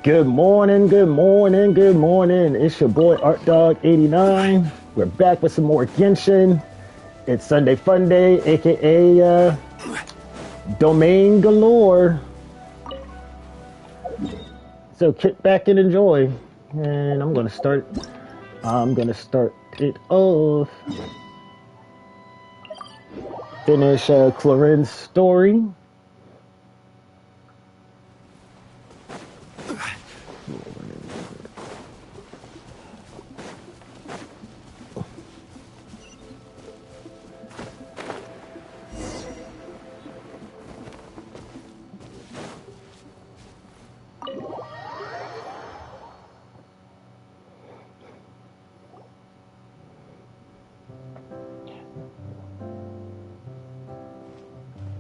Good morning, good morning, good morning. It's your boy ArtDog89. We're back with some more Genshin. It's Sunday Funday, aka Domain Galore. So kick back and enjoy. And I'm gonna start it off. Finish Clorin's story.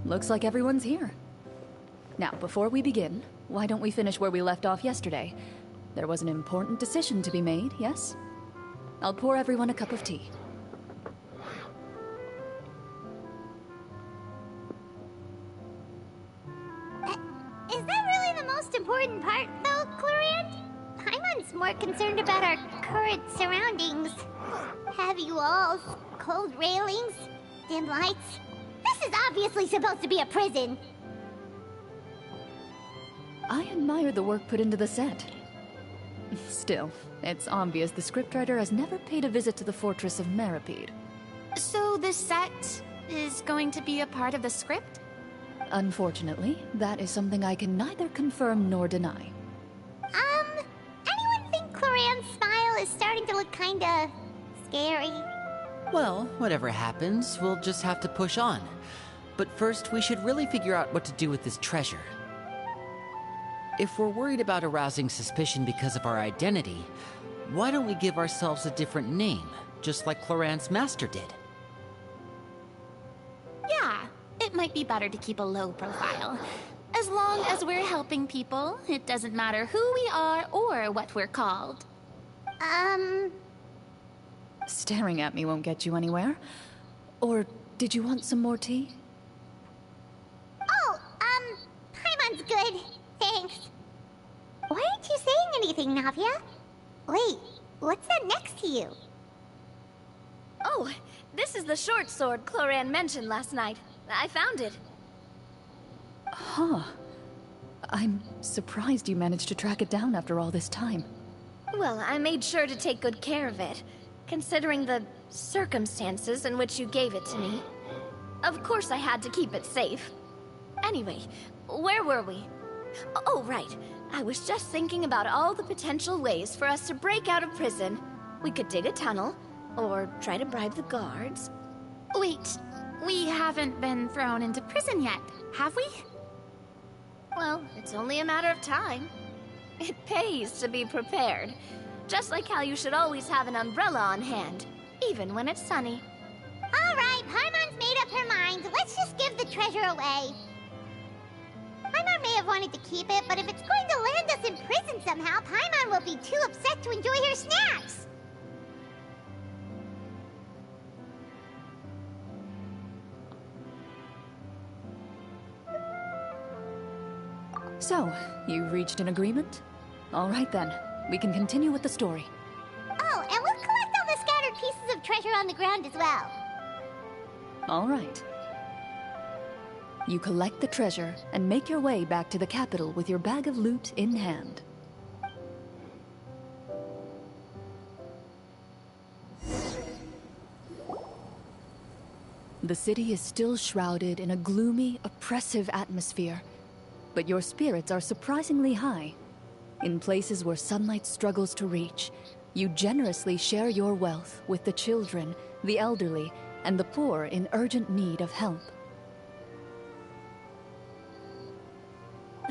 Looks like everyone's here. Now, before we begin, why don't we finish where we left off yesterday? There was an important decision to be made, yes? I'll pour everyone a cup of tea. Is that really the most important part, though, Clorant? Paimon's more concerned about our current surroundings. Heavy walls, cold railings, dim lights. This is obviously supposed to be a prison. I admire the work put into the set. Still, it's obvious the scriptwriter has never paid a visit to the fortress of Meripede. So this set is going to be a part of the script? Unfortunately, that is something I can neither confirm nor deny. Anyone think Clorant's smile is starting to look kinda scary? Well, whatever happens, we'll just have to push on. But first, we should really figure out what to do with this treasure. If we're worried about arousing suspicion because of our identity, why don't we give ourselves a different name, just like Clorant's master did? Yeah, it might be better to keep a low profile. As long as we're helping people, it doesn't matter who we are or what we're called. Staring at me won't get you anywhere. Or did you want some more tea? Oh, Paimon's good. Thanks. Why aren't you saying anything, Navia? Wait, what's that next to you? Oh, this is the short sword Clorant mentioned last night. I found it. Huh. I'm surprised you managed to track it down after all this time. Well, I made sure to take good care of it, considering the circumstances in which you gave it to me. Of course I had to keep it safe. Anyway, where were we? Oh, right. I was just thinking about all the potential ways for us to break out of prison. We could dig a tunnel, or try to bribe the guards. Wait, we haven't been thrown into prison yet, have we? Well, it's only a matter of time. It pays to be prepared. Just like how you should always have an umbrella on hand, even when it's sunny. Alright, Paimon's made up her mind. Let's just give the treasure away. Paimon may have wanted to keep it, but if it's going to land us in prison somehow, Paimon will be too upset to enjoy her snacks. So, you reached an agreement? All right then, we can continue with the story. Oh, and we'll collect all the scattered pieces of treasure on the ground as well. All right. You collect the treasure and make your way back to the capital with your bag of loot in hand. The city is still shrouded in a gloomy, oppressive atmosphere, but your spirits are surprisingly high. In places where sunlight struggles to reach, you generously share your wealth with the children, the elderly, and the poor in urgent need of help.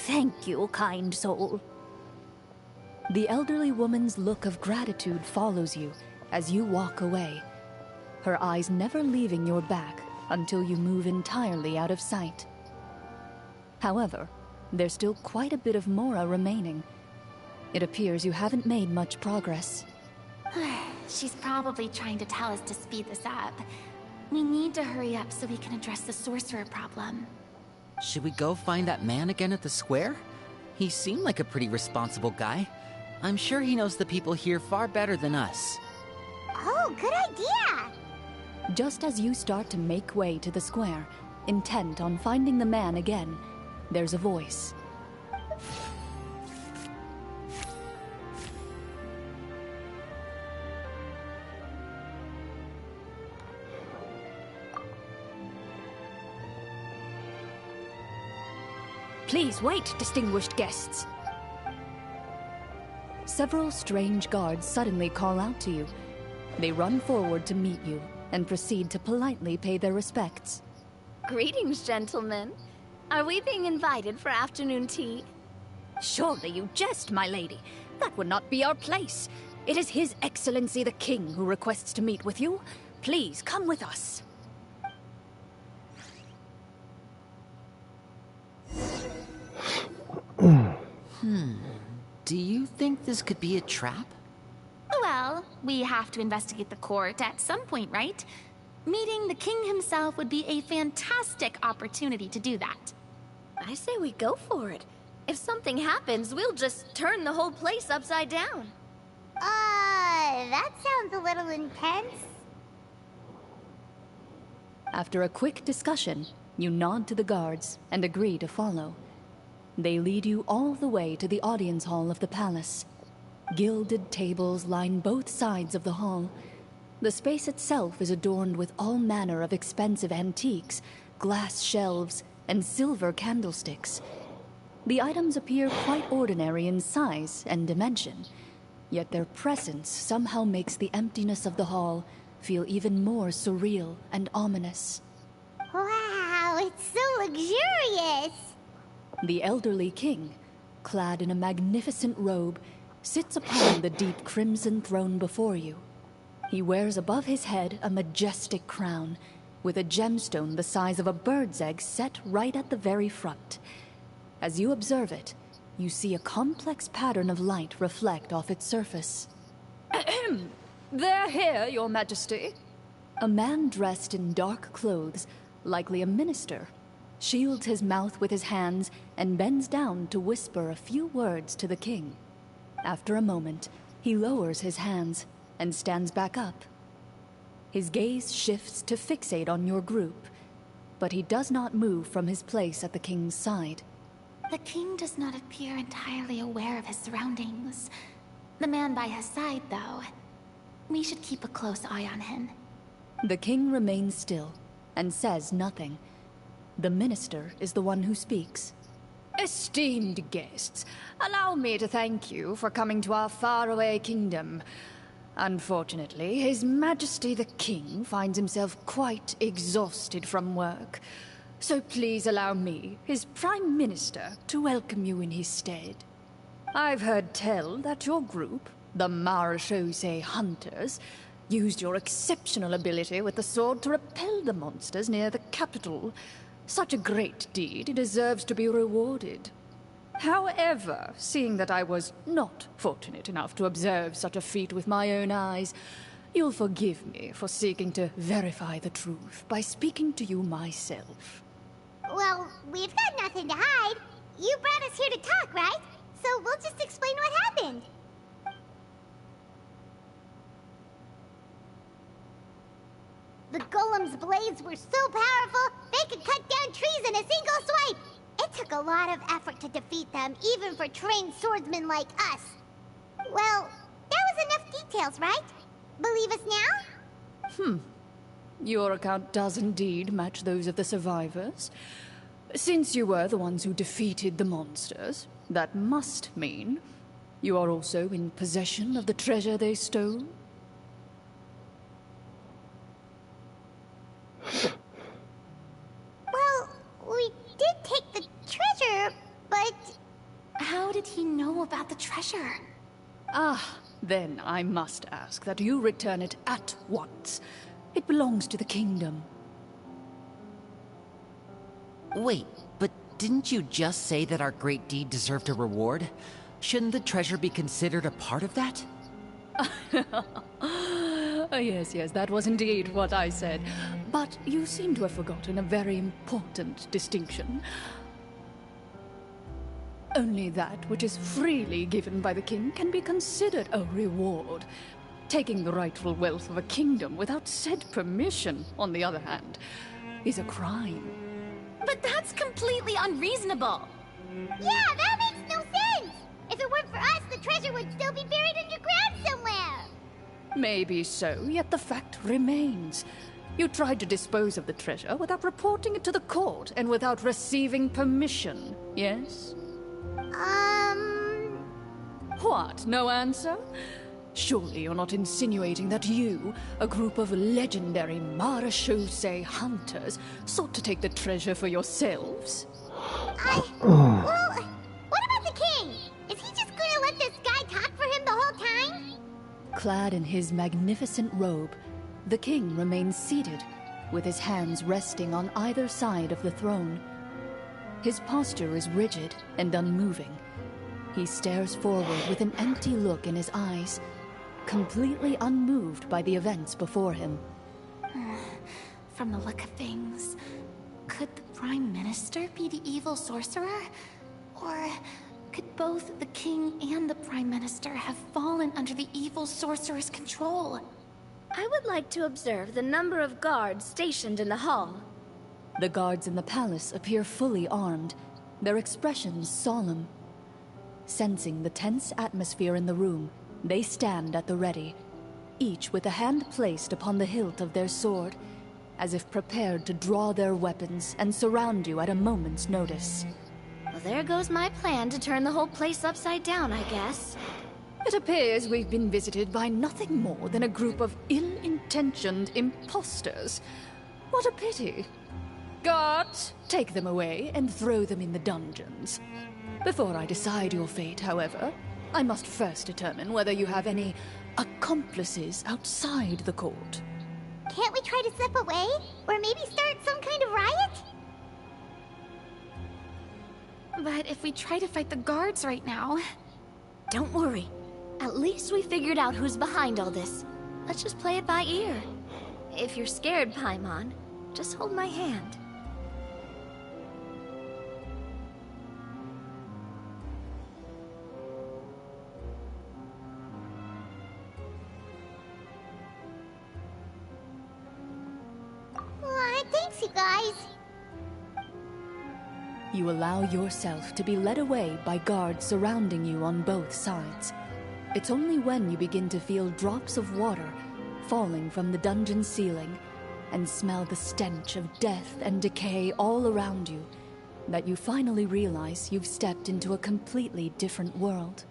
Thank you, kind soul. The elderly woman's look of gratitude follows you as you walk away, her eyes never leaving your back until you move entirely out of sight. However, there's still quite a bit of Mora remaining. It appears you haven't made much progress. She's probably trying to tell us to speed this up. We need to hurry up so we can address the sorcerer problem. Should we go find that man again at the square? He seemed like a pretty responsible guy. I'm sure he knows the people here far better than us. Oh, good idea! Just as you start to make way to the square, intent on finding the man again, there's a voice. Please wait, distinguished guests. Several strange guards suddenly call out to you. They run forward to meet you and proceed to politely pay their respects. Greetings, gentlemen. Are we being invited for afternoon tea? Surely you jest, my lady. That would not be our place. It is His Excellency the King who requests to meet with you. Please come with us. Do you think this could be a trap? Well, we have to investigate the court at some point, right? Meeting the king himself would be a fantastic opportunity to do that. I say we go for it. If something happens, we'll just turn the whole place upside down. That sounds a little intense. After a quick discussion, you nod to the guards and agree to follow. They lead you all the way to the audience hall of the palace. Gilded tables line both sides of the hall. The space itself is adorned with all manner of expensive antiques, glass shelves, and silver candlesticks. The items appear quite ordinary in size and dimension, yet their presence somehow makes the emptiness of the hall feel even more surreal and ominous. Wow, it's so luxurious! The elderly king, clad in a magnificent robe, sits upon the deep crimson throne before you. He wears above his head a majestic crown, with a gemstone the size of a bird's egg set right at the very front. As you observe it, you see a complex pattern of light reflect off its surface. Ahem! They're here, Your Majesty. A man dressed in dark clothes, likely a minister, shields his mouth with his hands and bends down to whisper a few words to the king. After a moment, he lowers his hands and stands back up. His gaze shifts to fixate on your group, but he does not move from his place at the king's side. The king does not appear entirely aware of his surroundings. The man by his side, though. We should keep a close eye on him. The king remains still and says nothing. The minister is the one who speaks. Esteemed guests, allow me to thank you for coming to our faraway kingdom. Unfortunately, His Majesty the King finds himself quite exhausted from work. So please allow me, his Prime Minister, to welcome you in his stead. I've heard tell that your group, the Marechaussee Hunters, used your exceptional ability with the sword to repel the monsters near the capital. Such a great deed deserves to be rewarded. However, seeing that I was not fortunate enough to observe such a feat with my own eyes, you'll forgive me for seeking to verify the truth by speaking to you myself. Well, we've got nothing to hide. You brought us here to talk, right? So we'll just explain what happened. The golem's blades were so powerful, they could cut down trees in a single swipe. It took a lot of effort to defeat them, even for trained swordsmen like us. Well, that was enough details, right? Believe us now? Your account does indeed match those of the survivors. Since you were the ones who defeated the monsters, that must mean you are also in possession of the treasure they stole? Well, we did take the treasure, but... How did he know about the treasure? Then I must ask that you return it at once. It belongs to the kingdom. Wait, but didn't you just say that our great deed deserved a reward? Shouldn't the treasure be considered a part of that? Yes, that was indeed what I said. But you seem to have forgotten a very important distinction. Only that which is freely given by the king can be considered a reward. Taking the rightful wealth of a kingdom without said permission, on the other hand, is a crime. But that's completely unreasonable. Yeah, that makes no sense! If it weren't for us, the treasure would still be buried underground somewhere! Maybe so, yet the fact remains. You tried to dispose of the treasure without reporting it to the court and without receiving permission, yes? What, no answer? Surely you're not insinuating that you, a group of legendary marechaussee hunters, sought to take the treasure for yourselves? Well, what about the king? Is he just gonna let this guy talk for him the whole time? Clad in his magnificent robe, the king remains seated, with his hands resting on either side of the throne. His posture is rigid and unmoving. He stares forward with an empty look in his eyes, completely unmoved by the events before him. From the look of things, could the Prime Minister be the evil sorcerer? Or could both the king and the Prime Minister have fallen under the evil sorcerer's control? I would like to observe the number of guards stationed in the hall. The guards in the palace appear fully armed, their expressions solemn. Sensing the tense atmosphere in the room, they stand at the ready, each with a hand placed upon the hilt of their sword, as if prepared to draw their weapons and surround you at a moment's notice. Well, there goes my plan to turn the whole place upside down, I guess. It appears we've been visited by nothing more than a group of ill-intentioned imposters. What a pity. Guards, take them away and throw them in the dungeons. Before I decide your fate, however, I must first determine whether you have any accomplices outside the court. Can't we try to slip away? Or maybe start some kind of riot? But if we try to fight the guards right now... Don't worry. At least we figured out who's behind all this. Let's just play it by ear. If you're scared, Paimon, just hold my hand. Thanks, you guys. You allow yourself to be led away by guards surrounding you on both sides. It's only when you begin to feel drops of water falling from the dungeon ceiling and smell the stench of death and decay all around you that you finally realize you've stepped into a completely different world.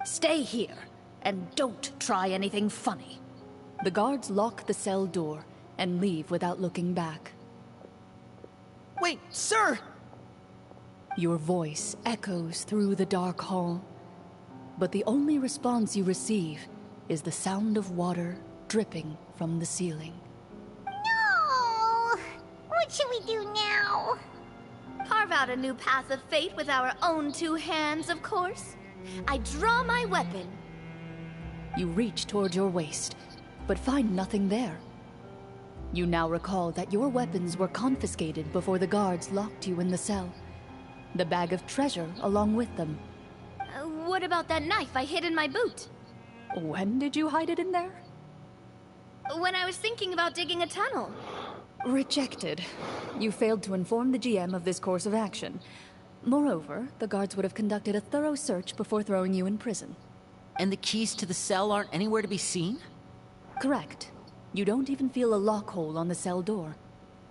Stay here, and don't try anything funny. The guards lock the cell door and leave without looking back. Wait, sir! Your voice echoes through the dark hall, but the only response you receive is the sound of water dripping from the ceiling. No! What should we do now? Carve out a new path of fate with our own two hands, of course. I draw my weapon. You reach toward your waist, but find nothing there. You now recall that your weapons were confiscated before the guards locked you in the cell. The bag of treasure along with them. What about that knife I hid in my boot? When did you hide it in there? When I was thinking about digging a tunnel. Rejected. You failed to inform the GM of this course of action. Moreover, the guards would have conducted a thorough search before throwing you in prison. And the keys to the cell aren't anywhere to be seen? Correct. You don't even feel a lock hole on the cell door.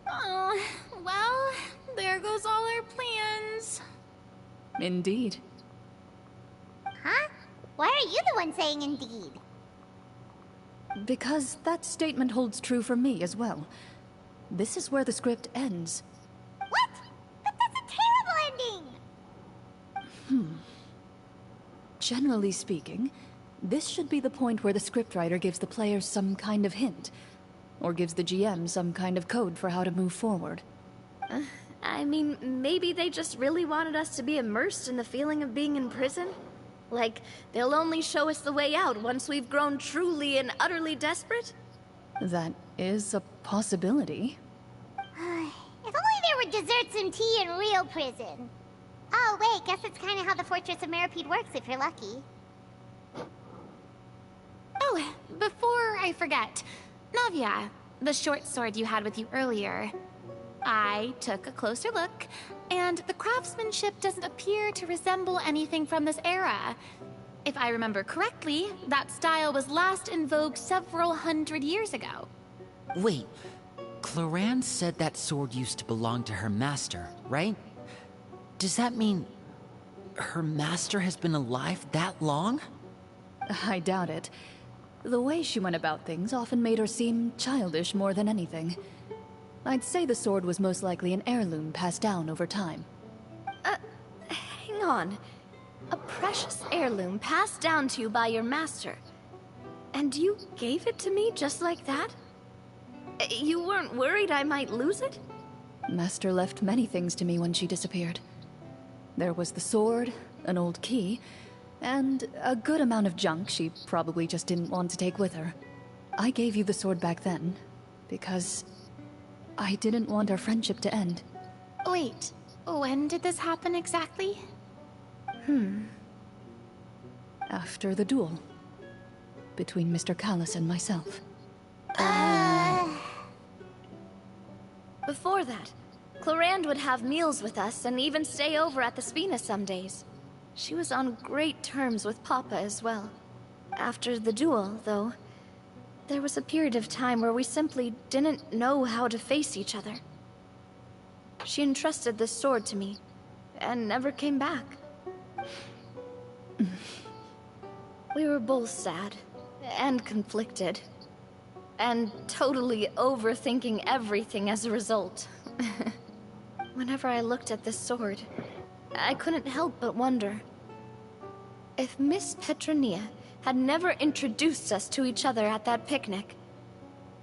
Oh, well, there goes all our plans. Indeed. Huh? Why are you the one saying indeed? Because that statement holds true for me as well. This is where the script ends. What? But that's a terrible ending! Generally speaking, this should be the point where the scriptwriter gives the players some kind of hint, or gives the GM some kind of code for how to move forward. I mean, maybe they just really wanted us to be immersed in the feeling of being in prison? Like, they'll only show us the way out once we've grown truly and utterly desperate? That is a possibility. If only there were desserts and tea in real prison. Oh, wait, guess it's kind of how the Fortress of Meripede works if you're lucky. Oh, before I forget, Navia, the short sword you had with you earlier. I took a closer look, and the craftsmanship doesn't appear to resemble anything from this era. If I remember correctly, that style was last in vogue several hundred years ago. Wait, Cloran said that sword used to belong to her master, right? Does that mean her master has been alive that long? I doubt it. The way she went about things often made her seem childish more than anything. I'd say the sword was most likely an heirloom passed down over time. Hang on. A precious heirloom passed down to you by your master. And you gave it to me just like that? You weren't worried I might lose it? Master left many things to me when she disappeared. There was the sword, an old key, and a good amount of junk she probably just didn't want to take with her. I gave you the sword back then, because I didn't want our friendship to end. Wait, when did this happen exactly? After the duel. Between Mr. Callis and myself. Before that, Clorand would have meals with us and even stay over at the Spina some days. She was on great terms with Papa as well. After the duel, though, there was a period of time where we simply didn't know how to face each other. She entrusted this sword to me, and never came back. We were both sad, and conflicted, and totally overthinking everything as a result. Whenever I looked at this sword, I couldn't help but wonder if Miss Petronia had never introduced us to each other at that picnic.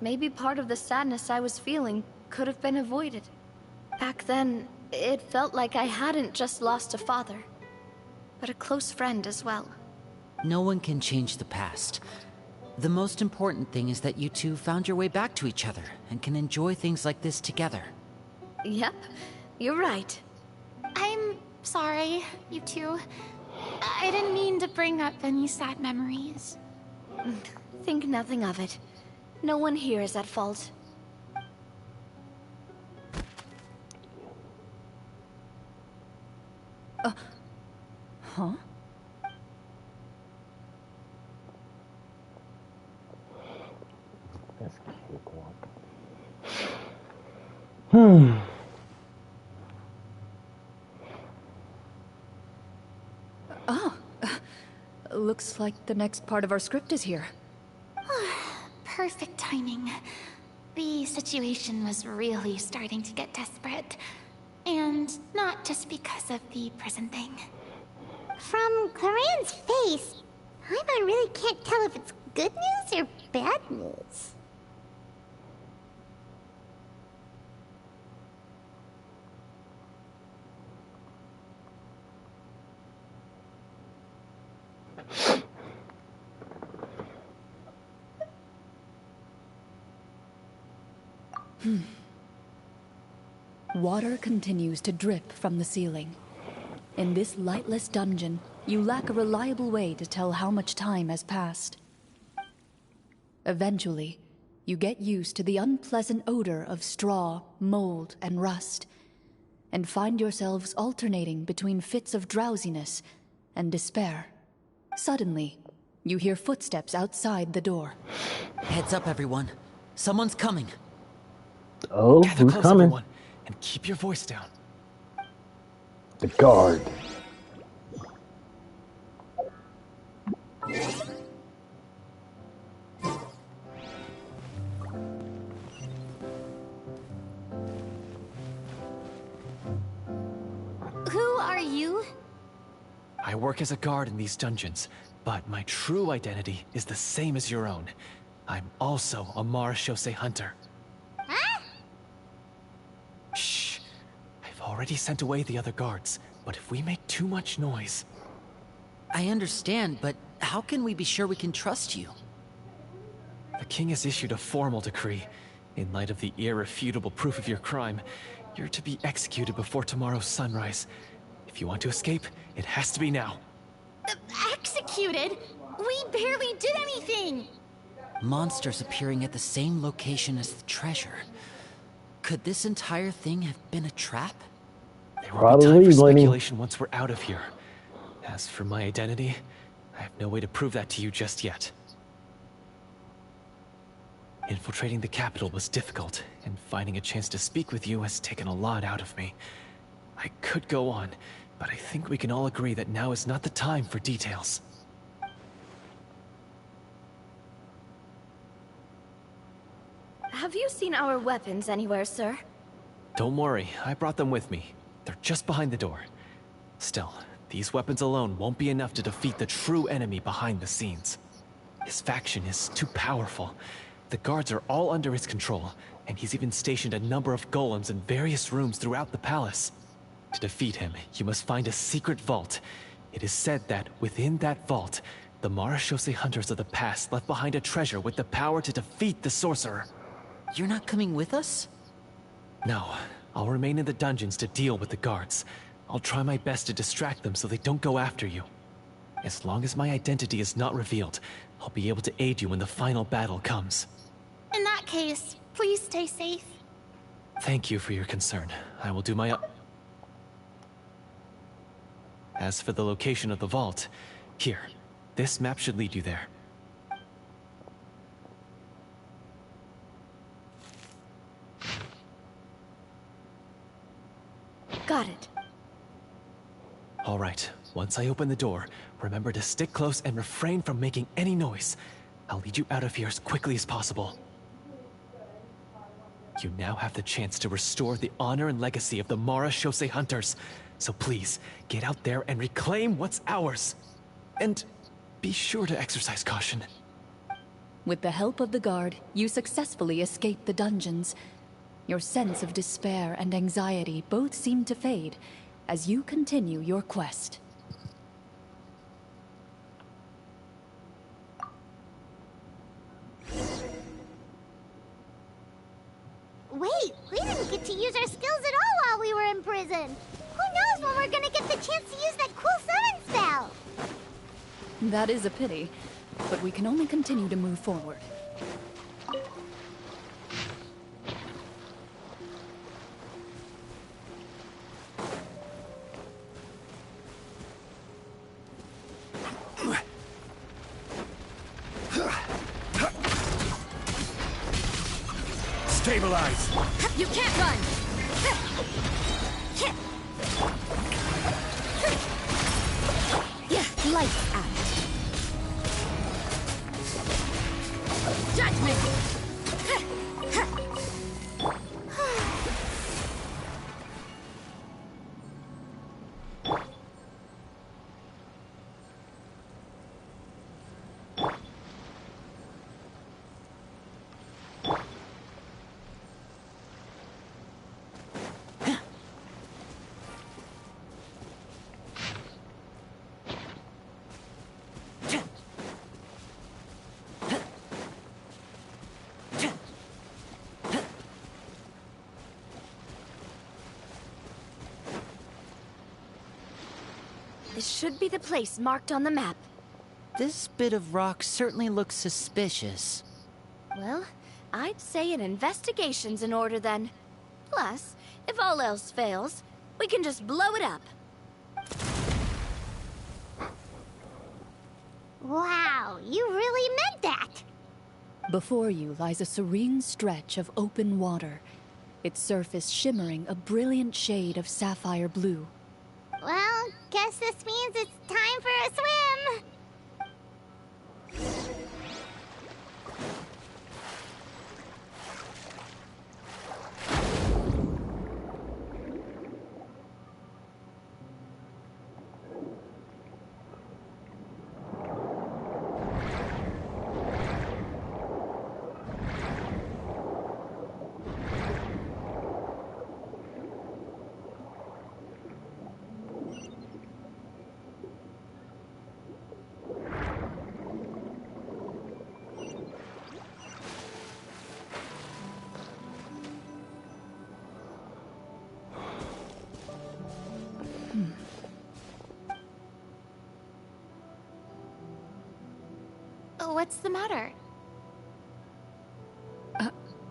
Maybe part of the sadness I was feeling could have been avoided. Back then, it felt like I hadn't just lost a father, but a close friend as well. No one can change the past. The most important thing is that you two found your way back to each other and can enjoy things like this together. Yep, you're right. I'm sorry, you two. I didn't mean to bring up any sad memories. Think nothing of it. No one here is at fault. Huh? That's cakewalk. Looks like the next part of our script is here. Perfect timing. The situation was really starting to get desperate. And not just because of the prison thing. From Cloran's face, I really can't tell if it's good news or bad news. Water continues to drip from the ceiling. In this lightless dungeon, you lack a reliable way to tell how much time has passed. Eventually, you get used to the unpleasant odor of straw, mold, and rust, and find yourselves alternating between fits of drowsiness and despair. Suddenly, you hear footsteps outside the door. Heads up, everyone. Someone's coming. Oh, Gather who's close, coming? everyone, and keep your voice down. The guard. Who are you? I work as a guard in these dungeons, but my true identity is the same as your own. I'm also a Marechaussee hunter. Huh? Shh. I've already sent away the other guards, but if we make too much noise... I understand, but how can we be sure we can trust you? The king has issued a formal decree. In light of the irrefutable proof of your crime, you're to be executed before tomorrow's sunrise. If If you want to escape, it has to be now. Executed? We barely did anything! Monsters appearing at the same location as the treasure. Could this entire thing have been a trap? There will be time Probably, for Lenny. speculation once we're out of here. As for my identity, I have no way to prove that to you just yet. Infiltrating the capital was difficult, and finding a chance to speak with you has taken a lot out of me. I could go on, but I think we can all agree that now is not the time for details. Have you seen our weapons anywhere, sir? Don't worry, I brought them with me. They're just behind the door. Still, these weapons alone won't be enough to defeat the true enemy behind the scenes. His faction is too powerful. The guards are all under his control, and he's even stationed a number of golems in various rooms throughout the palace. To defeat him, you must find a secret vault. It is said that within that vault, the Marashose hunters of the past left behind a treasure with the power to defeat the sorcerer. You're not coming with us? No, I'll remain in the dungeons to deal with the guards. I'll try my best to distract them so they don't go after you. As long as my identity is not revealed, I'll be able to aid you when the final battle comes. In that case, please stay safe. Thank you for your concern. I will do my As for the location of the vault, here, this map should lead you there. Got it. All right, once I open the door, remember to stick close and refrain from making any noise. I'll lead you out of here as quickly as possible. You now have the chance to restore the honor and legacy of the Marashose hunters. So please, get out there and reclaim what's ours. And be sure to exercise caution. With the help of the guard, you successfully escape the dungeons. Your sense of despair and anxiety both seem to fade as you continue your quest. Wait, we didn't get to use our skills at all while we were in prison. Who knows when we're gonna get the chance to use that cool summon spell? That is a pity, but we can only continue to move forward. Stabilize! You can't run! Lights out. Judgment! This should be the place marked on the map. This bit of rock certainly looks suspicious. Well, I'd say an investigation's in order then. Plus, if all else fails, we can just blow it up. Wow, you really meant that! Before you lies a serene stretch of open water, its surface shimmering a brilliant shade of sapphire blue. Well, guess this means it's time for a swim! What's the matter?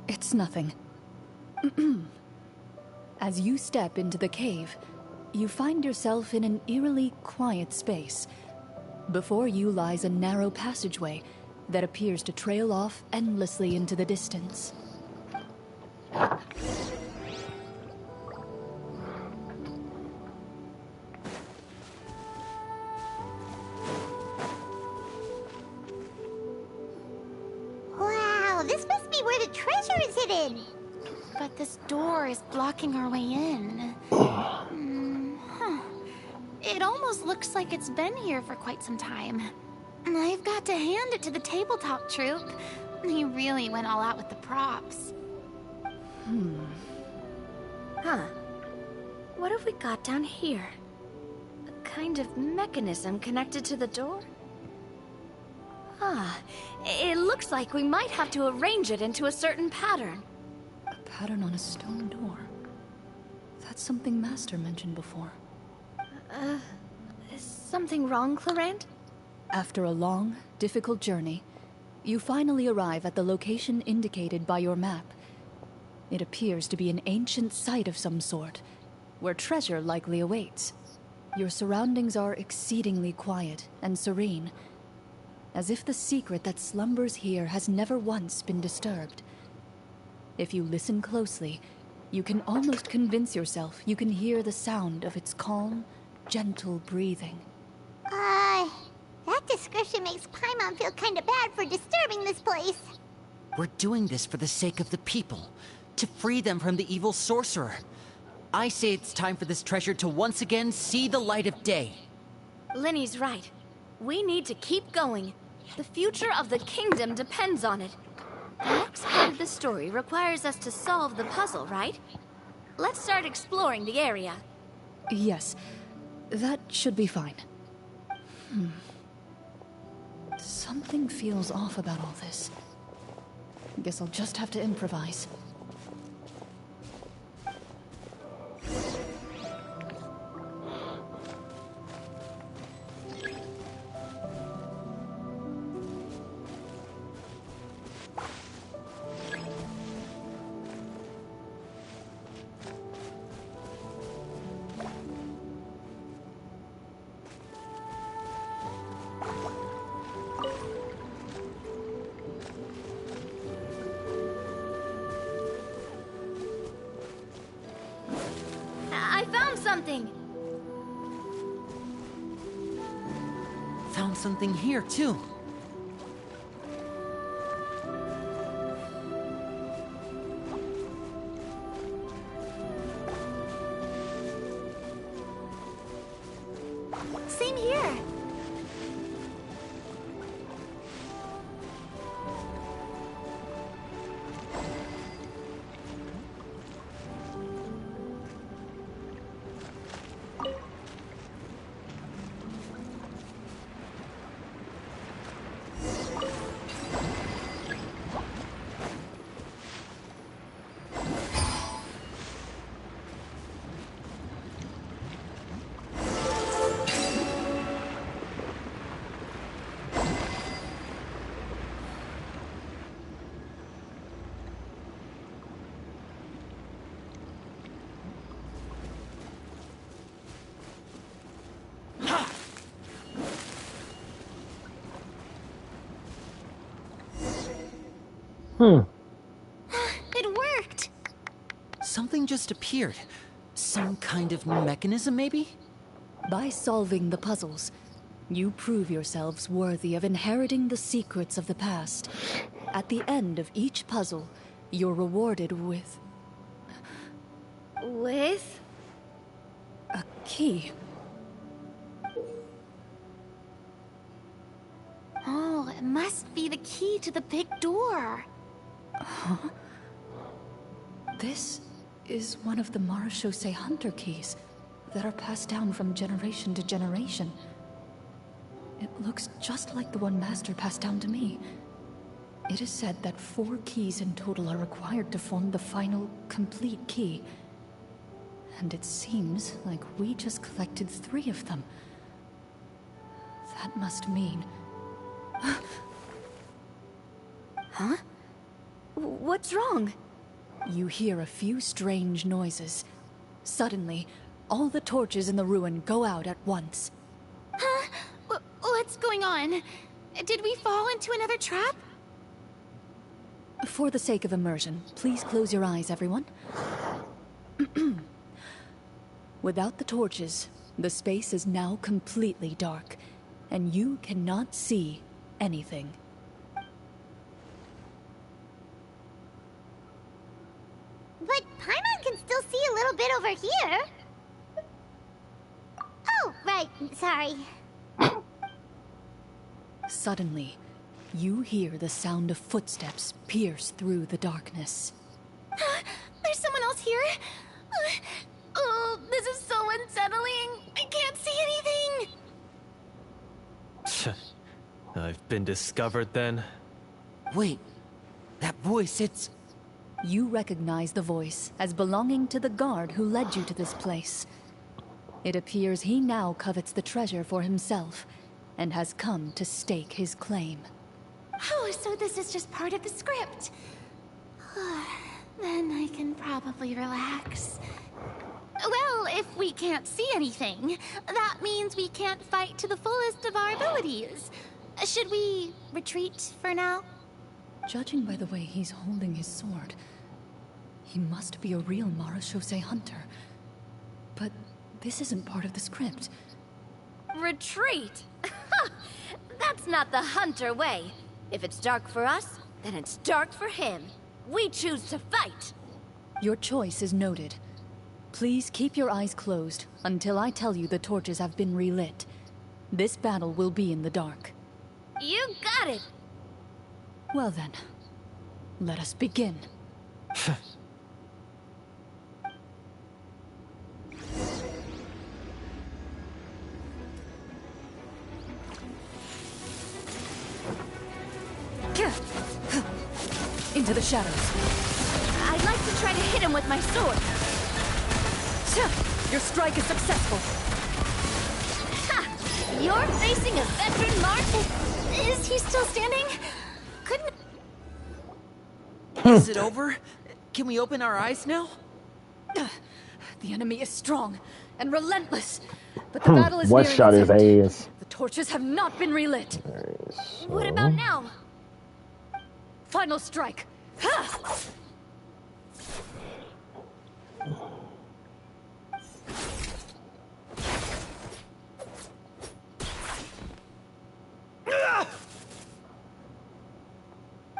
It's nothing. As you step into the cave, you find yourself in an eerily quiet space. Before you lies a narrow passageway that appears to trail off endlessly into the distance. Wow, this must be where the treasure is hidden. But this door is blocking our way in. It almost looks like it's been here for quite some time. I've got to hand it to the tabletop troupe. They really went all out with the props. Huh. What have we got down here? A kind of mechanism connected to the door? Ah, it looks like we might have to arrange it into a certain pattern. A pattern on a stone door. That's something Master mentioned before. Is something wrong, Clarant? After a long, difficult journey, you finally arrive at the location indicated by your map. It appears to be an ancient site of some sort, where treasure likely awaits. Your surroundings are exceedingly quiet and serene, as if the secret that slumbers here has never once been disturbed. If you listen closely, you can almost convince yourself you can hear the sound of its calm, gentle breathing. That description makes Paimon feel kinda bad for disturbing this place. We're doing this for the sake of the people, to free them from the evil sorcerer. I say it's time for this treasure to once again see the light of day. Linny's right. We need to keep going. The future of the kingdom depends on it. The next part of the story requires us to solve the puzzle, right? Let's start exploring the area. Yes, that should be fine. Something feels off about all this. Guess I'll just have to improvise. I found something! Found something here, too. Same here. It worked! Something just appeared. Some kind of mechanism, maybe? By solving the puzzles, you prove yourselves worthy of inheriting the secrets of the past. At the end of each puzzle, you're rewarded with With? a key. Oh, it must be the key to the big door. This is one of the Marechaussee Hunter keys that are passed down from generation to generation. It looks just like the one Master passed down to me. It is said that 4 keys in total are required to form the final, complete key. And it seems like we just collected 3 of them. That must mean... Huh? What's wrong? You hear a few strange noises. Suddenly, all the torches in the ruin go out at once. Huh? What's going on? Did we fall into another trap? For the sake of immersion, please close your eyes, everyone. Without the torches, the space is now completely dark, and you cannot see anything. But Paimon can still see a little bit over here. Oh, right. Sorry. Suddenly, you hear the sound of footsteps pierce through the darkness. There's someone else here? Oh, this is so unsettling. I can't see anything. I've been discovered then. Wait, that voice, it's... You recognize the voice as belonging to the guard who led you to this place. It appears he now covets the treasure for himself, and has come to stake his claim. Oh, so this is just part of the script. Then I can probably relax. Well, if we can't see anything, that means we can't fight to the fullest of our abilities. Should we retreat for now? Judging by the way he's holding his sword, he must be a real Marashose hunter. But this isn't part of the script. Retreat? That's not the hunter way. If it's dark for us, then it's dark for him. We choose to fight. Your choice is noted. Please keep your eyes closed until I tell you the torches have been relit. This battle will be in the dark. You got it. Well then, let us begin. Into the shadows. I'd like to try to hit him with my sword. Your strike is successful. Ha! You're facing a veteran mark? Is he still standing? Couldn't... Is it over? Can we open our eyes now? The enemy is strong and relentless, but the battle is One nearing shot its his end. ass. The torches have not been relit. What about now? Final strike. Ha!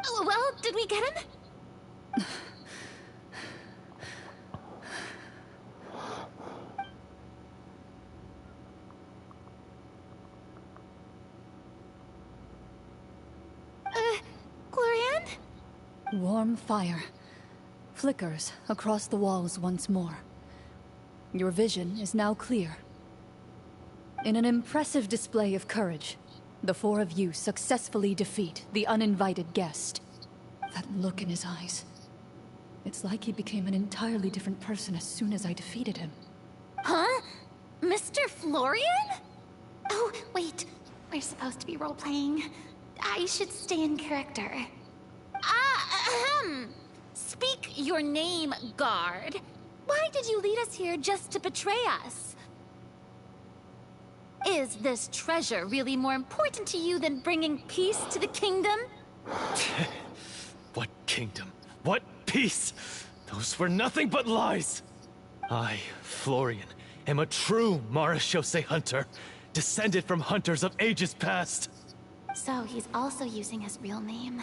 Oh, well, did we get him? Glorian? Warm fire flickers across the walls once more. Your vision is now clear. In an impressive display of courage, the four of you successfully defeat the uninvited guest. That look in his eyes. It's like he became an entirely different person as soon as I defeated him. Huh? Mr. Florian? Oh, wait. We're supposed to be role-playing. I should stay in character. Speak your name, guard. Why did you lead us here just to betray us? Is this treasure really more important to you than bringing peace to the kingdom? What kingdom? What peace? Those were nothing but lies! I, Florian, am a true Marashose hunter, descended from hunters of ages past. So he's also using his real name.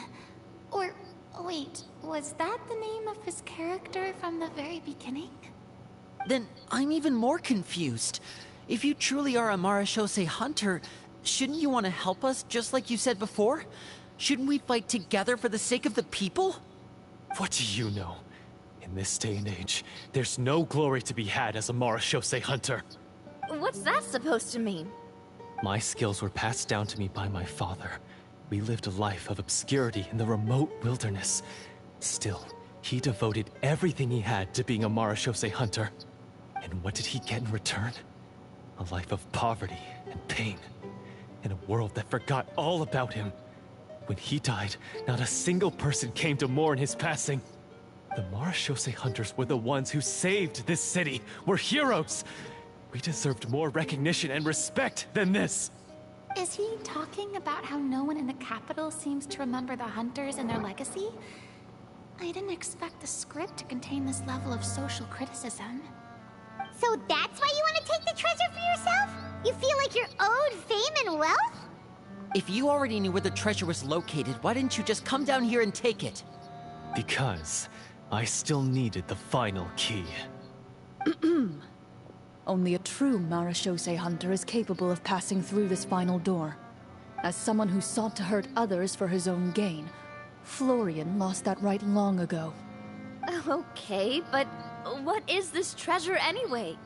Or, wait, was that the name of his character from the very beginning? Then I'm even more confused. If you truly are a Marashose hunter, shouldn't you want to help us just like you said before? Shouldn't we fight together for the sake of the people? What do you know? In this day and age, there's no glory to be had as a Marashose hunter. What's that supposed to mean? My skills were passed down to me by my father. We lived a life of obscurity in the remote wilderness. Still, he devoted everything he had to being a Marashose hunter. And what did he get in return? A life of poverty and pain. In a world that forgot all about him. When he died, not a single person came to mourn his passing. The Marashose hunters were the ones who saved this city. We're heroes. We deserved more recognition and respect than this. Is he talking about how no one in the capital seems to remember the hunters and their legacy? I didn't expect the script to contain this level of social criticism. So that's why you want to take the treasure for yourself? You feel like you're owed fame and wealth? If you already knew where the treasure was located, why didn't you just come down here and take it? Because I still needed the final key. Only a true Marashose hunter is capable of passing through this final door. As someone who sought to hurt others for his own gain, Florian lost that right long ago. Okay, but what is this treasure anyway?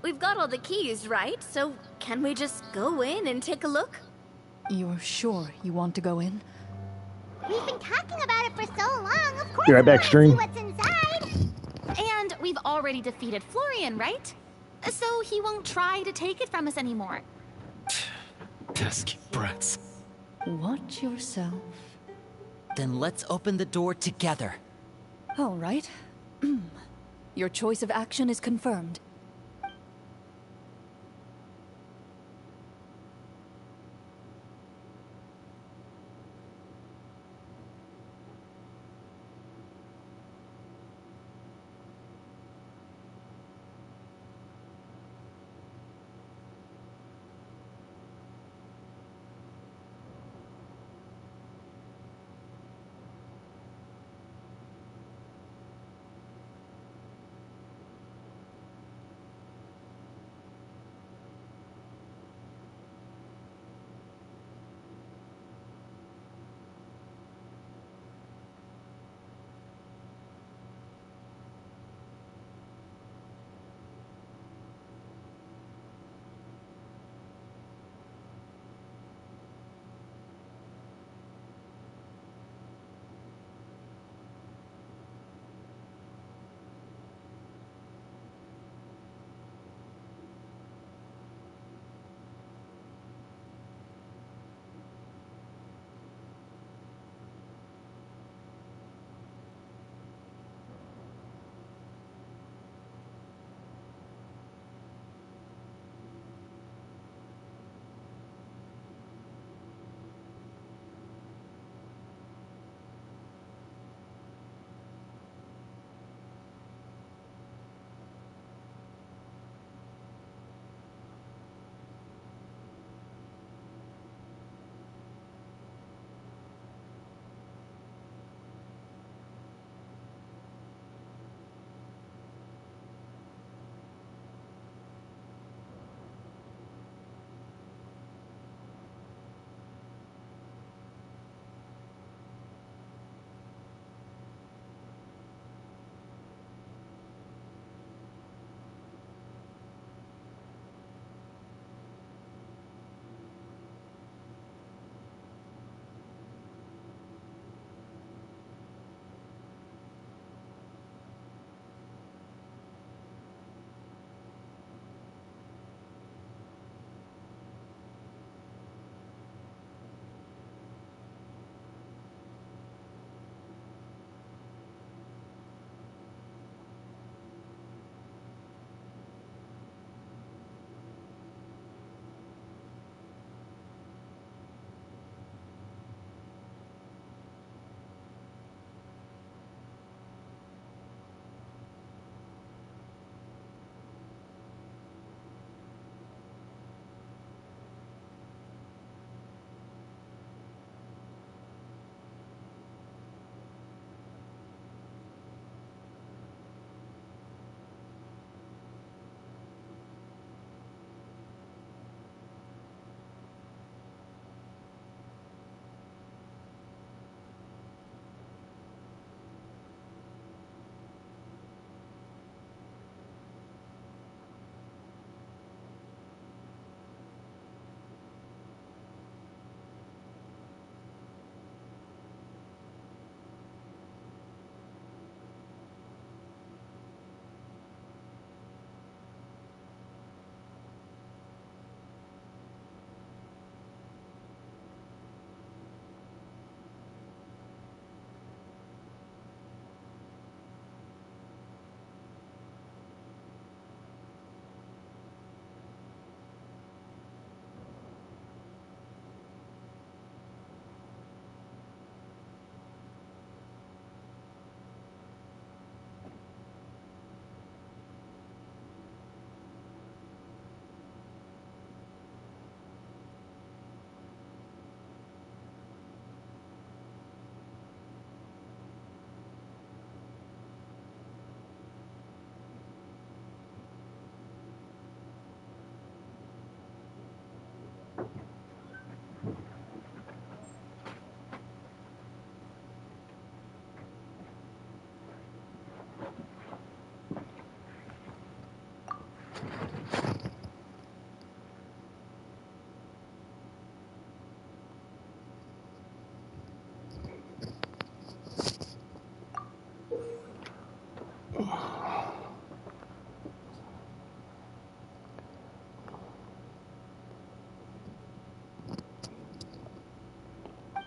We've got all the keys, right? So can we just go in and take a look? You're sure you want to go in? We've been talking about it for so long, of course Be right we back, want to stream. see what's inside. And we've already defeated Florian, right? So he won't try to take it from us anymore. Pesky brats. Watch yourself. Then let's open the door together. All right. Your choice of action is confirmed.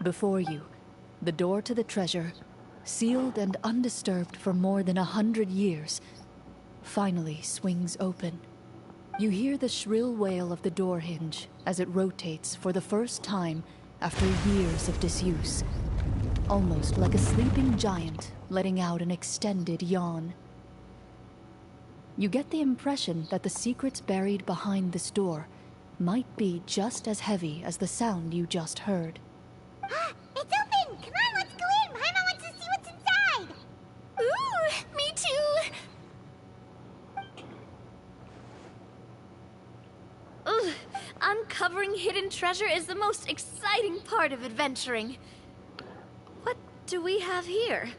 Before you, the door to the treasure, sealed and undisturbed for more than 100 years, finally swings open. You hear the shrill wail of the door hinge as it rotates for the first time after years of disuse, almost like a sleeping giant letting out an extended yawn. You get the impression that the secrets buried behind this door might be just as heavy as the sound you just heard. It's open! Come on, let's go in! Paimon wants to see what's inside! Ooh, me too! Ugh, uncovering hidden treasure is the most exciting part of adventuring. What do we have here?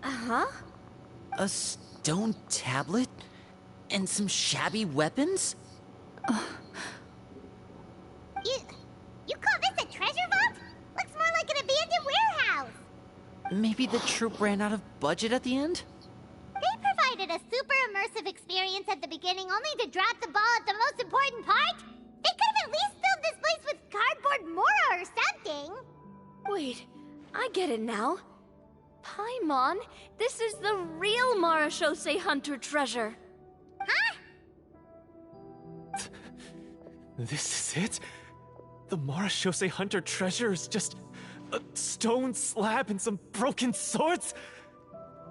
Uh-huh. A stone tablet? And some shabby weapons? You call this a treasure vault? Looks more like an abandoned warehouse. Maybe the troupe ran out of budget at the end? They provided a super immersive experience at the beginning only to drop the ball at the most important part. They could have at least filled this place with cardboard mora or something. Wait, I get it now. Paimon, this is the real Marachose Hunter treasure. Huh? This is it? The Marachose Hunter treasure is just a stone slab and some broken swords?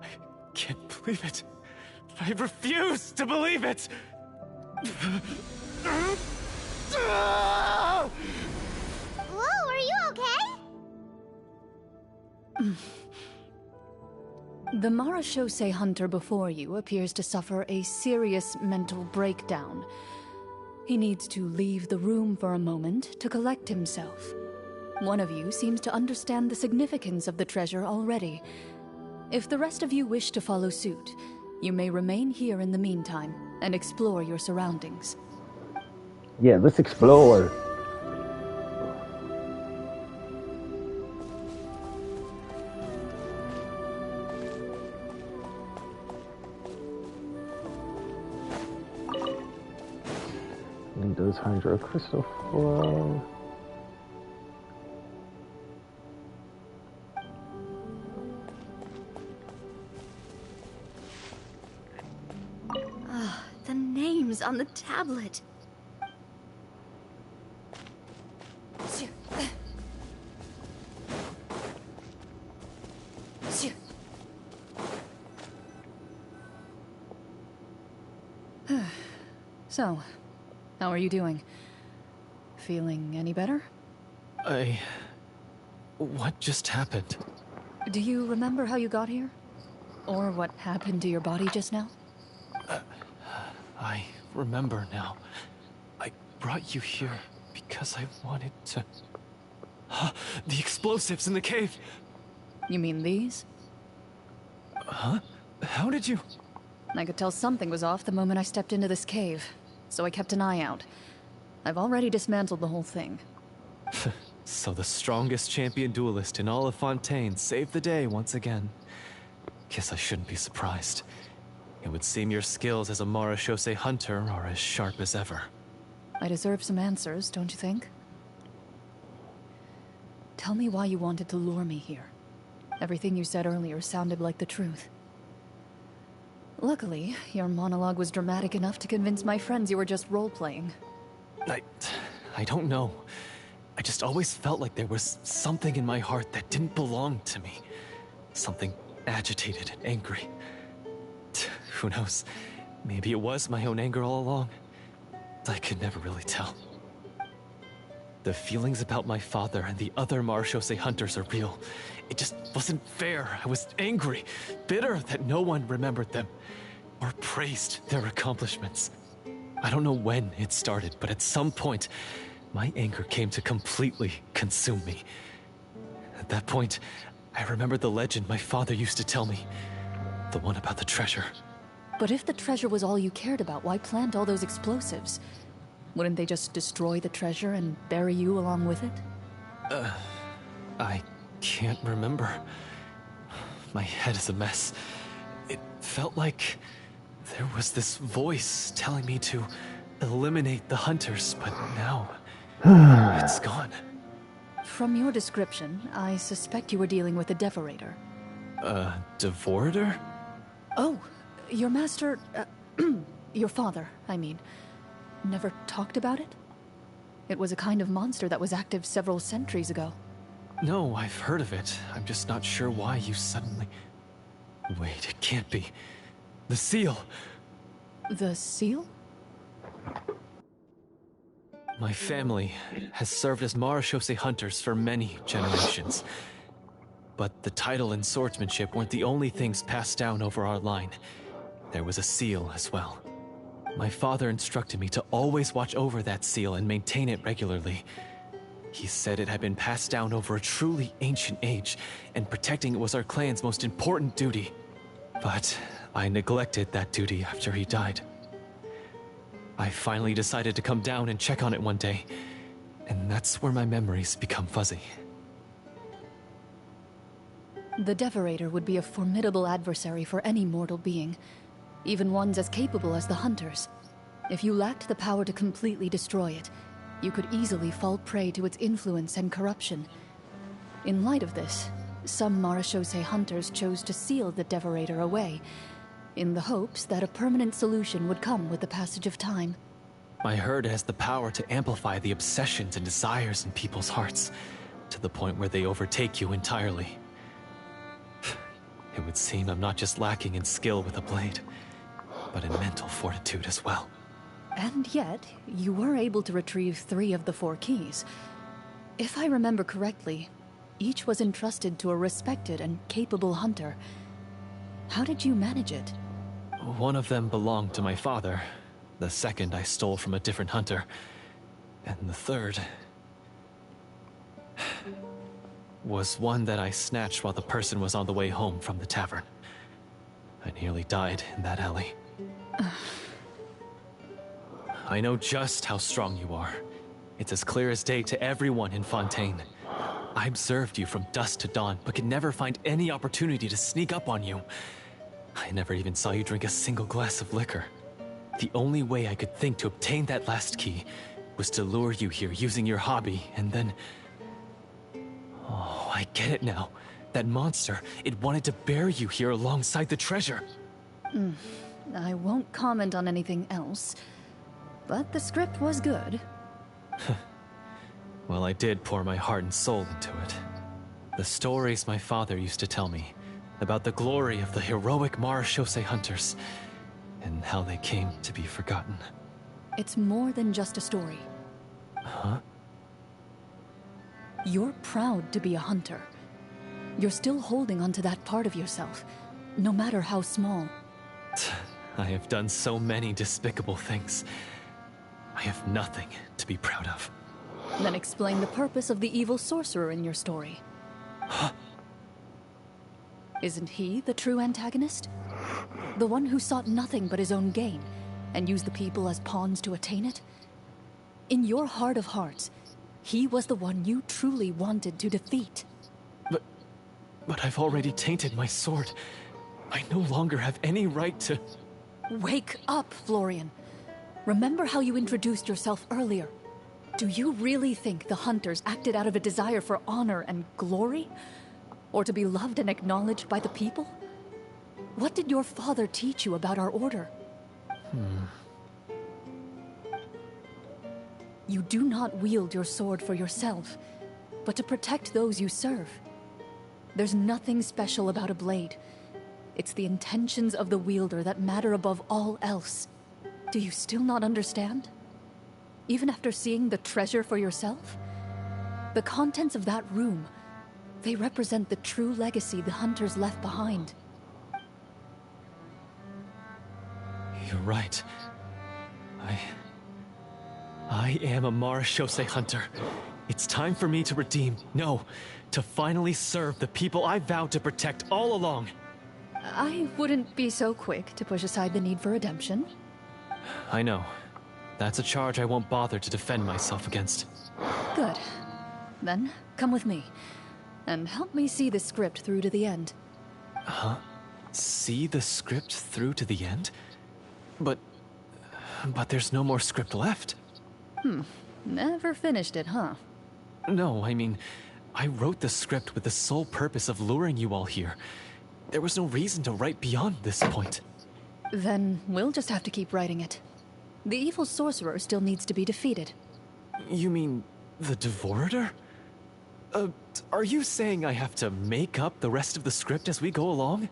I can't believe it. I refuse to believe it! Whoa, are you okay? The Marachose Hunter before you appears to suffer a serious mental breakdown. He needs to leave the room for a moment to collect himself. One of you seems to understand the significance of the treasure already. If the rest of you wish to follow suit, you may remain here in the meantime and explore your surroundings. Yeah, let's explore. And does Hydro Crystal flow? The names on the tablet. So, how are you doing? Feeling any better? What just happened? Do you remember how you got here? Or what happened to your body just now? I remember now. I brought you here because I wanted to... The explosives in the cave! You mean these? Huh? How did you... I could tell something was off the moment I stepped into this cave, so I kept an eye out. I've already dismantled the whole thing. So the strongest champion duelist in all of Fontaine saved the day once again. Guess I shouldn't be surprised. It would seem your skills as a Marachose hunter are as sharp as ever. I deserve some answers, don't you think? Tell me why you wanted to lure me here. Everything you said earlier sounded like the truth. Luckily, your monologue was dramatic enough to convince my friends you were just role-playing. I don't know. I just always felt like there was something in my heart that didn't belong to me. Something agitated and angry. Who knows? Maybe it was my own anger all along. I could never really tell. The feelings about my father and the other Marachose hunters are real. It just wasn't fair. I was angry, bitter that no one remembered them or praised their accomplishments. I don't know when it started, but at some point, my anger came to completely consume me. At that point, I remembered the legend my father used to tell me. The one about the treasure. But if the treasure was all you cared about, why plant all those explosives? Wouldn't they just destroy the treasure and bury you along with it? I can't remember. My head is a mess. It felt like there was this voice telling me to eliminate the hunters, but now it's gone. From your description, I suspect you were dealing with a devorator. Devorator? Oh, your master... your father, I mean. Never talked about it? It was a kind of monster that was active several centuries ago. No, I've heard of it. I'm just not sure why you suddenly... Wait, it can't be. The seal! The seal? My family has served as Marashose hunters for many generations. But the title and swordsmanship weren't the only things passed down over our line. There was a seal as well. My father instructed me to always watch over that seal and maintain it regularly. He said it had been passed down over a truly ancient age, and protecting it was our clan's most important duty. But I neglected that duty after he died. I finally decided to come down and check on it one day, and that's where my memories become fuzzy. The Devorator would be a formidable adversary for any mortal being, even ones as capable as the Hunters. If you lacked the power to completely destroy it, you could easily fall prey to its influence and corruption. In light of this, some Marashose hunters chose to seal the Devorator away, in the hopes that a permanent solution would come with the passage of time. I heard it has the power to amplify the obsessions and desires in people's hearts, to the point where they overtake you entirely. It would seem I'm not just lacking in skill with a blade, but in mental fortitude as well. And yet, you were able to retrieve 3 of the 4 keys. If I remember correctly, each was entrusted to a respected and capable hunter. How did you manage it? One of them belonged to my father. The second I stole from a different hunter. And the third... was one that I snatched while the person was on the way home from the tavern. I nearly died in that alley. I know just how strong you are. It's as clear as day to everyone in Fontaine. I observed you from dusk to dawn, but could never find any opportunity to sneak up on you. I never even saw you drink a single glass of liquor. The only way I could think to obtain that last key was to lure you here using your hobby, and then... Oh, I get it now. That monster, it wanted to bury you here alongside the treasure. I won't comment on anything else, but the script was good. Well, I did pour my heart and soul into it. The stories my father used to tell me about the glory of the heroic Marashose hunters and how they came to be forgotten. It's more than just a story. Huh? You're proud to be a hunter. You're still holding onto that part of yourself, no matter how small. I have done so many despicable things. I have nothing to be proud of. Then explain the purpose of the evil sorcerer in your story. Huh? Isn't he the true antagonist? The one who sought nothing but his own gain, and used the people as pawns to attain it? In your heart of hearts, he was the one you truly wanted to defeat. But I've already tainted my sword. I no longer have any right to... Wake up, Florian. Remember how you introduced yourself earlier. Do you really think the hunters acted out of a desire for honor and glory? Or to be loved and acknowledged by the people? What did your father teach you about our order? You do not wield your sword for yourself, but to protect those you serve. There's nothing special about a blade. It's the intentions of the wielder that matter above all else. Do you still not understand? Even after seeing the treasure for yourself? The contents of that room, they represent the true legacy the hunters left behind. You're right. I am a Marashose hunter. It's time for me to redeem, no, to finally serve the people I vowed to protect all along. I wouldn't be so quick to push aside the need for redemption. I know. That's a charge I won't bother to defend myself against. Good. Then, come with me, and help me see the script through to the end. Huh? See the script through to the end? But there's no more script left. Never finished it, huh? No, I mean, I wrote the script with the sole purpose of luring you all here. There was no reason to write beyond this point. Then we'll just have to keep writing it. The evil sorcerer still needs to be defeated. You mean the Devorator? Are you saying I have to make up the rest of the script as we go along?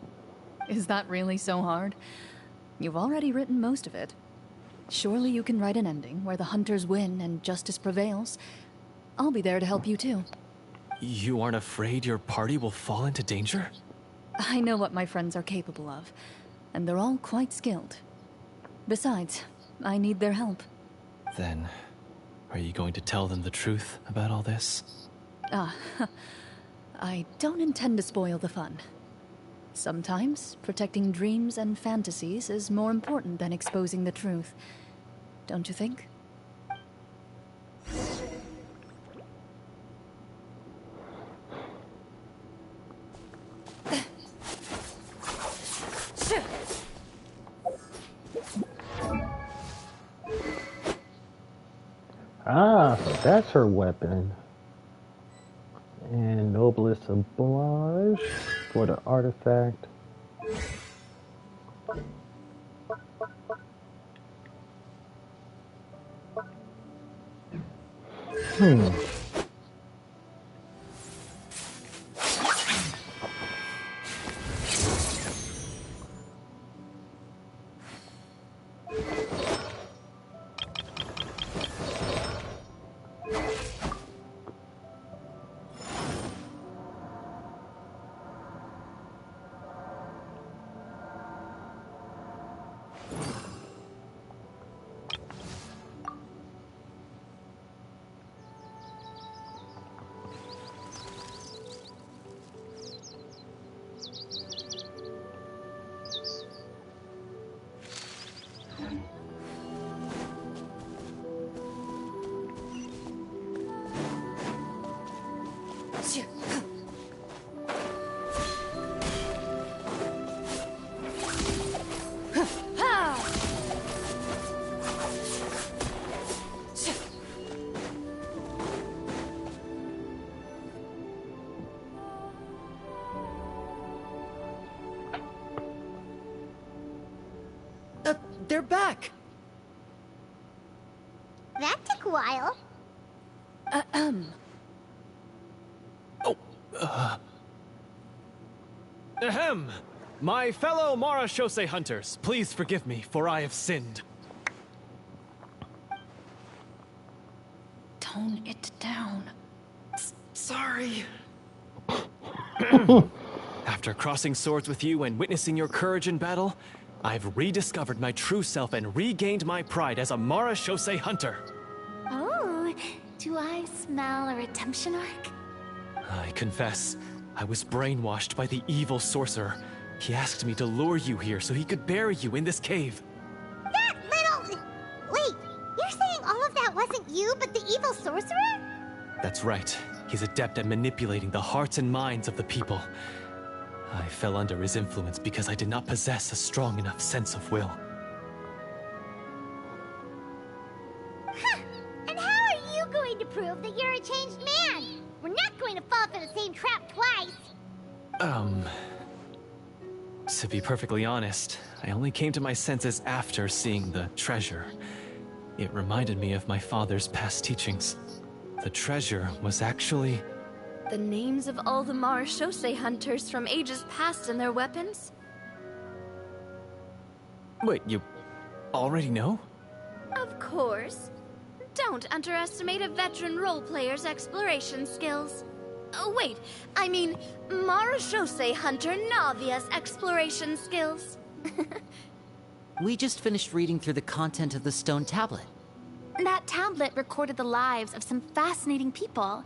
Is that really so hard? You've already written most of it. Surely you can write an ending where the hunters win and justice prevails. I'll be there to help you too. You aren't afraid your party will fall into danger? I know what my friends are capable of, and they're all quite skilled. Besides, I need their help. Then, are you going to tell them the truth about all this? I don't intend to spoil the fun. Sometimes, protecting dreams and fantasies is more important than exposing the truth. Don't you think? Ah, so that's her weapon. And Noblest Oblige for the artifact. They're back! That took a while. Ahem! My fellow Marashose hunters, please forgive me, for I have sinned. Tone it down. Sorry. After crossing swords with you and witnessing your courage in battle, I've rediscovered my true self and regained my pride as a Marashose hunter. Oh, do I smell a redemption arc? I confess, I was brainwashed by the evil sorcerer. He asked me to lure you here so he could bury you in this cave. That little... Wait, you're saying all of that wasn't you, but the evil sorcerer? That's right. He's adept at manipulating the hearts and minds of the people. I fell under his influence because I did not possess a strong enough sense of will. Huh. And how are you going to prove that you're a changed man? We're not going to fall for the same trap twice. To be perfectly honest, I only came to my senses after seeing the treasure. It reminded me of my father's past teachings. The treasure was actually... The names of all the Marashose hunters from ages past and their weapons? Wait, you already know? Of course. Don't underestimate a veteran role player's exploration skills. Oh, wait, I mean Marashose hunter Navia's exploration skills. We just finished reading through the content of the stone tablet. That tablet recorded the lives of some fascinating people.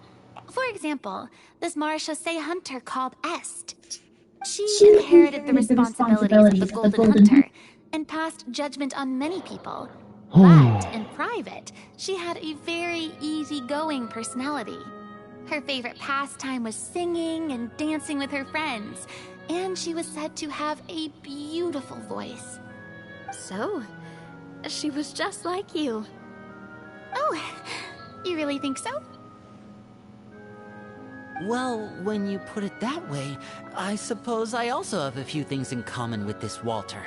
For example, this Marashose hunter called Est. She inherited the responsibilities of the Golden Hunter and passed judgment on many people. But in private, she had a very easygoing personality. Her favorite pastime was singing and dancing with her friends, and she was said to have a beautiful voice. So, she was just like you. Oh, you really think so? Well, when you put it that way, I suppose I also have a few things in common with this Walter.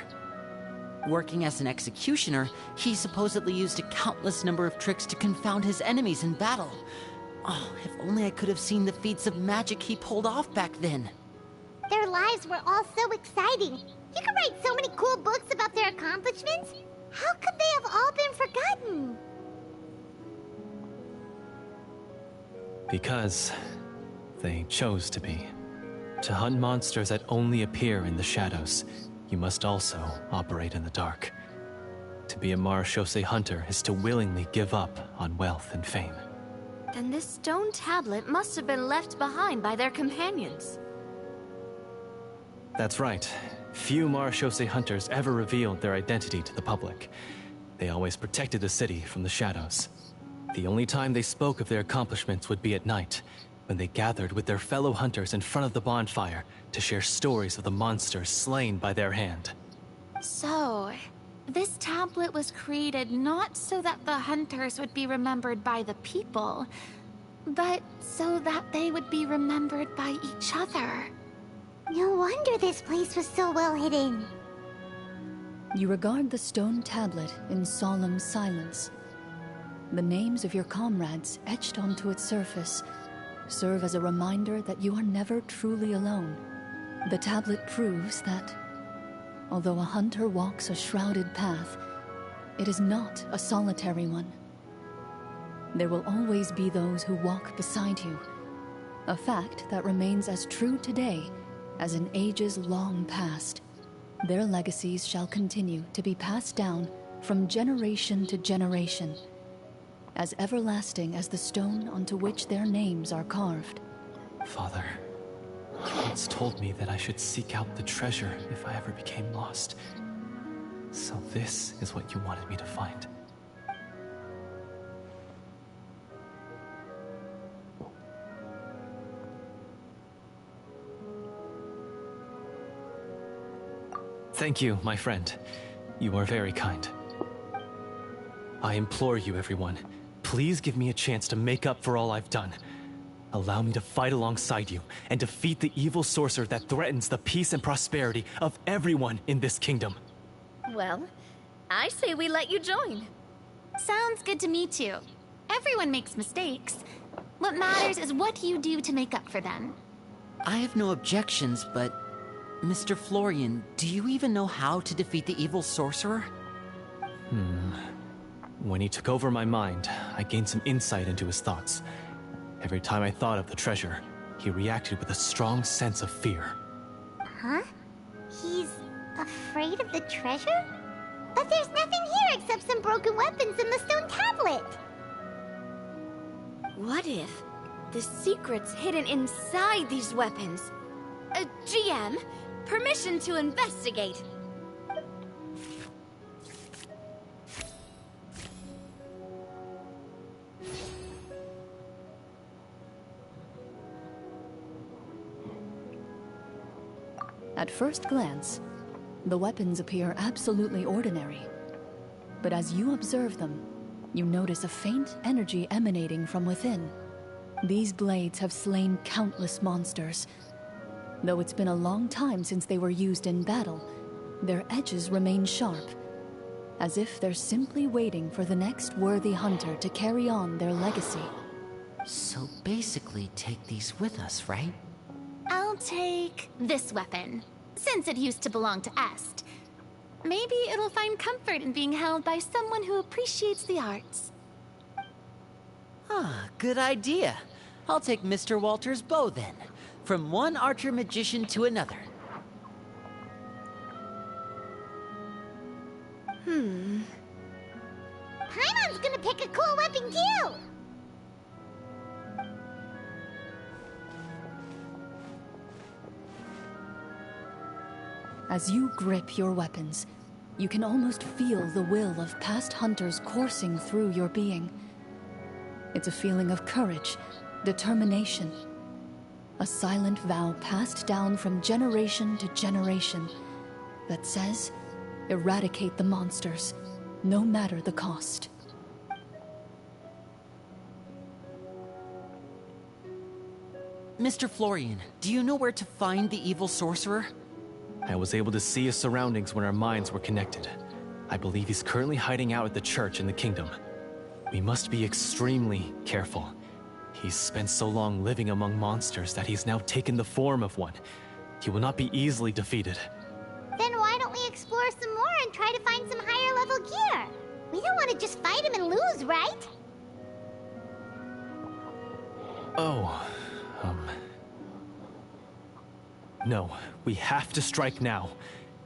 Working as an executioner, he supposedly used a countless number of tricks to confound his enemies in battle. Oh, if only I could have seen the feats of magic he pulled off back then. Their lives were all so exciting. You could write so many cool books about their accomplishments. How could they have all been forgotten? Because they chose to be. To hunt monsters that only appear in the shadows, you must also operate in the dark. To be a marechaussee hunter is to willingly give up on wealth and fame. Then this stone tablet must have been left behind by their companions. That's right. Few marechaussee hunters ever revealed their identity to the public. They always protected the city from the shadows. The only time they spoke of their accomplishments would be at night, when they gathered with their fellow hunters in front of the bonfire to share stories of the monsters slain by their hand. So, this tablet was created not so that the hunters would be remembered by the people, but so that they would be remembered by each other. No wonder this place was so well hidden. You regard the stone tablet in solemn silence. The names of your comrades etched onto its surface serve as a reminder that you are never truly alone. The tablet proves that, although a hunter walks a shrouded path, it is not a solitary one. There will always be those who walk beside you, a fact that remains as true today as in ages long past. Their legacies shall continue to be passed down from generation to generation, as everlasting as the stone onto which their names are carved. Father, you once told me that I should seek out the treasure if I ever became lost. So this is what you wanted me to find. Thank you, my friend. You are very kind. I implore you, everyone, please give me a chance to make up for all I've done. Allow me to fight alongside you and defeat the evil sorcerer that threatens the peace and prosperity of everyone in this kingdom. Well, I say we let you join. Sounds good to me too. Everyone makes mistakes. What matters is what you do to make up for them. I have no objections, but Mr. Florian, do you even know how to defeat the evil sorcerer? When he took over my mind, I gained some insight into his thoughts. Every time I thought of the treasure, he reacted with a strong sense of fear. Huh? He's afraid of the treasure? But there's nothing here except some broken weapons and the stone tablet. What if the secret's hidden inside these weapons? GM, permission to investigate. At first glance, the weapons appear absolutely ordinary. But as you observe them, you notice a faint energy emanating from within. These blades have slain countless monsters. Though it's been a long time since they were used in battle, their edges remain sharp, as if they're simply waiting for the next worthy hunter to carry on their legacy. So basically take these with us, right? I'll take this weapon, since it used to belong to Est. Maybe it'll find comfort in being held by someone who appreciates the arts. Ah, good idea. I'll take Mr. Walter's bow then, from one archer-magician to another. Paimon's gonna pick a cool weapon too! As you grip your weapons, you can almost feel the will of past hunters coursing through your being. It's a feeling of courage, determination, a silent vow passed down from generation to generation that says, eradicate the monsters, no matter the cost. Mr. Florian, do you know where to find the evil sorcerer? I was able to see his surroundings when our minds were connected. I believe he's currently hiding out at the church in the kingdom. We must be extremely careful. He's spent so long living among monsters that he's now taken the form of one. He will not be easily defeated. Then why don't we explore some more and try to find some higher level gear? We don't want to just fight him and lose, right? Oh, No, we have to strike now.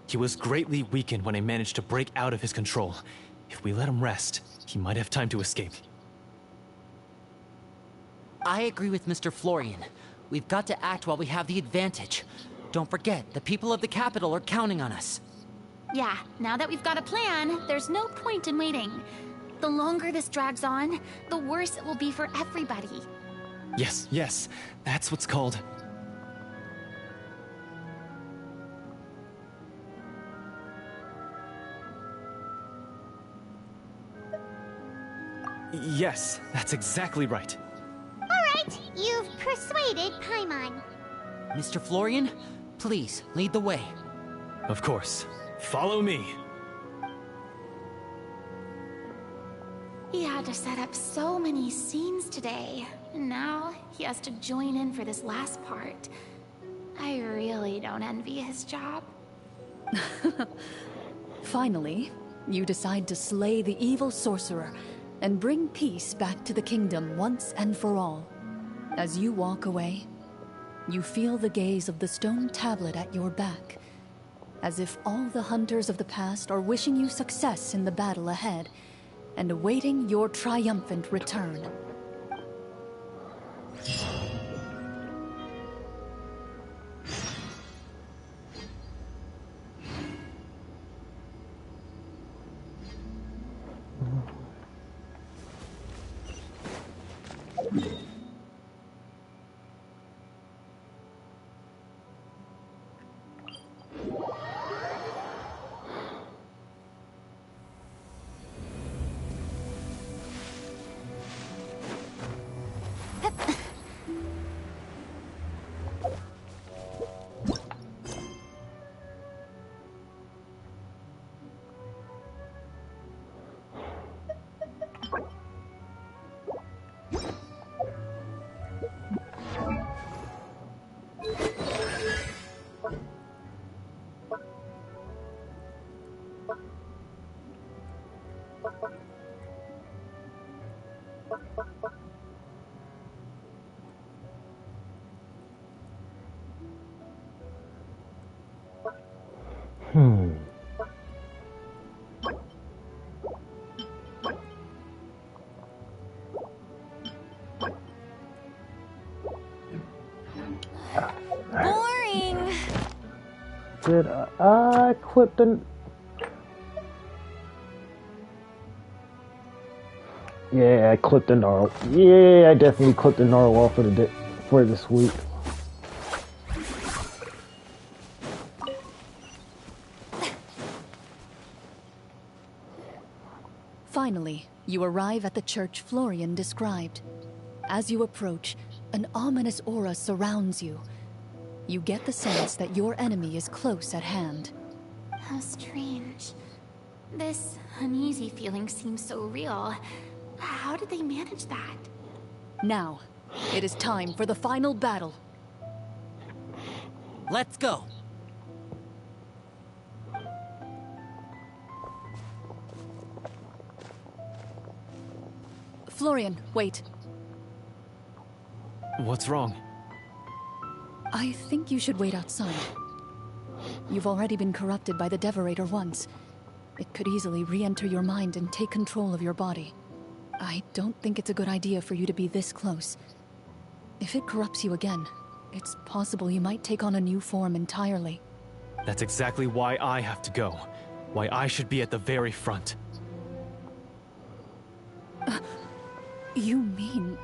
He was greatly weakened when I managed to break out of his control. If we let him rest, he might have time to escape. I agree with Mr. Florian. We've got to act while we have the advantage. Don't forget, the people of the capital are counting on us. Yeah, now that we've got a plan, there's no point in waiting. The longer this drags on, the worse it will be for everybody. Yes, that's what's called... Yes, that's exactly right. Alright, you've persuaded Paimon. Mr. Florian, please, lead the way. Of course. Follow me. He had to set up so many scenes today, and now he has to join in for this last part. I really don't envy his job. Finally, you decide to slay the evil sorcerer and bring peace back to the kingdom once and for all. As you walk away, you feel the gaze of the stone tablet at your back, as if all the hunters of the past are wishing you success in the battle ahead and awaiting your triumphant return. Boring! Did I clip the... Yeah, I clipped the gnarl. Yeah, I definitely clipped the gnarl off for the for this week. Finally, you arrive at the church Florian described. As you approach, an ominous aura surrounds you. You get the sense that your enemy is close at hand. How strange. This uneasy feeling seems so real. How did they manage that? Now, it is time for the final battle. Let's go! Florian, wait. What's wrong? I think you should wait outside. You've already been corrupted by the Devorator once. It could easily re-enter your mind and take control of your body. I don't think it's a good idea for you to be this close. If it corrupts you again, it's possible you might take on a new form entirely. That's exactly why I have to go. Why I should be at the very front. You mean...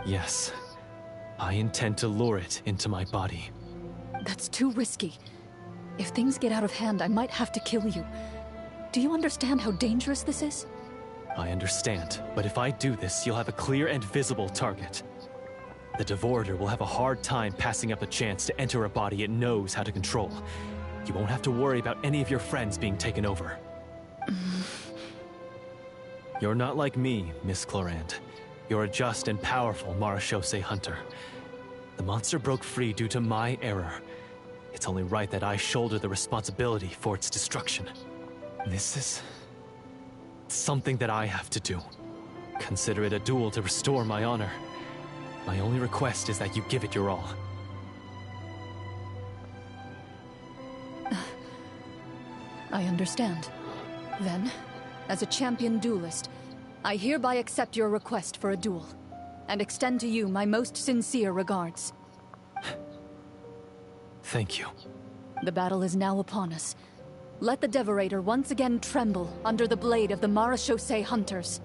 Yes. I intend to lure it into my body. That's too risky. If things get out of hand, I might have to kill you. Do you understand how dangerous this is? I understand, but if I do this, you'll have a clear and visible target. The Devorator will have a hard time passing up a chance to enter a body it knows how to control. You won't have to worry about any of your friends being taken over. You're not like me, Miss Clorant. You're a just and powerful Marechaussee hunter. The monster broke free due to my error. It's only right that I shoulder the responsibility for its destruction. This is something that I have to do. Consider it a duel to restore my honor. My only request is that you give it your all. I understand. Then, as a champion duelist, I hereby accept your request for a duel, and extend to you my most sincere regards. Thank you. The battle is now upon us. Let the Devorator once again tremble under the blade of the Marechaussee hunters.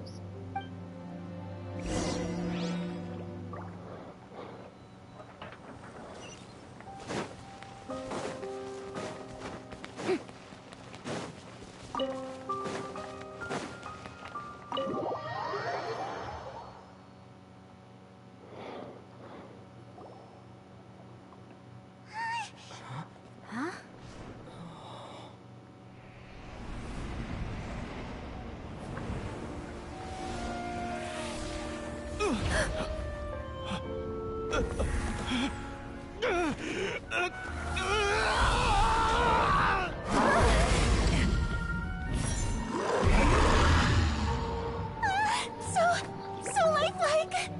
So lifelike!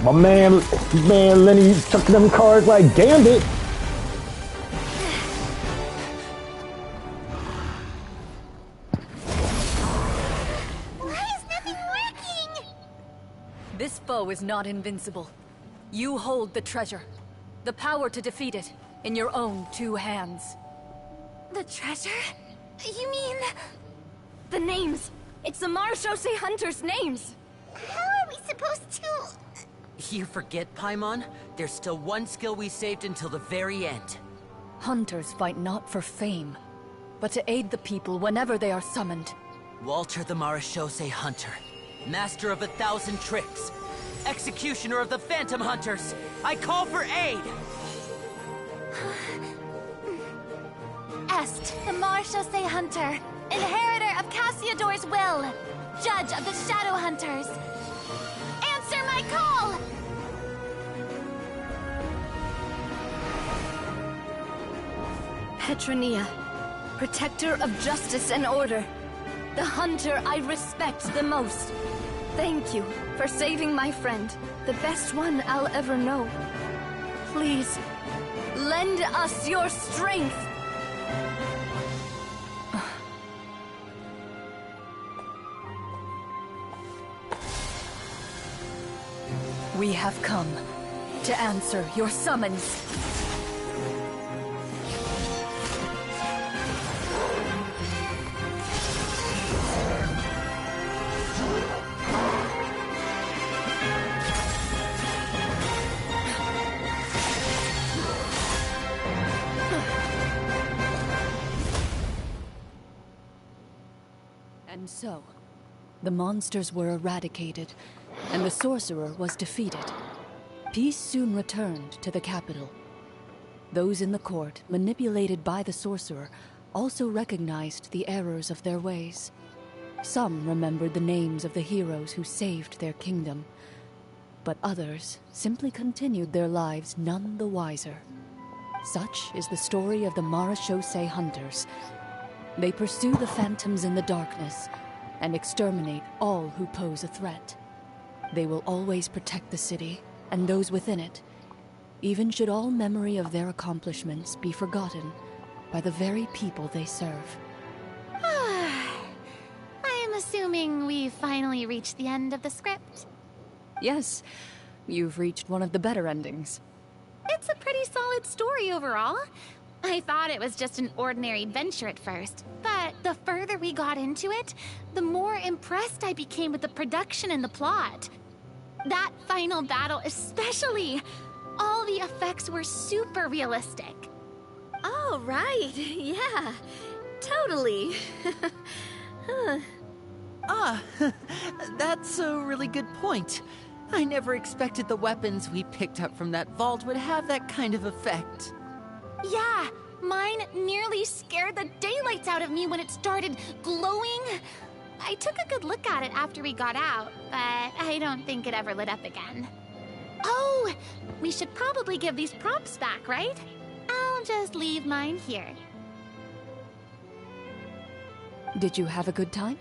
My man Lenny's chucking them cards like Gambit. Why is nothing working? This foe is not invincible. You hold the treasure. The power to defeat it in your own two hands. The treasure? You mean... the names. It's the Marechaussee hunters' names. How are we supposed to... You forget, Paimon? There's still one skill we saved until the very end. Hunters fight not for fame, but to aid the people whenever they are summoned. Walter the Marechaussee Hunter, master of 1,000 tricks, executioner of the Phantom Hunters, I call for aid! Est, the Marechaussee Hunter, inheritor of Cassiodor's will, judge of the Shadow Hunters. Answer my call! Petronia, protector of justice and order. The hunter I respect the most. Thank you for saving my friend, the best one I'll ever know. Please, lend us your strength. We have come to answer your summons. And so, the monsters were eradicated, and the sorcerer was defeated. Peace soon returned to the capital. Those in the court, manipulated by the sorcerer, also recognized the errors of their ways. Some remembered the names of the heroes who saved their kingdom, but others simply continued their lives none the wiser. Such is the story of the Marechaussee Hunters. They pursue the phantoms in the darkness and exterminate all who pose a threat. They will always protect the city and those within it, even should all memory of their accomplishments be forgotten by the very people they serve. I am assuming we've finally reached the end of the script. Yes, you've reached one of the better endings. It's a pretty solid story overall. I thought it was just an ordinary adventure at first, but the further we got into it, the more impressed I became with the production and the plot. That final battle especially. All the effects were super realistic. Oh, right. Yeah, totally. That's a really good point. I never expected the weapons we picked up from that vault would have that kind of effect. Yeah, mine nearly scared the daylights out of me when it started glowing. I took a good look at it after we got out, but I don't think it ever lit up again. Oh, we should probably give these props back, right? I'll just leave mine here. Did you have a good time?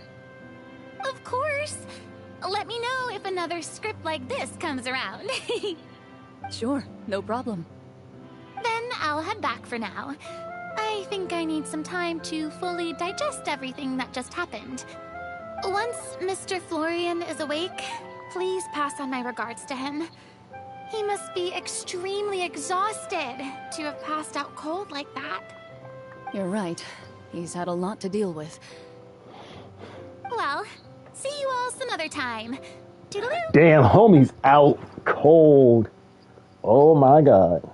Of course. Let me know if another script like this comes around. Sure, no problem. Then I'll head back for now. I think I need some time to fully digest everything that just happened. Once Mr. Florian is awake, please pass on my regards to him. He must be extremely exhausted to have passed out cold like that. You're right. He's had a lot to deal with. Well, see you all some other time. Toodaloo! Damn, homie's out cold. Oh my god.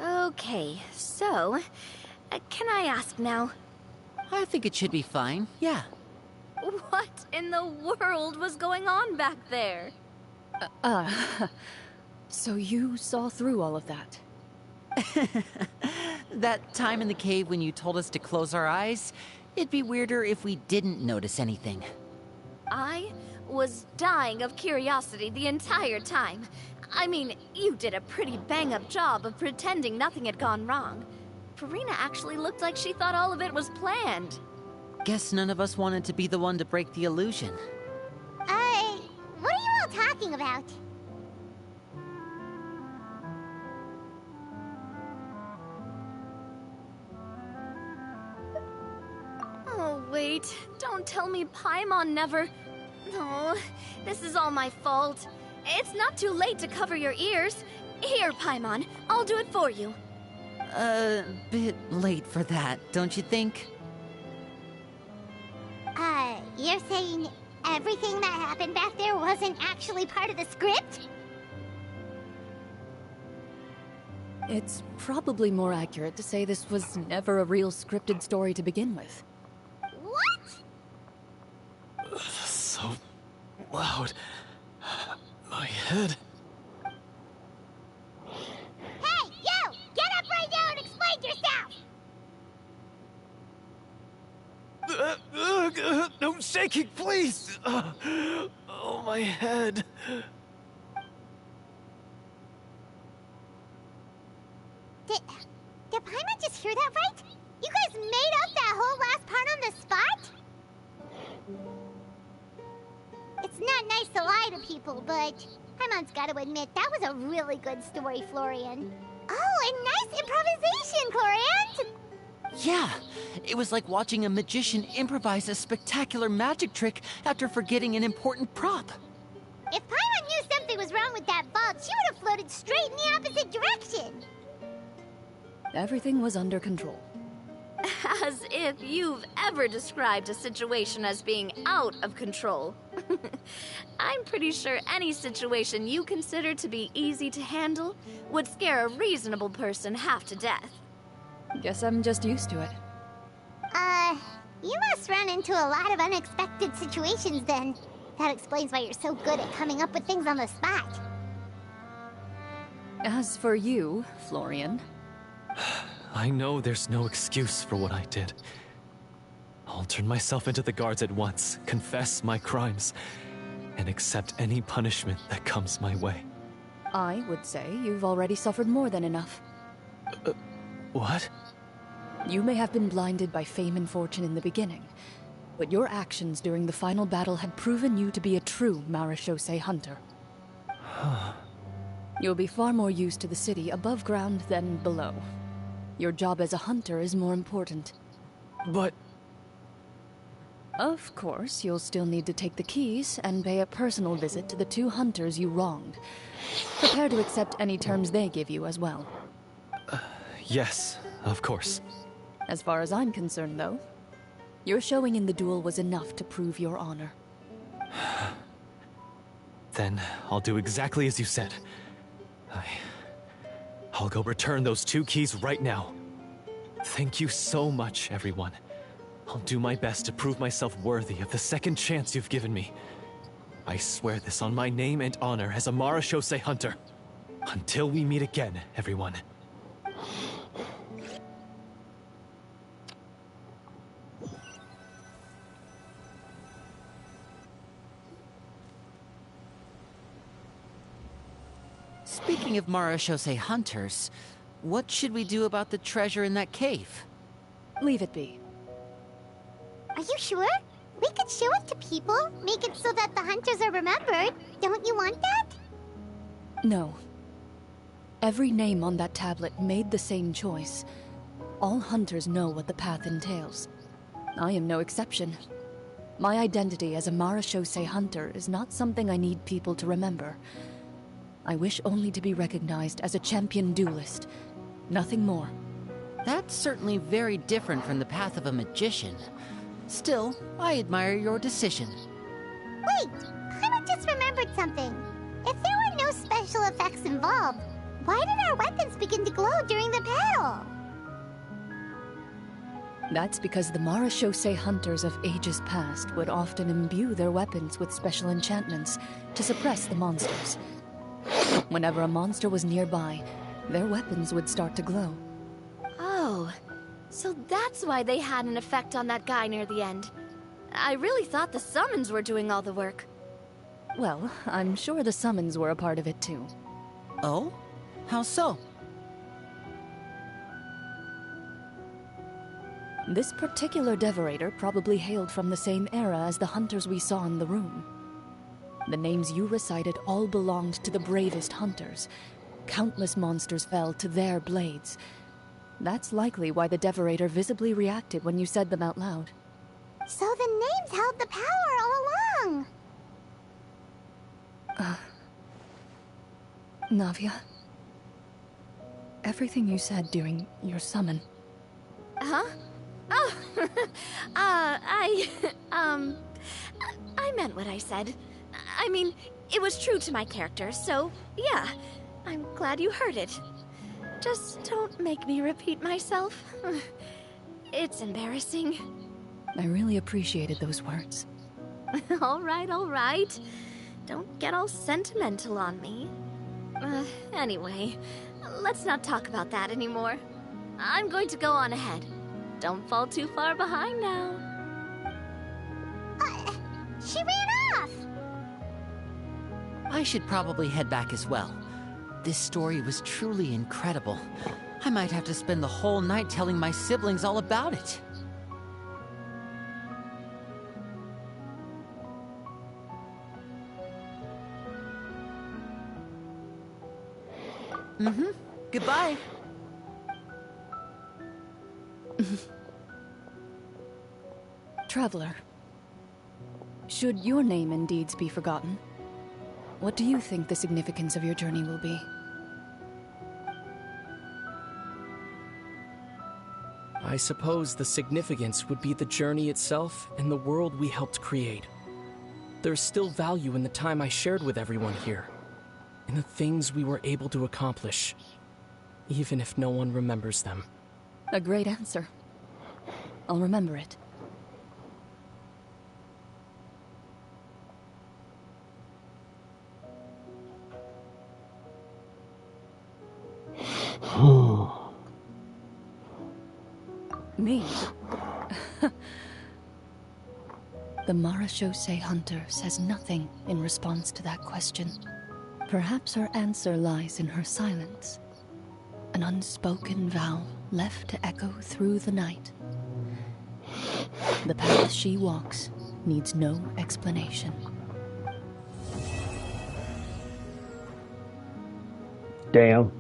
Okay, so, can I ask now? I think it should be fine, yeah. What in the world was going on back there? So you saw through all of that? That time in the cave when you told us to close our eyes, it'd be weirder if we didn't notice anything. I was dying of curiosity the entire time. I mean, you did a pretty bang-up job of pretending nothing had gone wrong. Farina actually looked like she thought all of it was planned. Guess none of us wanted to be the one to break the illusion. What are you all talking about? Oh, wait. Don't tell me Paimon never... No, this is all my fault. It's not too late to cover your ears. Here, Paimon, I'll do it for you. Bit late for that, don't you think? You're saying everything that happened back there wasn't actually part of the script? It's probably more accurate to say this was never a real scripted story to begin with. What? So loud. My head. Hey, you! Get up right now and explain yourself! No shaking, please! Oh, my head. Did Paimon just hear that right? You guys made up that whole last part on the spot? It's not nice to lie to people, but Paimon's got to admit, that was a really good story, Florian. Oh, and nice improvisation, Clorant! Yeah, it was like watching a magician improvise a spectacular magic trick after forgetting an important prop. If Paimon knew something was wrong with that vault, she would have floated straight in the opposite direction. Everything was under control. As if you've ever described a situation as being out of control. I'm pretty sure any situation you consider to be easy to handle would scare a reasonable person half to death. Guess I'm just used to it. You must run into a lot of unexpected situations then. That explains why you're so good at coming up with things on the spot. As for you, Florian... I know there's no excuse for what I did. I'll turn myself into the guards at once, confess my crimes, and accept any punishment that comes my way. I would say you've already suffered more than enough. What? You may have been blinded by fame and fortune in the beginning, but your actions during the final battle had proven you to be a true Marechaussee hunter. You'll be far more used to the city above ground than below. Your job as a hunter is more important. But... Of course, you'll still need to take the keys and pay a personal visit to the 2 hunters you wronged. Prepare to accept any terms they give you as well. Yes, of course. As far as I'm concerned, though, your showing in the duel was enough to prove your honor. Then I'll do exactly as you said. I'll go return those 2 keys right now. Thank you so much, everyone. I'll do my best to prove myself worthy of the second chance you've given me. I swear this on my name and honor as a Marashosei hunter. Until we meet again, everyone. Speaking of Marashosei hunters, what should we do about the treasure in that cave? Leave it be. Are you sure? We could show it to people, make it so that the hunters are remembered. Don't you want that? No. Every name on that tablet made the same choice. All hunters know what the path entails. I am no exception. My identity as a Marashosei hunter is not something I need people to remember. I wish only to be recognized as a champion duelist. Nothing more. That's certainly very different from the path of a magician. Still, I admire your decision. Wait! I just remembered something. If there were no special effects involved, why did our weapons begin to glow during the battle? That's because the Marashosei hunters of ages past would often imbue their weapons with special enchantments to suppress the monsters. Whenever a monster was nearby, their weapons would start to glow. Oh, so that's why they had an effect on that guy near the end. I really thought the summons were doing all the work. Well, I'm sure the summons were a part of it too. Oh? How so? This particular devorator probably hailed from the same era as the hunters we saw in the room. The names you recited all belonged to the bravest hunters. Countless monsters fell to their blades. That's likely why the devorator visibly reacted when you said them out loud. So the names held the power all along! Navia, everything you said during your summon. Huh? Oh, I meant what I said. I mean, it was true to my character, so yeah, I'm glad you heard it. Just don't make me repeat myself. It's embarrassing. I really appreciated those words. All right. Don't get all sentimental on me. Anyway, let's not talk about that anymore. I'm going to go on ahead. Don't fall too far behind now. She ran off! I should probably head back as well. This story was truly incredible. I might have to spend the whole night telling my siblings all about it. Goodbye. Traveler, should your name and deeds be forgotten, what do you think the significance of your journey will be? I suppose the significance would be the journey itself and the world we helped create. There's still value in the time I shared with everyone here, in the things we were able to accomplish, even if no one remembers them. A great answer. I'll remember it. Me? The Marashosei hunter says nothing in response to that question. Perhaps her answer lies in her silence. An unspoken vow left to echo through the night. The path she walks needs no explanation. Damn.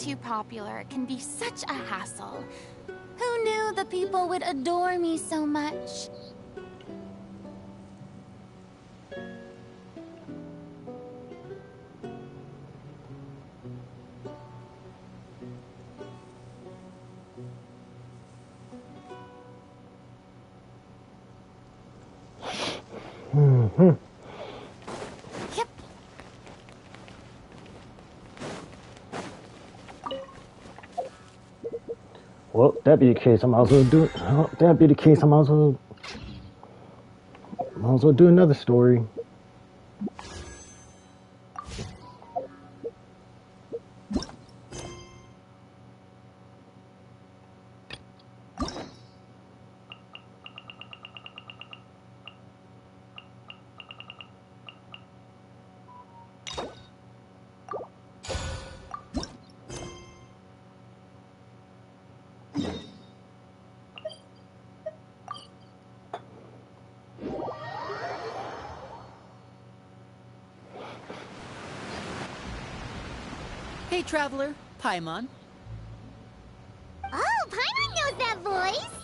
too popular can be such a hassle. Who knew the people would adore me so much? Yep. Well, that be the case. I might as well do it. That be the case. I might as well do another story. Hey, Traveler. Paimon. Oh, Paimon knows that voice!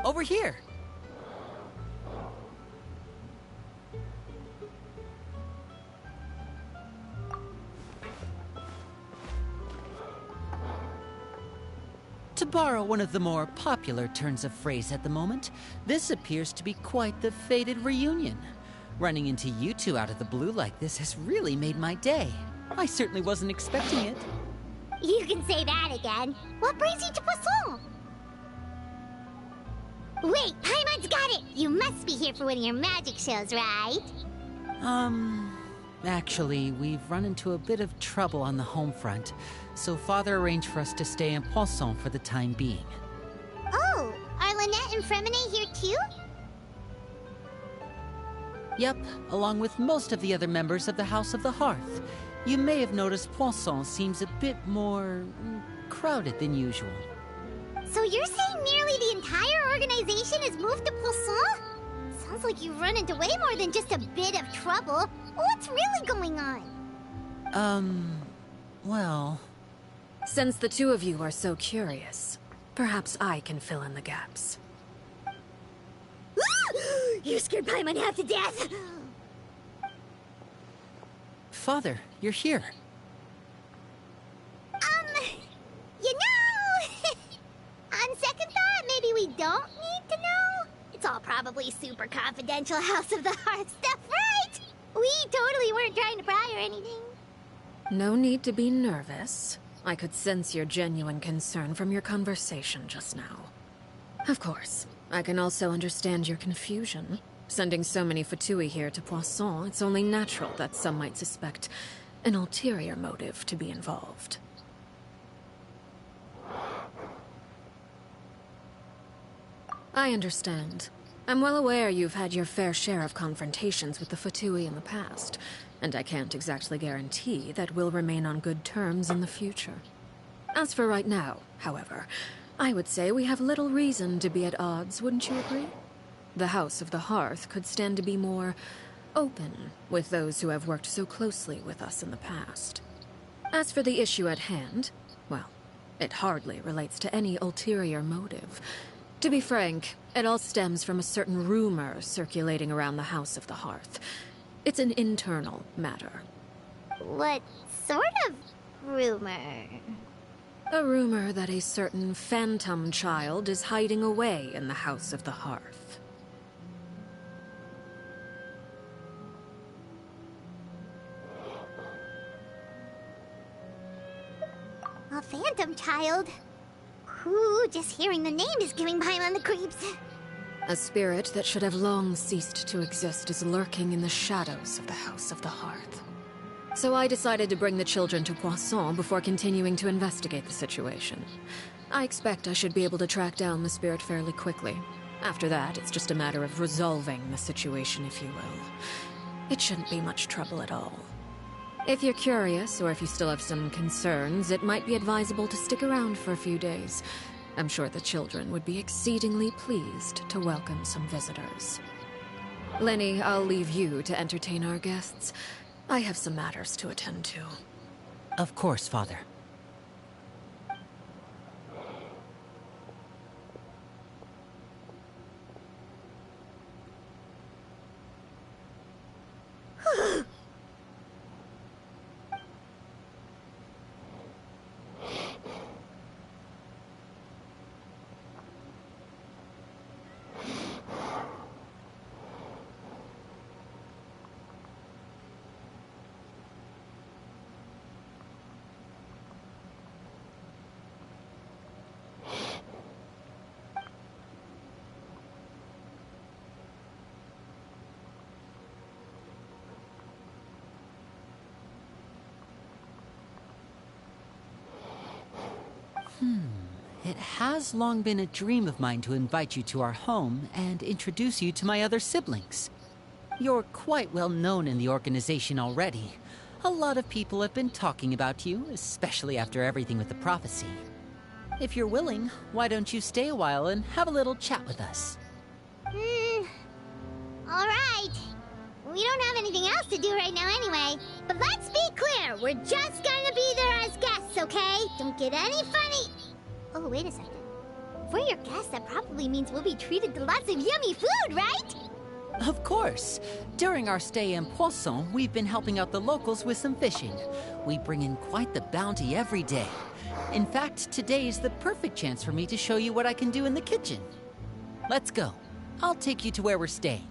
Over here. To borrow one of the more popular turns of phrase at the moment, this appears to be quite the fated reunion. Running into you two out of the blue like this has really made my day. I certainly wasn't expecting it. You can say that again. What brings you to Poisson? Wait, Paimon's got it! You must be here for one of your magic shows, right? Actually, we've run into a bit of trouble on the home front, so Father arranged for us to stay in Poisson for the time being. Oh, are Lynette and Fremine here too? Yep, along with most of the other members of the House of the Hearth. You may have noticed Poisson seems a bit more crowded than usual. So you're saying nearly the entire organization has moved to Poisson? Sounds like you've run into way more than just a bit of trouble. What's really going on? Well... Since the two of you are so curious, perhaps I can fill in the gaps. You scared Paimon half to death! Father, you're here. You know... On second thought, maybe we don't need to know. It's all probably super confidential House of the Hearth stuff, right? We totally weren't trying to pry or anything. No need to be nervous. I could sense your genuine concern from your conversation just now. Of course, I can also understand your confusion. Sending so many Fatui here to Poisson, it's only natural that some might suspect an ulterior motive to be involved. I understand. I'm well aware you've had your fair share of confrontations with the Fatui in the past, and I can't exactly guarantee that we'll remain on good terms in the future. As for right now, however, I would say we have little reason to be at odds, wouldn't you agree? The House of the Hearth could stand to be more open with those who have worked so closely with us in the past. As for the issue at hand, well, it hardly relates to any ulterior motive. To be frank, it all stems from a certain rumor circulating around the House of the Hearth. It's an internal matter. What sort of rumor? A rumor that a certain phantom child is hiding away in the House of the Hearth. A phantom child? Ooh, just hearing the name is giving Paimon the creeps. A spirit that should have long ceased to exist is lurking in the shadows of the House of the Hearth. So I decided to bring the children to Poisson before continuing to investigate the situation. I expect I should be able to track down the spirit fairly quickly. After that, it's just a matter of resolving the situation, if you will. It shouldn't be much trouble at all. If you're curious, or if you still have some concerns, it might be advisable to stick around for a few days. I'm sure the children would be exceedingly pleased to welcome some visitors. Lenny, I'll leave you to entertain our guests. I have some matters to attend to. Of course, Father. It has long been a dream of mine to invite you to our home and introduce you to my other siblings. You're quite well known in the organization already. A lot of people have been talking about you, especially after everything with the prophecy. If you're willing, why don't you stay a while and have a little chat with us? Alright. We don't have anything else to do right now anyway. But let's be clear, we're just gonna be there as guests, okay? Don't get any funny... Oh, wait a second. If we're your guests, that probably means we'll be treated to lots of yummy food, right? Of course. During our stay in Poisson, we've been helping out the locals with some fishing. We bring in quite the bounty every day. In fact, today's the perfect chance for me to show you what I can do in the kitchen. Let's go. I'll take you to where we're staying.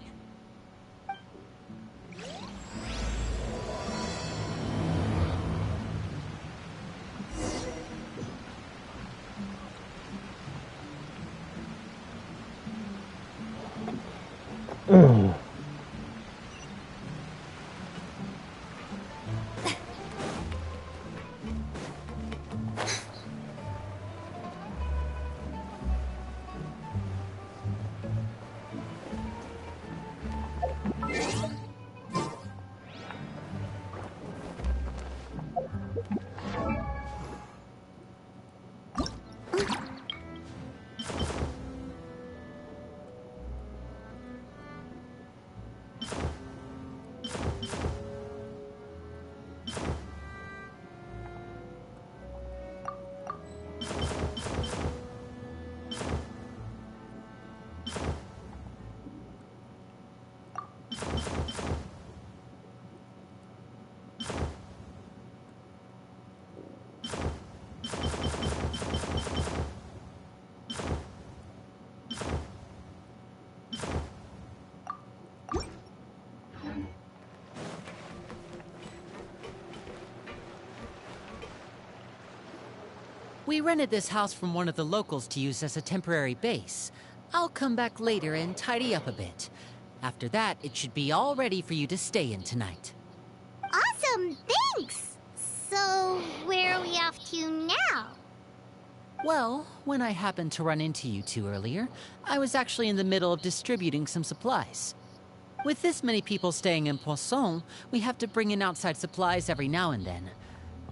We rented this house from one of the locals to use as a temporary base. I'll come back later and tidy up a bit. After that, it should be all ready for you to stay in tonight. Awesome, thanks! So, where are we off to now? Well, when I happened to run into you two earlier, I was actually in the middle of distributing some supplies. With this many people staying in Poisson, we have to bring in outside supplies every now and then.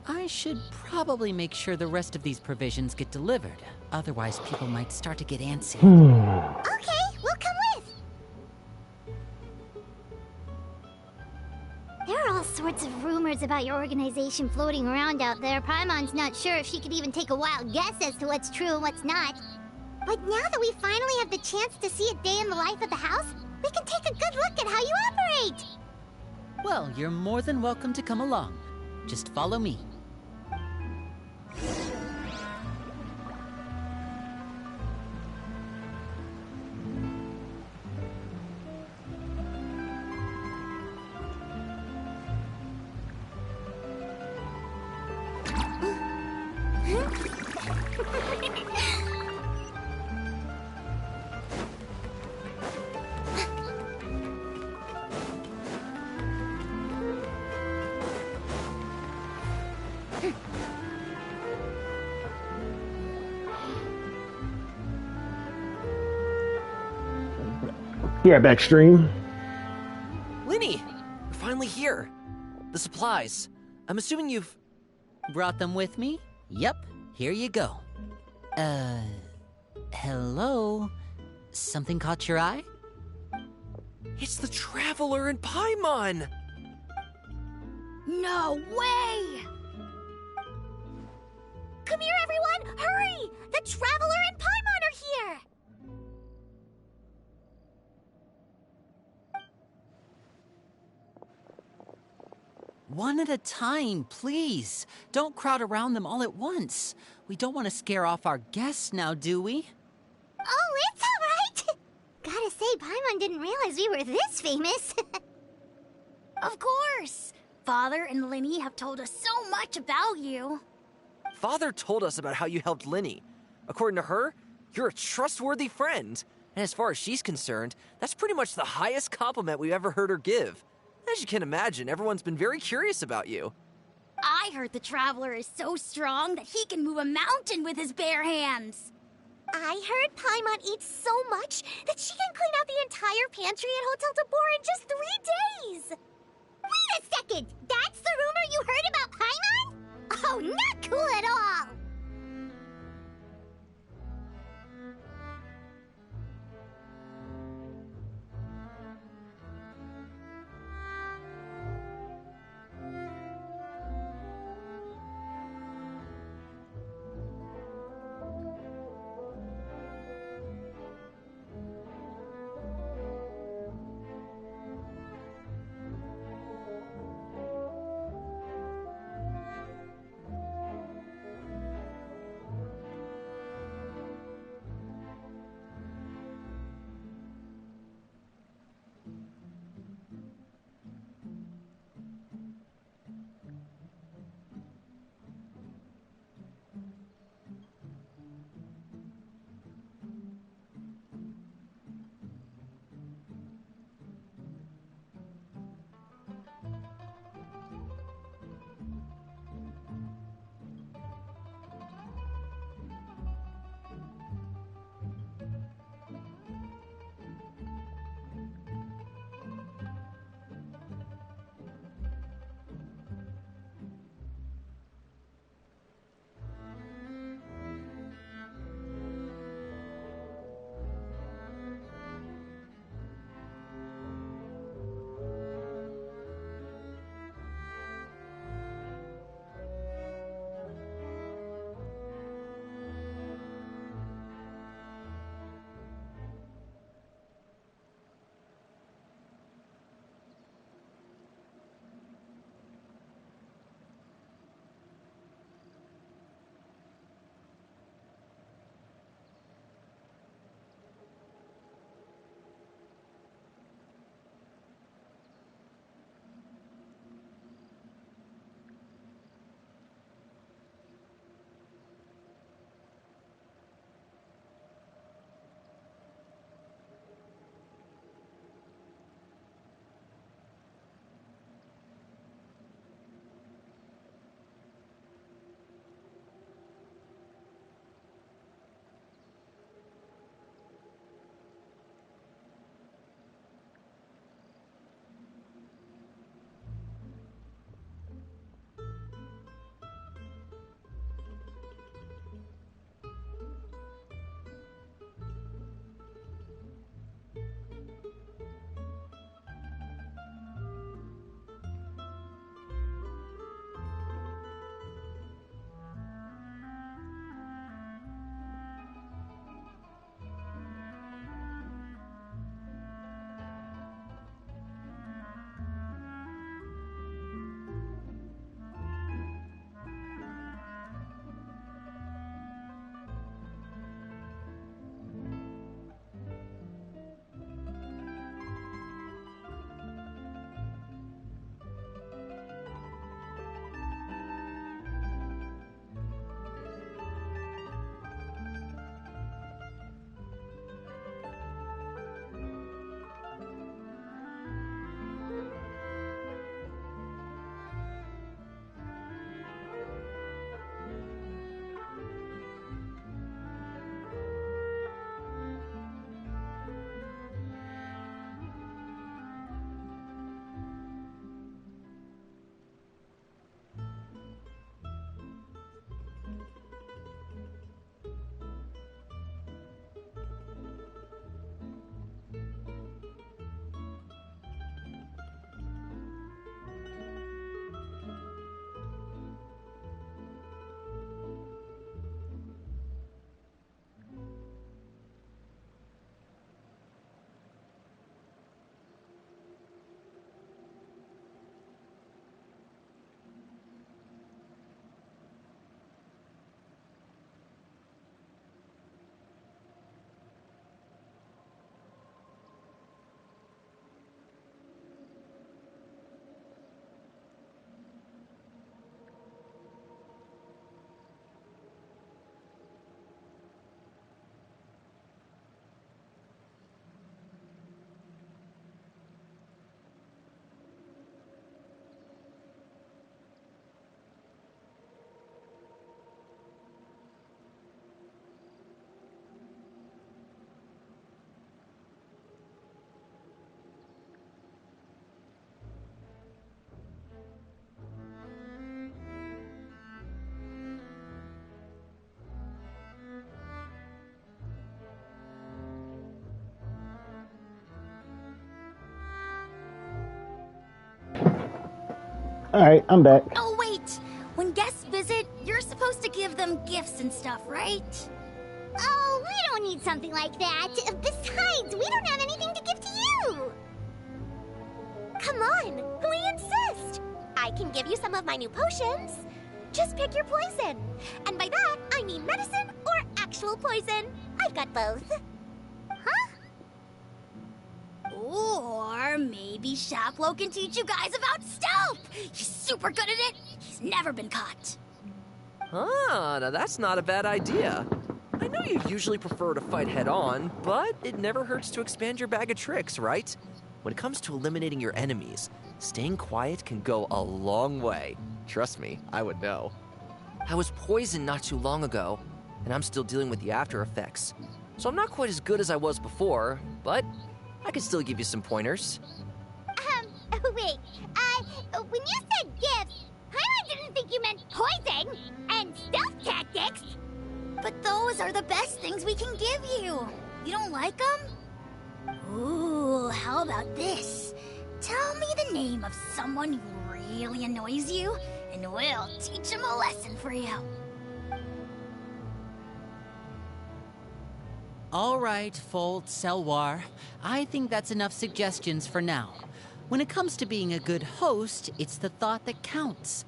I should probably make sure the rest of these provisions get delivered. Otherwise, people might start to get antsy. Okay, we'll come with. There are all sorts of rumors about your organization floating around out there. Paimon's not sure if she could even take a wild guess as to what's true and what's not. But now that we finally have the chance to see a day in the life of the house, we can take a good look at how you operate. Well, you're more than welcome to come along. Just follow me. Yeah, backstream. Linny! We're finally here. The supplies. I'm assuming you've... Brought them with me? Yep, here you go. Hello? Something caught your eye? It's the Traveler in Paimon! No way! Come here, everyone! Hurry! The Traveler and Paimon are here! One at a time, please. Don't crowd around them all at once. We don't want to scare off our guests now, do we? Oh, it's alright! Gotta say, Paimon didn't realize we were this famous. Of course! Father and Linny have told us so much about you. Father told us about how you helped Linny. According to her, you're a trustworthy friend. And as far as she's concerned, that's pretty much the highest compliment we've ever heard her give. As you can imagine, everyone's been very curious about you. I heard the Traveler is so strong that he can move a mountain with his bare hands. I heard Paimon eats so much that she can clean out the entire pantry at Hotel Tabor in just 3 days. Wait a second! That's the rumor you heard about Paimon? Oh, not cool at all! Alright, I'm back. Oh, wait! When guests visit, you're supposed to give them gifts and stuff, right? Oh, we don't need something like that. Besides, we don't have anything to give to you. Come on, we insist. I can give you some of my new potions. Just pick your poison. And by that, I mean medicine or actual poison. I've got both. Huh? Or maybe Shaplo can teach you guys about stealth. He's super good at it. He's never been caught. Ah, now that's not a bad idea. I know you usually prefer to fight head-on, but it never hurts to expand your bag of tricks, right? When it comes to eliminating your enemies, staying quiet can go a long way. Trust me, I would know. I was poisoned not too long ago, and I'm still dealing with the after effects. So I'm not quite as good as I was before, but I can still give you some pointers. Wait, when you said gifts, I didn't think you meant poison and stealth tactics. But those are the best things we can give you. You don't like them? Ooh, how about this? Tell me the name of someone who really annoys you, and we'll teach him a lesson for you. All right, Fold, Selwar. I think that's enough suggestions for now. When it comes to being a good host, it's the thought that counts.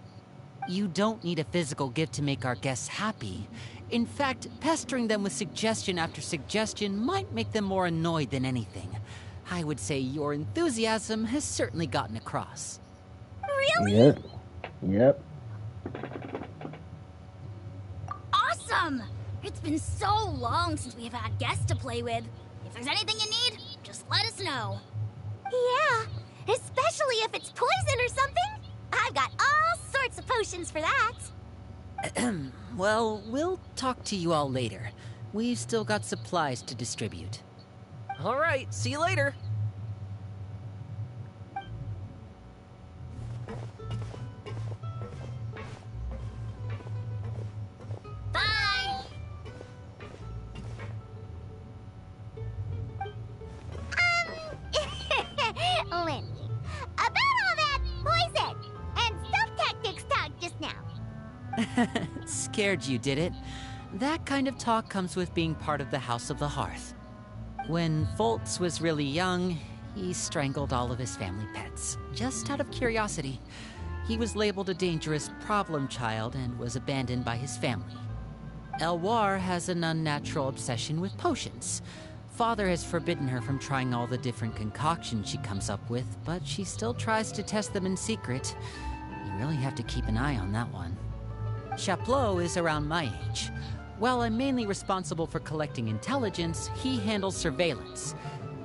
You don't need a physical gift to make our guests happy. In fact, pestering them with suggestion after suggestion might make them more annoyed than anything. I would say your enthusiasm has certainly gotten across. Really? Yep. Awesome! It's been so long since we've had guests to play with. If there's anything you need, just let us know. Yeah, especially if it's poison or something. I've got all sorts of potions for that. Well, we'll talk to you all later. We've still got supplies to distribute. All right, see you later. Bye! Lenny, about all that poison and stealth tactics talk just now. Scared you, did it? That kind of talk comes with being part of the House of the Hearth. When Foltz was really young, he strangled all of his family pets, just out of curiosity. He was labeled a dangerous problem child and was abandoned by his family. Elwar has an unnatural obsession with potions. Father has forbidden her from trying all the different concoctions she comes up with, but she still tries to test them in secret. You really have to keep an eye on that one. Chaplot is around my age. While I'm mainly responsible for collecting intelligence, he handles surveillance.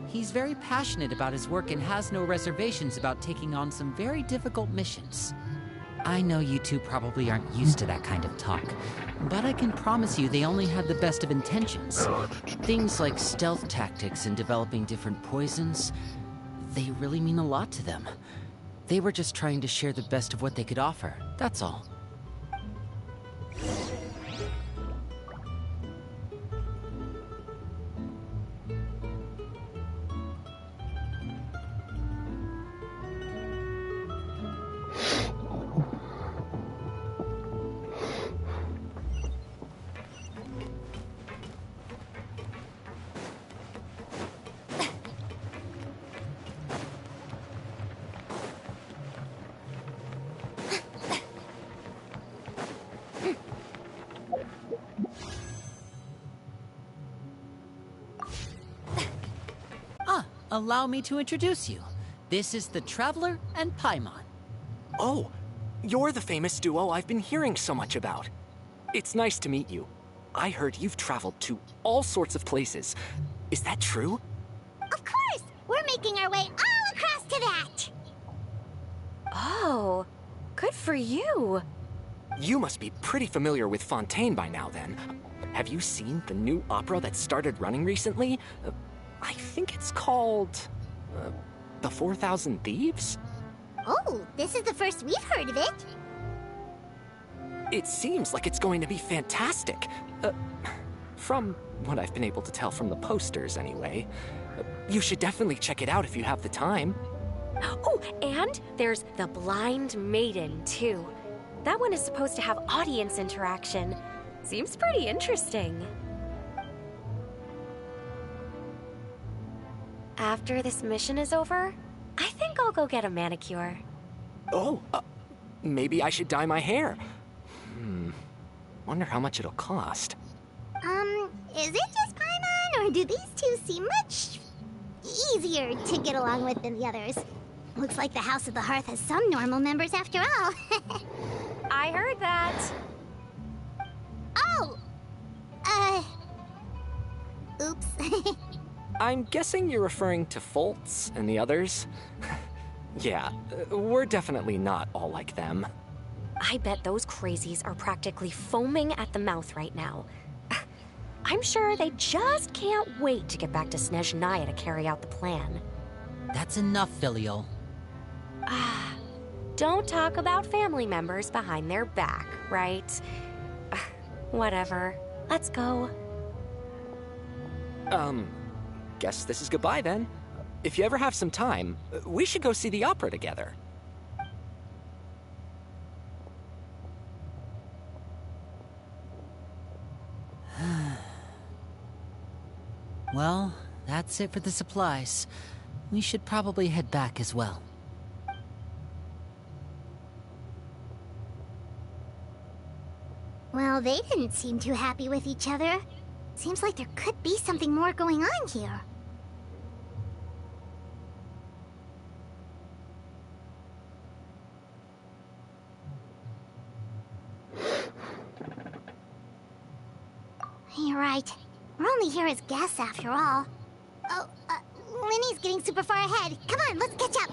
He's very passionate about his work and has no reservations about taking on some very difficult missions. I know you two probably aren't used to that kind of talk, but I can promise you they only have the best of intentions. Things like stealth tactics and developing different poisons, they really mean a lot to them. They were just trying to share the best of what they could offer, that's all. Allow me to introduce you. This is the Traveler and Paimon. Oh, you're the famous duo I've been hearing so much about. It's nice to meet you. I heard you've traveled to all sorts of places. Is that true? Of course! We're making our way all across to that! Oh, good for you. You must be pretty familiar with Fontaine by now, then. Have you seen the new opera that started running recently? I think it's called... The 4,000 Thieves? Oh, this is the first we've heard of it. It seems like it's going to be fantastic. From what I've been able to tell from the posters, anyway. You should definitely check it out if you have the time. Oh, and there's the Blind Maiden, too. That one is supposed to have audience interaction. Seems pretty interesting. After this mission is over, I think I'll go get a manicure. Oh, maybe I should dye my hair. Wonder how much it'll cost. Is it just Paimon, or do these two seem much easier to get along with than the others? Looks like the House of the Hearth has some normal members after all. I heard that. Oh! Oops. I'm guessing you're referring to Foltz and the others? Yeah, we're definitely not all like them. I bet those crazies are practically foaming at the mouth right now. I'm sure they just can't wait to get back to Snezhnaya to carry out the plan. That's enough, Filial. Don't talk about family members behind their back, right? Whatever. Let's go. Guess this is goodbye then. If you ever have some time, we should go see the opera together. Well, that's it for the supplies. We should probably head back as well. Well, they didn't seem too happy with each other. Seems like there could be something more going on here. You're right. We're only here as guests after all. Oh, Linny's getting super far ahead. Come on, let's catch up.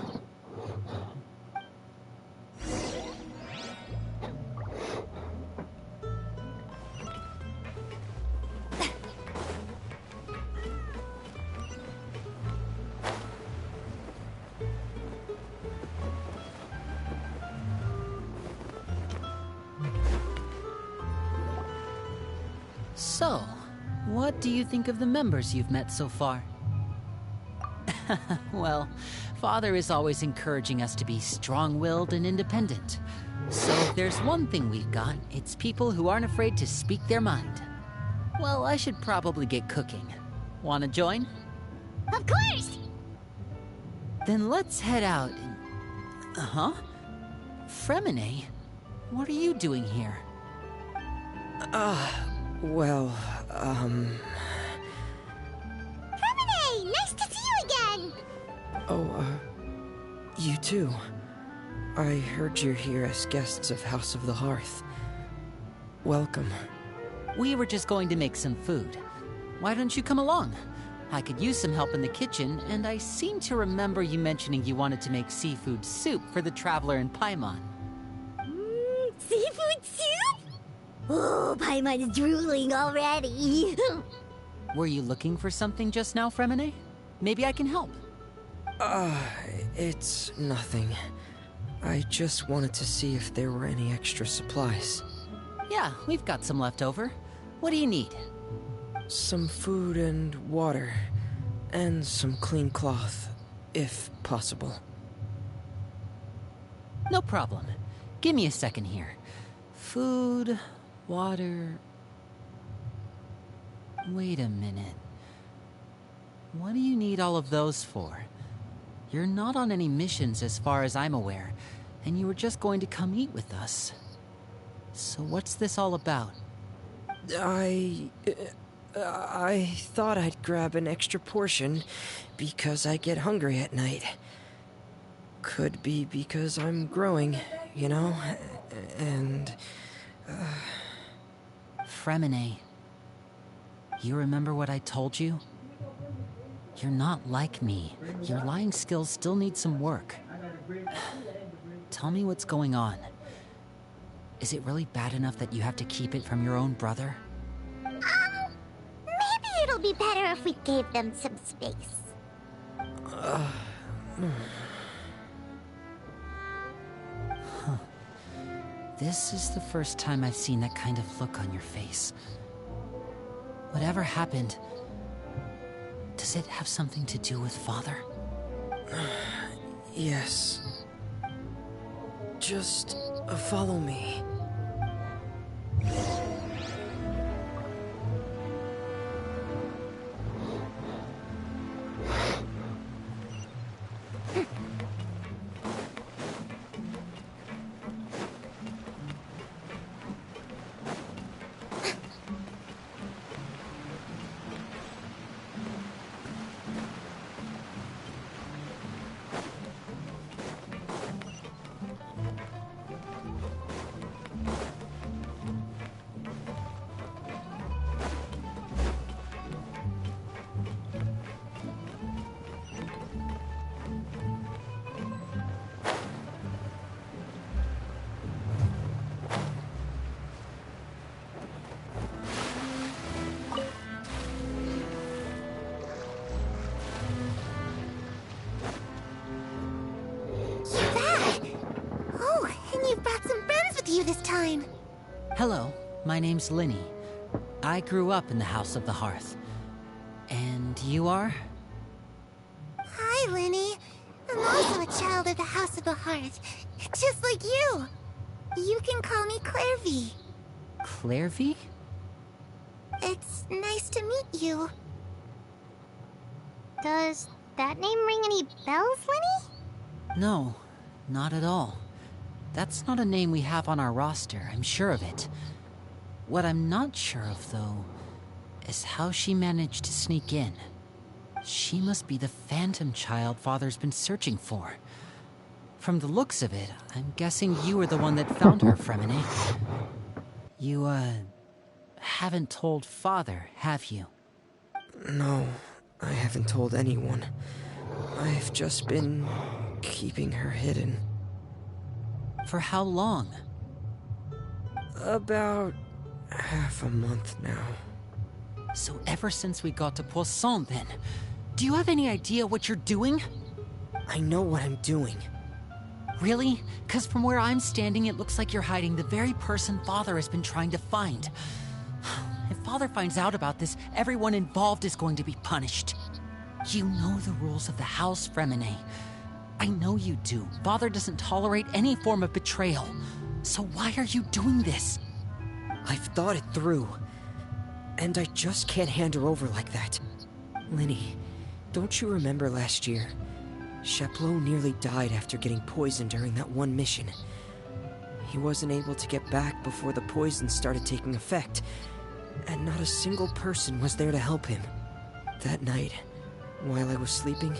So, what do you think of the members you've met so far? Well, Father is always encouraging us to be strong-willed and independent. So if there's one thing we've got, it's people who aren't afraid to speak their mind. Well, I should probably get cooking. Want to join? Of course! Then let's head out and... Fremine? What are you doing here? Well, Fremine! Nice to see you again! You too. I heard you're here as guests of House of the Hearth. Welcome. We were just going to make some food. Why don't you come along? I could use some help in the kitchen, and I seem to remember you mentioning you wanted to make seafood soup for the traveler in Paimon. Seafood soup? Oh, Paimon's drooling already. Were you looking for something just now, Fremine? Maybe I can help. It's nothing. I just wanted to see if there were any extra supplies. Yeah, we've got some left over. What do you need? Some food and water, and some clean cloth, if possible. No problem. Give me a second here. Food, water... Wait a minute. What do you need all of those for? You're not on any missions as far as I'm aware, and you were just going to come eat with us. So what's this all about? I thought I'd grab an extra portion because I get hungry at night. Could be because I'm growing, you know, and... Fremine, you remember what I told you? You're not like me. Your lying skills still need some work. Tell me what's going on. Is it really bad enough that you have to keep it from your own brother? Maybe it'll be better if we gave them some space. This is the first time I've seen that kind of look on your face. Whatever happened, does it have something to do with Father? Yes. Just follow me. You this time. Hello, my name's Linny. I grew up in the House of the Hearth. And you are? Hi, Linny. I'm also a child of the House of the Hearth, just like you. You can call me Clairvy. Clairvy? It's nice to meet you. Does that name ring any bells, Linny? No, not at all. That's not a name we have on our roster, I'm sure of it. What I'm not sure of, though, is how she managed to sneak in. She must be the phantom child Father's been searching for. From the looks of it, I'm guessing you were the one that found her, Fremine. You, haven't told Father, have you? No, I haven't told anyone. I've just been keeping her hidden. For how long? About half a month now. So ever since we got to Poisson, then? Do you have any idea what you're doing? I know what I'm doing. Really? 'Cause from where I'm standing, it looks like you're hiding the very person Father has been trying to find. If Father finds out about this, everyone involved is going to be punished. You know the rules of the house, Fremine. I know you do. Father doesn't tolerate any form of betrayal. So why are you doing this? I've thought it through. And I just can't hand her over like that. Linny, don't you remember last year? Sheplo nearly died after getting poisoned during that one mission. He wasn't able to get back before the poison started taking effect, and not a single person was there to help him. That night, while I was sleeping,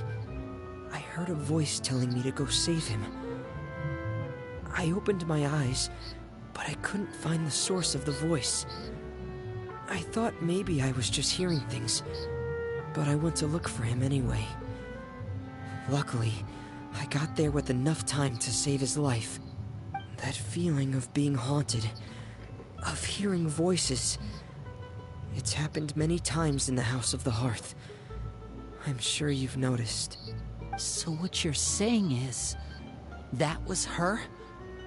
I heard a voice telling me to go save him. I opened my eyes, but I couldn't find the source of the voice. I thought maybe I was just hearing things, but I went to look for him anyway. Luckily, I got there with enough time to save his life. That feeling of being haunted, of hearing voices, it's happened many times in the House of the Hearth. I'm sure you've noticed. So what you're saying is, that was her?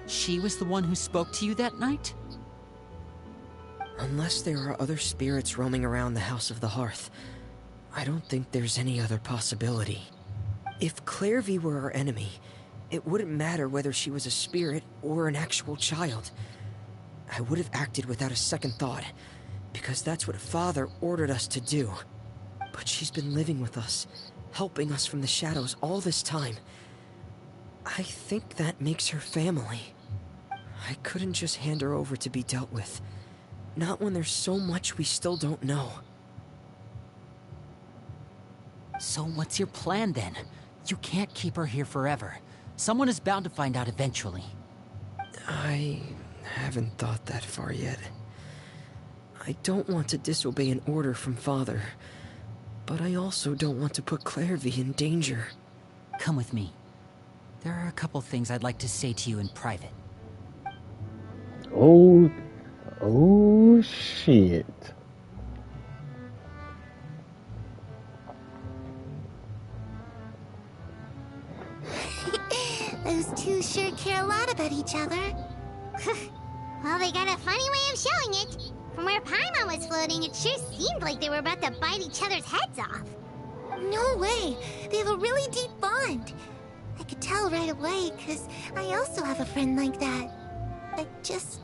She was the one who spoke to you that night? Unless there are other spirits roaming around the House of the Hearth, I don't think there's any other possibility. If Clairvy were our enemy, it wouldn't matter whether she was a spirit or an actual child. I would have acted without a second thought, because that's what Father ordered us to do. But she's been living with us, helping us from the shadows all this time. I think that makes her family. I couldn't just hand her over to be dealt with. Not when there's so much we still don't know. So what's your plan then? You can't keep her here forever. Someone is bound to find out eventually. I haven't thought that far yet. I don't want to disobey an order from Father, but I also don't want to put Clairvy in danger. Come with me. There are a couple things I'd like to say to you in private. Oh shit. Those two sure care a lot about each other. Well, they got a funny way of showing it. From where Paimon was floating, it sure seemed like they were about to bite each other's heads off. No way! They have a really deep bond. I could tell right away, because I also have a friend like that. I just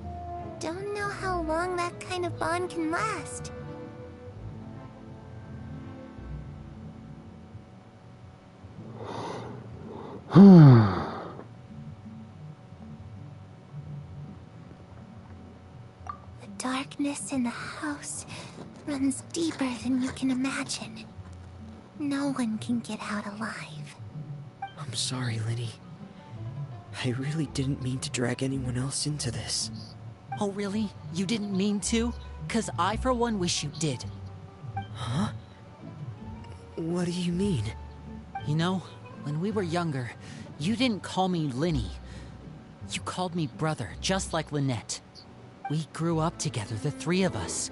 don't know how long that kind of bond can last. The darkness in the house runs deeper than you can imagine. No one can get out alive. I'm sorry, Linny. I really didn't mean to drag anyone else into this. Oh, really? You didn't mean to? 'Cause I, for one, wish you did. Huh? What do you mean? You know, when we were younger, you didn't call me Linny. You called me brother, just like Lynette. We grew up together, the three of us.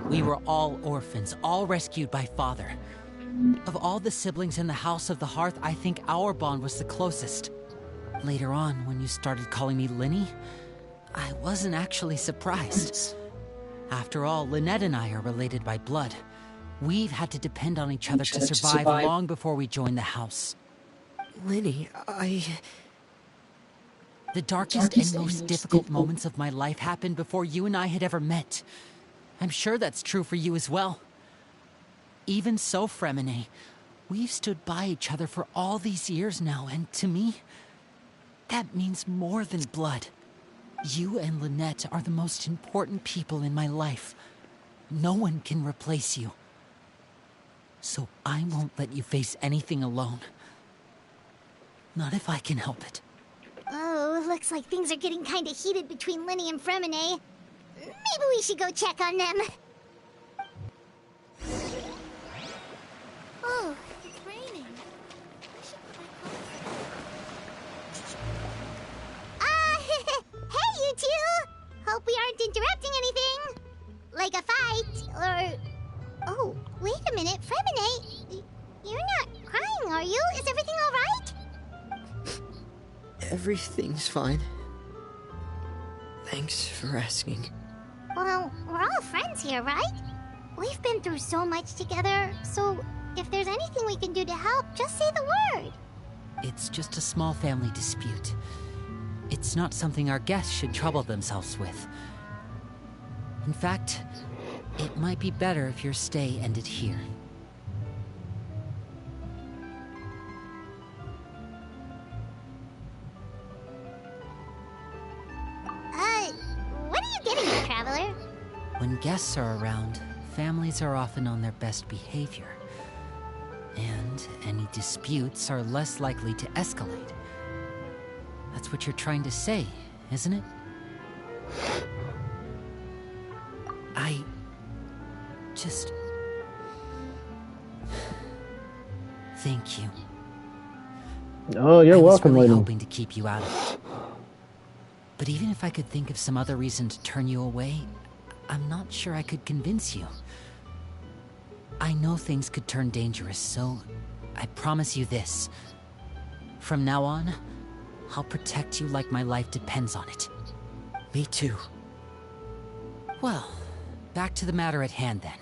We were all orphans, all rescued by father. Of all the siblings in the House of the Hearth, I think our bond was the closest. Later on, when you started calling me Linny, I wasn't actually surprised. After all, Lynette and I are related by blood. We've had to depend on each other to survive long before we joined the house. Linny, The darkest and most difficult moments of my life happened before you and I had ever met. I'm sure that's true for you as well. Even so, Fremine, we've stood by each other for all these years now, and to me, that means more than blood. You and Lynette are the most important people in my life. No one can replace you. So I won't let you face anything alone. Not if I can help it. Oh, looks like things are getting kind of heated between Linny and Fremine. Maybe we should go check on them. Oh, it's raining. Hey, you two! Hope we aren't interrupting anything. Like a fight, or... Oh, wait a minute, Fremine. You're not crying, are you? Is everything all right? Everything's fine. Thanks for asking. Well, we're all friends here, right? We've been through so much together, so if there's anything we can do to help, just say the word. It's just a small family dispute. It's not something our guests should trouble themselves with. In fact, it might be better if your stay ended here. What are you getting at, Traveler? When guests are around, families are often on their best behavior. And any disputes are less likely to escalate. That's what you're trying to say, isn't it? I just... Thank you. Oh, you're welcome, really lady. hoping to keep you out of it. But even if I could think of some other reason to turn you away, I'm not sure I could convince you. I know things could turn dangerous, so I promise you this. From now on, I'll protect you like my life depends on it. Me too. Well, back to the matter at hand then.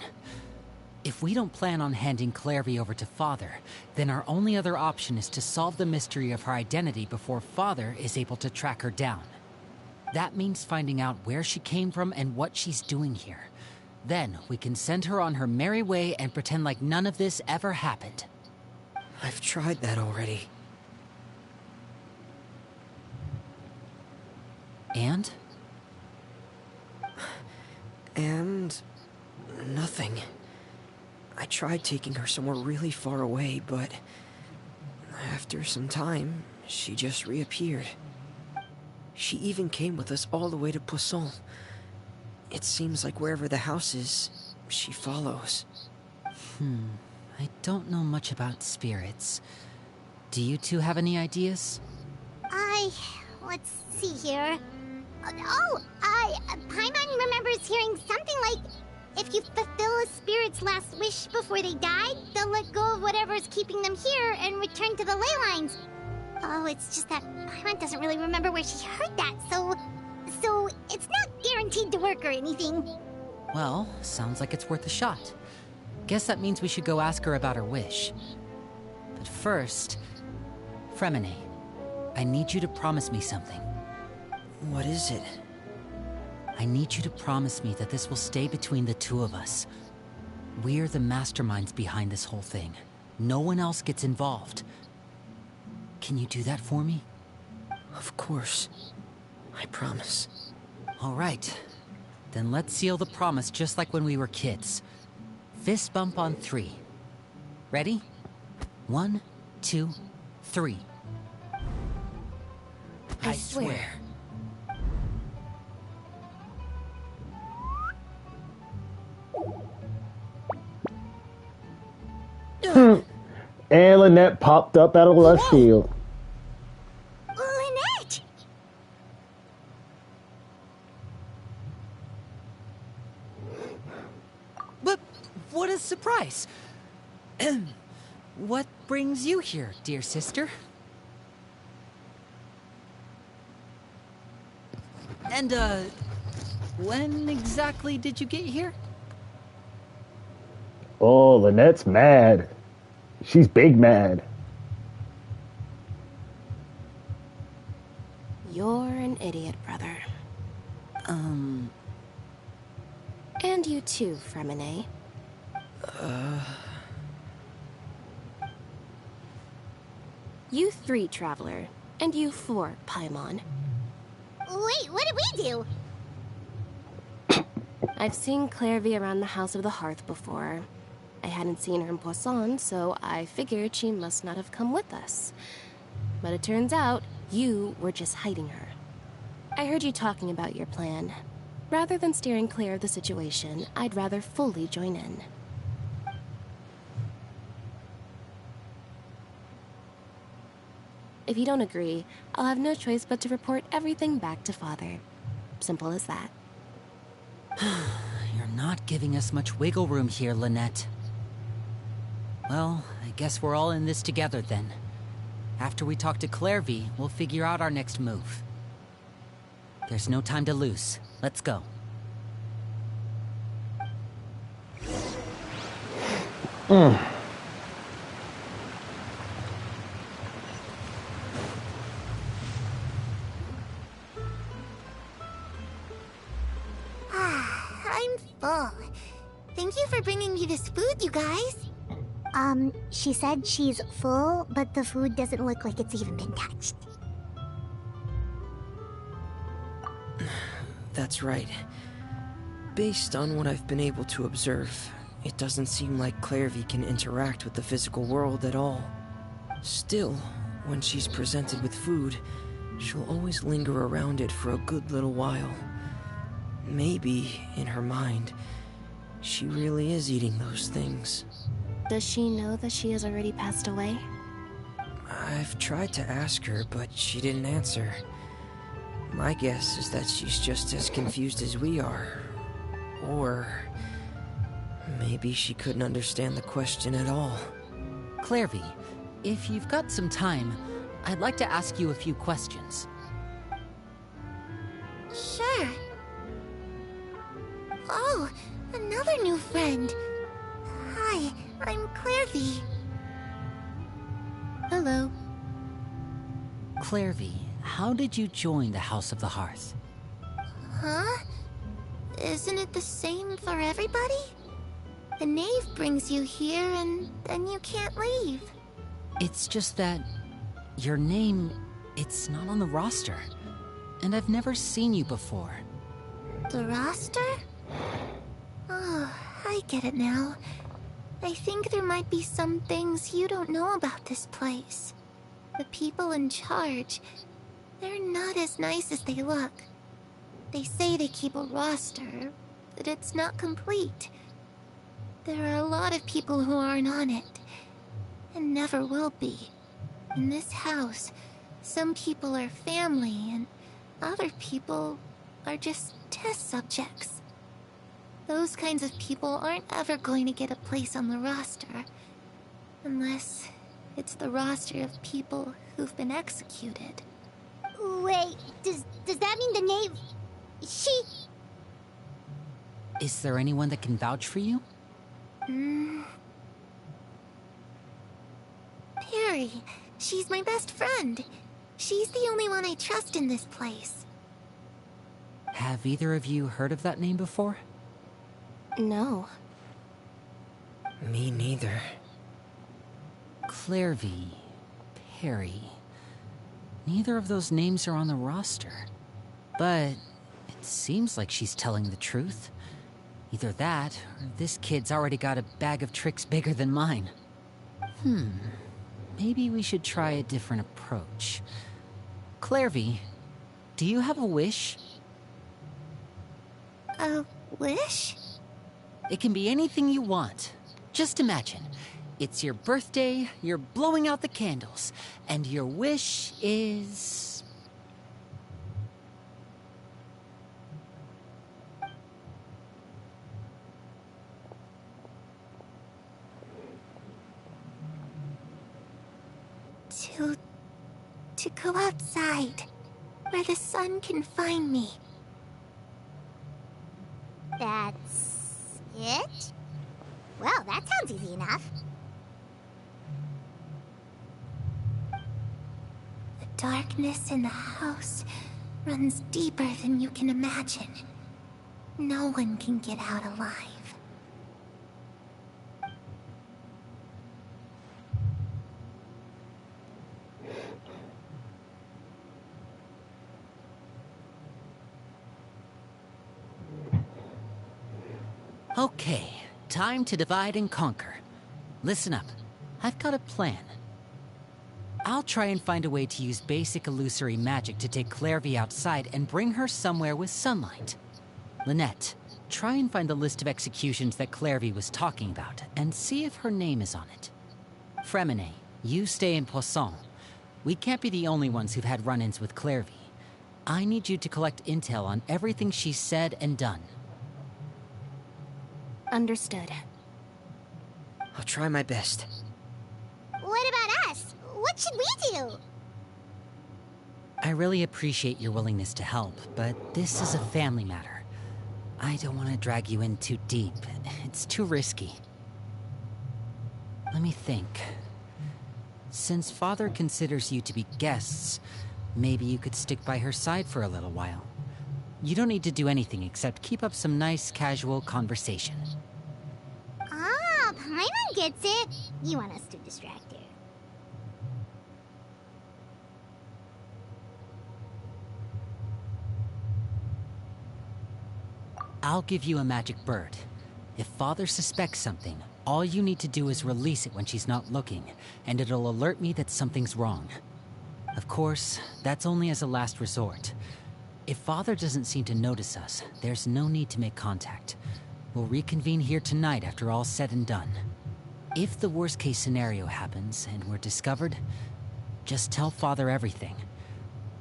If we don't plan on handing Clairvy over to Father, then our only other option is to solve the mystery of her identity before Father is able to track her down. That means finding out where she came from and what she's doing here. Then we can send her on her merry way and pretend like none of this ever happened. I've tried that already. And? And... nothing. I tried taking her somewhere really far away, but... after some time, she just reappeared. She even came with us all the way to Poisson. It seems like wherever the house is, she follows. I don't know much about spirits. Do you two have any ideas? Let's see here. Paimon remembers hearing something like, if you fulfill a spirit's last wish before they die, they'll let go of whatever's keeping them here and return to the ley lines. Oh, it's just that Paimon doesn't really remember where she heard that, so it's not guaranteed to work or anything. Well, sounds like it's worth a shot. Guess that means we should go ask her about her wish. But first, Fremine, I need you to promise me something. What is it? I need you to promise me that this will stay between the two of us. We're the masterminds behind this whole thing. No one else gets involved. Can you do that for me? Of course. I promise. All right. Then let's seal the promise just like when we were kids. Fist bump on 3. Ready? 1, 2, 3. I swear. And Lynette popped up out of left field. Lynette! But what a surprise! What brings you here, dear sister? And, when exactly did you get here? Oh, Lynette's mad. She's big mad. You're an idiot, brother. And you too, Fremine. You 3, Traveler. And you 4, Paimon. Wait, what did we do? I've seen Clairvy around the House of the Hearth before. I hadn't seen her in Poisson, so I figured she must not have come with us. But it turns out, you were just hiding her. I heard you talking about your plan. Rather than steering clear of the situation, I'd rather fully join in. If you don't agree, I'll have no choice but to report everything back to Father. Simple as that. You're not giving us much wiggle room here, Lynette. Well, I guess we're all in this together then. After we talk to Clairvy, we'll figure out our next move. There's no time to lose. Let's go. I'm full. Thank you for bringing me this food, you guys. She said she's full, but the food doesn't look like it's even been touched. That's right. Based on what I've been able to observe, it doesn't seem like Clairvy can interact with the physical world at all. Still, when she's presented with food, she'll always linger around it for a good little while. Maybe, in her mind, she really is eating those things. Does she know that she has already passed away? I've tried to ask her, but she didn't answer. My guess is that she's just as confused as we are. Or maybe she couldn't understand the question at all. Clairvy, if you've got some time, I'd like to ask you a few questions. Sure. Oh, another new friend. Hi, I'm Clairvy. Hello. Clairvy, how did you join the House of the Hearth? Huh? Isn't it the same for everybody? The knave brings you here and then you can't leave. It's just that your name, it's not on the roster. And I've never seen you before. The roster? Oh, I get it now. I think there might be some things you don't know about this place. The people in charge, they're not as nice as they look. They say they keep a roster, but it's not complete. There are a lot of people who aren't on it, and never will be. In this house, some people are family, and other people are just test subjects. Those kinds of people aren't ever going to get a place on the roster, unless it's the roster of people who've been executed. Wait, does that mean the knave... She... Is there anyone that can vouch for you? Perry. She's my best friend. She's the only one I trust in this place. Have either of you heard of that name before? No. Me neither. Clairvy, Perry. Neither of those names are on the roster. But it seems like she's telling the truth. Either that, or this kid's already got a bag of tricks bigger than mine. Maybe we should try a different approach. Clairvy, do you have a wish? A wish? It can be anything you want. Just imagine. It's your birthday, you're blowing out the candles, and your wish is... To go outside, where the sun can find me. That's it? Well, that sounds easy enough. The darkness in the house runs deeper than you can imagine. No one can get out alive. Okay, time to divide and conquer. Listen up, I've got a plan. I'll try and find a way to use basic illusory magic to take Clairvy outside and bring her somewhere with sunlight. Lynette, try and find the list of executions that Clairvy was talking about, and see if her name is on it. Fremine, you stay in Poisson. We can't be the only ones who've had run-ins with Clairvy. I need you to collect intel on everything she's said and done. Understood. I'll try my best. What about us? What should we do? I really appreciate your willingness to help, but this is a family matter. I don't want to drag you in too deep. It's too risky. Let me think. Since Father considers you to be guests, maybe you could stick by her side for a little while. You don't need to do anything except keep up some nice, casual conversation. Ah, Paimon gets it. You want us to distract her. I'll give you a magic bird. If Father suspects something, all you need to do is release it when she's not looking, and it'll alert me that something's wrong. Of course, that's only as a last resort. If Father doesn't seem to notice us, there's no need to make contact. We'll reconvene here tonight after all's said and done. If the worst-case scenario happens and we're discovered, just tell Father everything.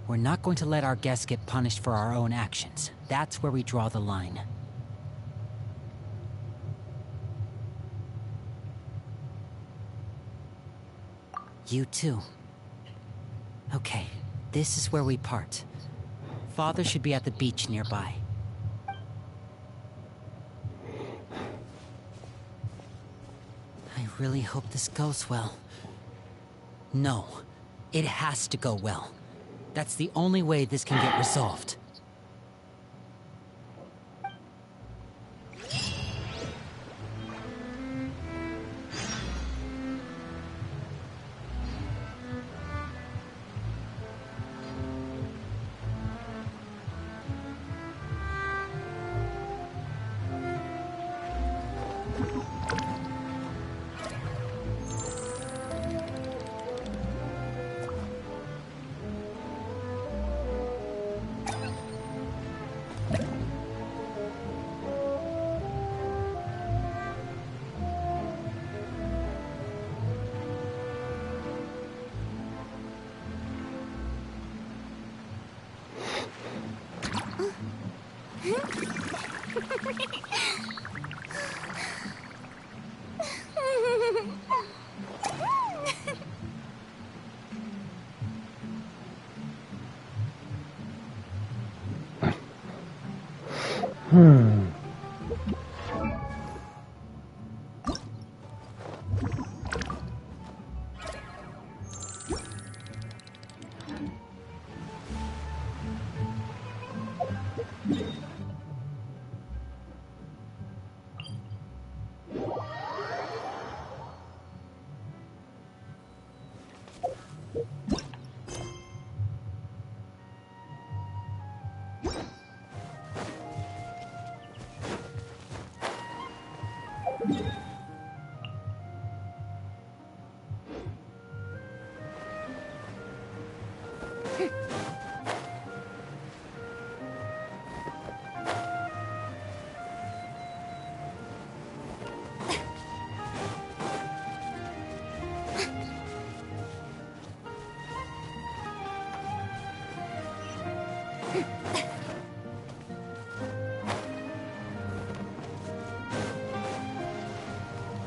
We're not going to let our guests get punished for our own actions. That's where we draw the line. You too. Okay, this is where we part. Father should be at the beach nearby. I really hope this goes well. No, it has to go well. That's the only way this can get resolved.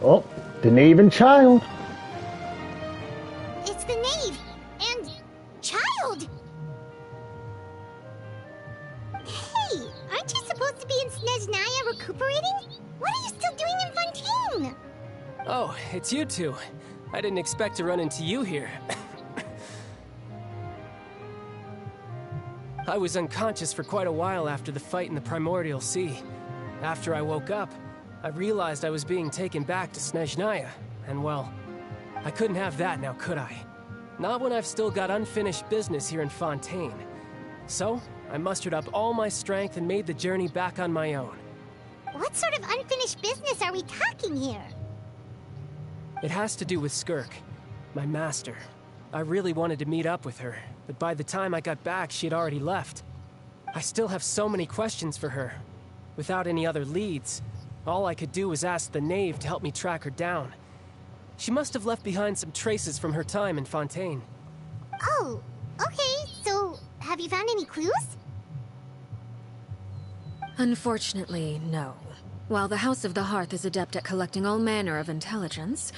Oh, the knave and child. It's the knave and child. Hey, aren't you supposed to be in Snezhnaya recuperating? What are you still doing in Fontaine? Oh, it's you two. I didn't expect to run into you here. I was unconscious for quite a while after the fight in the Primordial Sea. After I woke up, I realized I was being taken back to Snezhnaya, and well, I couldn't have that now, could I? Not when I've still got unfinished business here in Fontaine. So, I mustered up all my strength and made the journey back on my own. What sort of unfinished business are we talking here? It has to do with Skirk, my master. I really wanted to meet up with her, but by the time I got back, she had already left. I still have so many questions for her. Without any other leads, all I could do was ask the knave to help me track her down. She must have left behind some traces from her time in Fontaine. Oh, okay, so have you found any clues? Unfortunately, no. While the House of the Hearth is adept at collecting all manner of intelligence,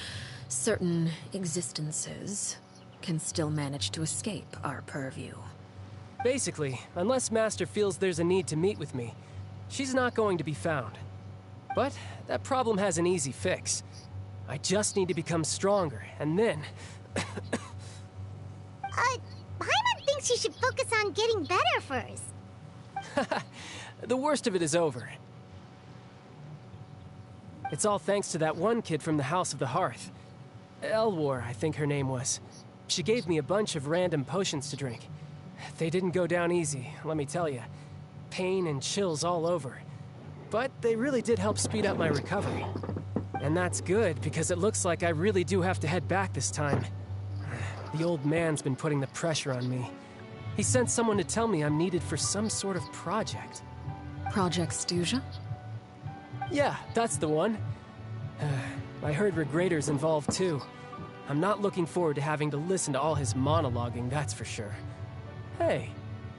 certain existences can still manage to escape our purview. Basically, unless Master feels there's a need to meet with me, she's not going to be found. But that problem has an easy fix. I just need to become stronger, and then... Paimon thinks you should focus on getting better first. The worst of it is over. It's all thanks to that one kid from the House of the Hearth. Elwar, I think her name was. She gave me a bunch of random potions to drink. They didn't go down easy, let me tell you. Pain and chills all over. But they really did help speed up my recovery. And that's good, because it looks like I really do have to head back this time. The old man's been putting the pressure on me. He sent someone to tell me I'm needed for some sort of project. Project Stuja? Yeah, that's the one. I heard Regrader's involved too. I'm not looking forward to having to listen to all his monologuing, that's for sure. Hey,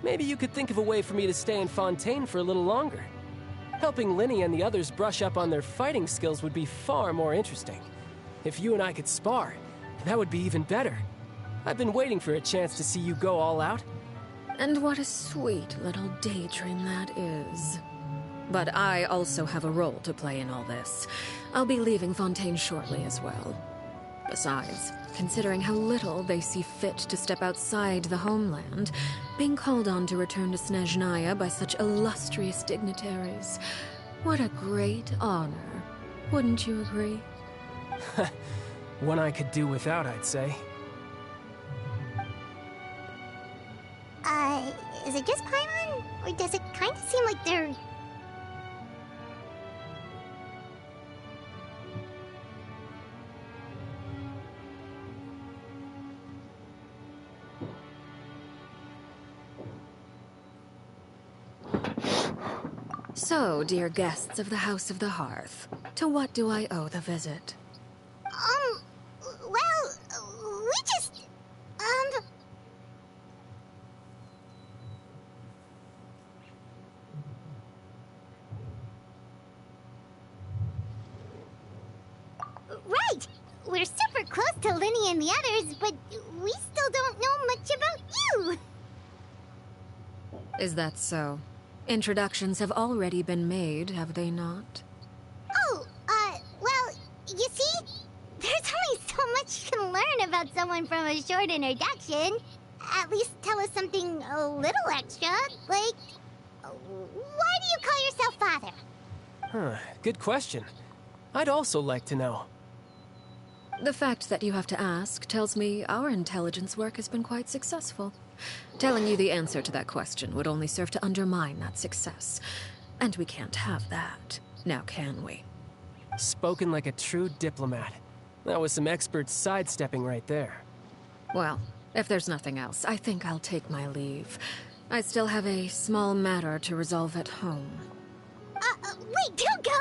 maybe you could think of a way for me to stay in Fontaine for a little longer. Helping Linny and the others brush up on their fighting skills would be far more interesting. If you and I could spar, that would be even better. I've been waiting for a chance to see you go all out. And what a sweet little daydream that is. But I also have a role to play in all this. I'll be leaving Fontaine shortly as well. Besides, considering how little they see fit to step outside the homeland, being called on to return to Snezhnaya by such illustrious dignitaries, what a great honor. Wouldn't you agree? One I could do without, I'd say. Is it just Paimon? Or does it kind of seem like they're... So, dear guests of the House of the Hearth, to what do I owe the visit? Well, we just... Right! We're super close to Linny and the others, but we still don't know much about you! Is that so? Introductions have already been made, have they not? Oh, well, you see? There's only so much you can learn about someone from a short introduction. At least tell us something a little extra, like... Why do you call yourself father? Huh, good question. I'd also like to know. The fact that you have to ask tells me our intelligence work has been quite successful. Telling you the answer to that question would only serve to undermine that success. And we can't have that, now can we? Spoken like a true diplomat. That was some expert sidestepping right there. Well, If there's nothing else, I think I'll take my leave. I still have a small matter to resolve at home. Wait, don't go!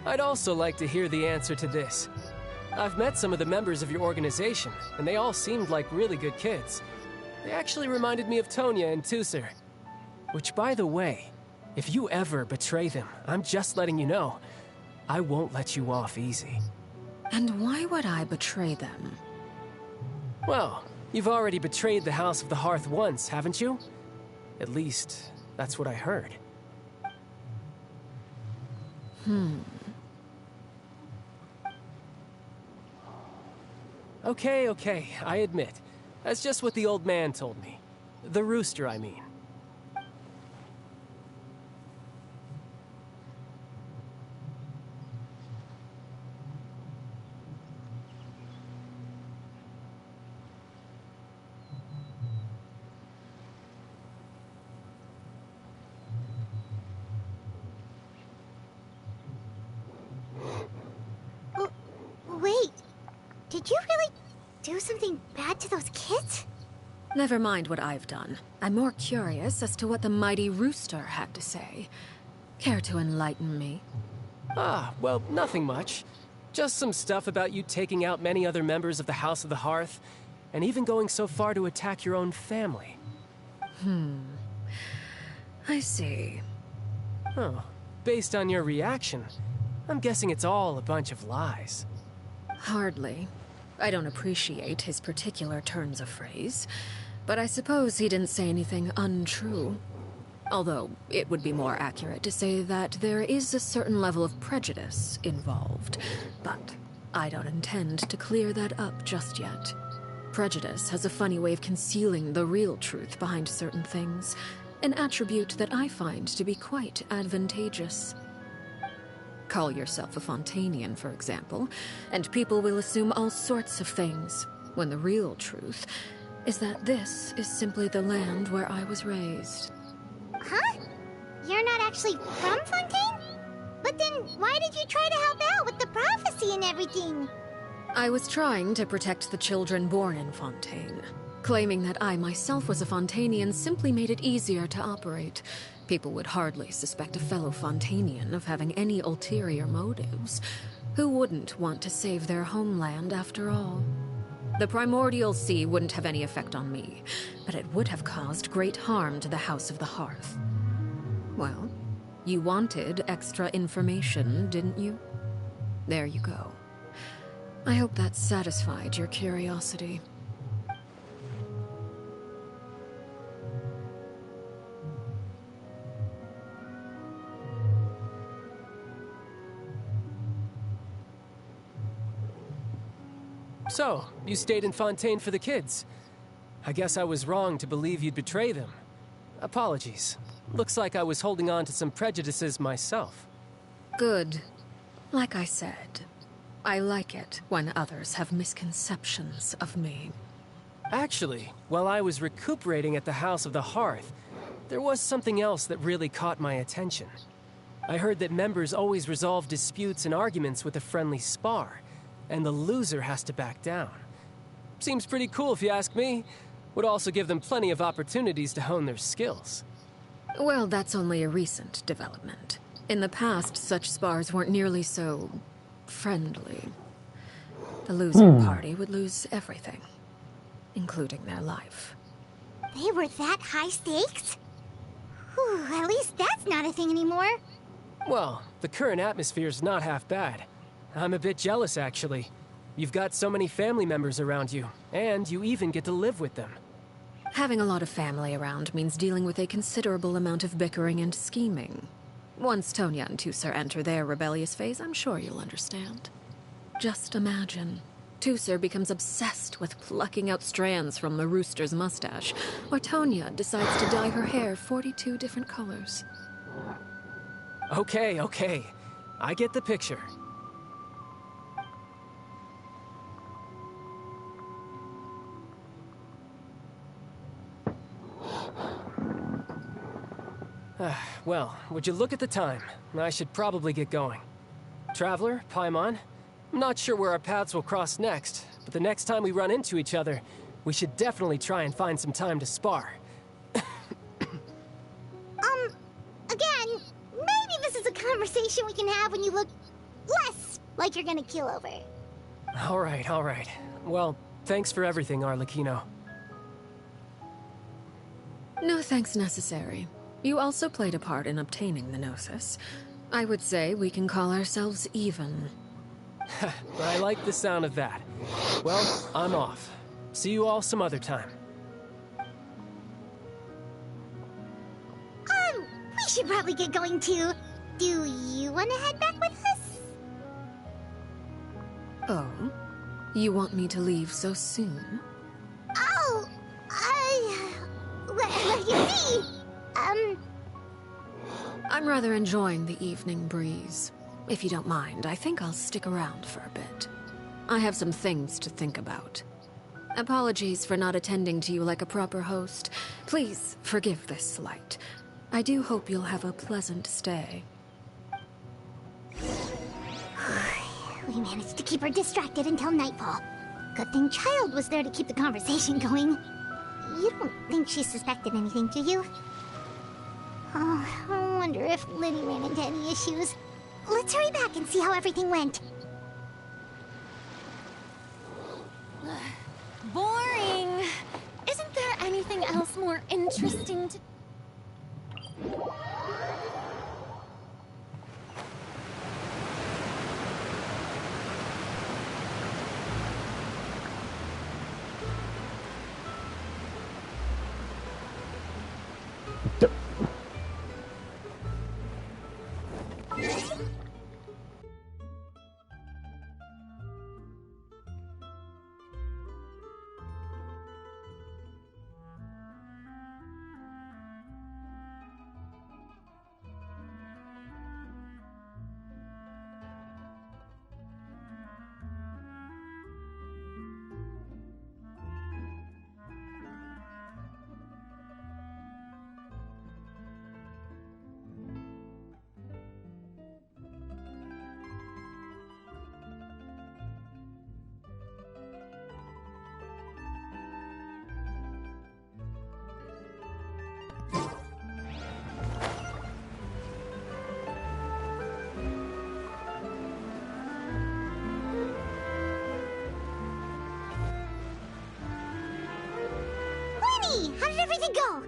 I'd also like to hear the answer to this. I've met some of the members of your organization, and they all seemed like really good kids. They actually reminded me of Tonya and Tusser. Which, by the way, if you ever betray them, I'm just letting you know, I won't let you off easy. And why would I betray them? Well, you've already betrayed the House of the Hearth once, haven't you? At least, that's what I heard. Okay, I admit. That's just what the old man told me. The rooster, I mean. Wait, did you really do something bad to those kids? Never mind what I've done. I'm more curious as to what the mighty rooster had to say. Care to enlighten me? Well, nothing much. Just some stuff about you taking out many other members of the House of the Hearth, and even going so far to attack your own family. I see. Oh, based on your reaction, I'm guessing it's all a bunch of lies. Hardly. I don't appreciate his particular turns of phrase, but I suppose he didn't say anything untrue. Although, it would be more accurate to say that there is a certain level of prejudice involved, but I don't intend to clear that up just yet. Prejudice has a funny way of concealing the real truth behind certain things, an attribute that I find to be quite advantageous. Call yourself a Fontanian, for example, and people will assume all sorts of things, when the real truth is that this is simply the land where I was raised. Huh? You're not actually from Fontaine? But then why did you try to help out with the prophecy and everything? I was trying to protect the children born in Fontaine. Claiming that I myself was a Fontanian simply made it easier to operate. People would hardly suspect a fellow Fontanian of having any ulterior motives. Who wouldn't want to save their homeland after all? The primordial sea wouldn't have any effect on me, but it would have caused great harm to the House of the Hearth. Well, you wanted extra information, didn't you? There you go. I hope that satisfied your curiosity. So, you stayed in Fontaine for the kids. I guess I was wrong to believe you'd betray them. Apologies. Looks like I was holding on to some prejudices myself. Good. Like I said, I like it when others have misconceptions of me. Actually, while I was recuperating at the House of the Hearth, there was something else that really caught my attention. I heard that members always resolve disputes and arguments with a friendly spar, and the loser has to back down. Seems pretty cool if you ask me. Would also give them plenty of opportunities to hone their skills. Well, that's only a recent development. In the past, such spars weren't nearly so friendly. The losing party would lose everything, including their life. They were that high stakes? Whew, at least that's not a thing anymore. Well, the current atmosphere's not half bad. I'm a bit jealous, actually. You've got so many family members around you, and you even get to live with them. Having a lot of family around means dealing with a considerable amount of bickering and scheming. Once Tonya and Tusser enter their rebellious phase, I'm sure you'll understand. Just imagine. Tusser becomes obsessed with plucking out strands from the rooster's mustache, or Tonya decides to dye her hair 42 different colors. Okay. I get the picture. Well, would you look at the time? I should probably get going. Traveler, Paimon, I'm not sure where our paths will cross next, but the next time we run into each other, we should definitely try and find some time to spar. Again, maybe this is a conversation we can have when you look less like you're gonna keel over. All right. Well, thanks for everything, Arlecchino. No thanks necessary. You also played a part in obtaining the Gnosis. I would say we can call ourselves even. I like the sound of that. Well, I'm off. See you all some other time. We should probably get going too. Do you want to head back with us? Oh? You want me to leave so soon? Oh, well, you see, I'm rather enjoying the evening breeze. If you don't mind, I think I'll stick around for a bit. I have some things to think about. Apologies for not attending to you like a proper host. Please forgive this slight. I do hope you'll have a pleasant stay. We managed to keep her distracted until nightfall. Good thing Child was there to keep the conversation going. You don't think she suspected anything, do you? Oh, I wonder if Liddy ran into any issues. Let's hurry back and see how everything went. Boring. Isn't there anything else more interesting to... How did everything go?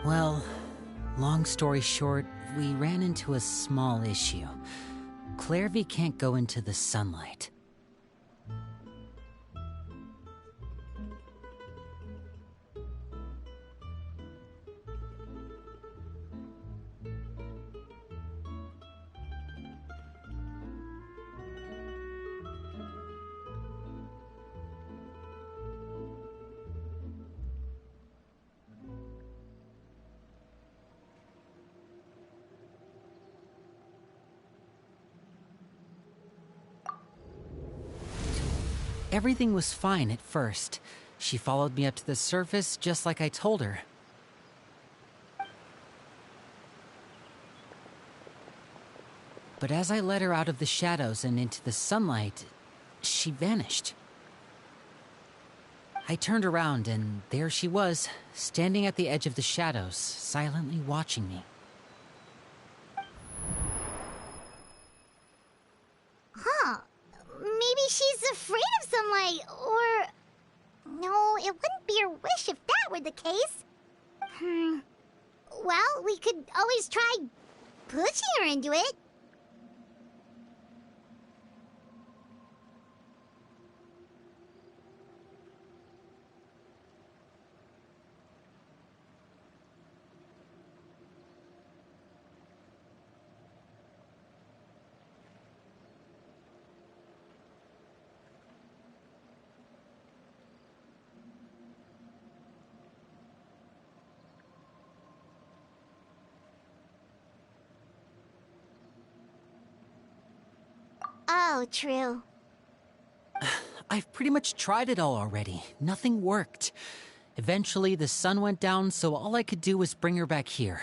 Well, long story short, we ran into a small issue. Clairvy can't go into the sunlight. Everything was fine at first. She followed me up to the surface just like I told her. But as I led her out of the shadows and into the sunlight, she vanished. I turned around and there she was, standing at the edge of the shadows, silently watching me. Huh. Maybe she's afraid of sunlight, or... No, it wouldn't be her wish if that were the case. Well, we could always try pushing her into it. Oh, true. I've pretty much tried it all already. Nothing worked. Eventually, the sun went down, so all I could do was bring her back here.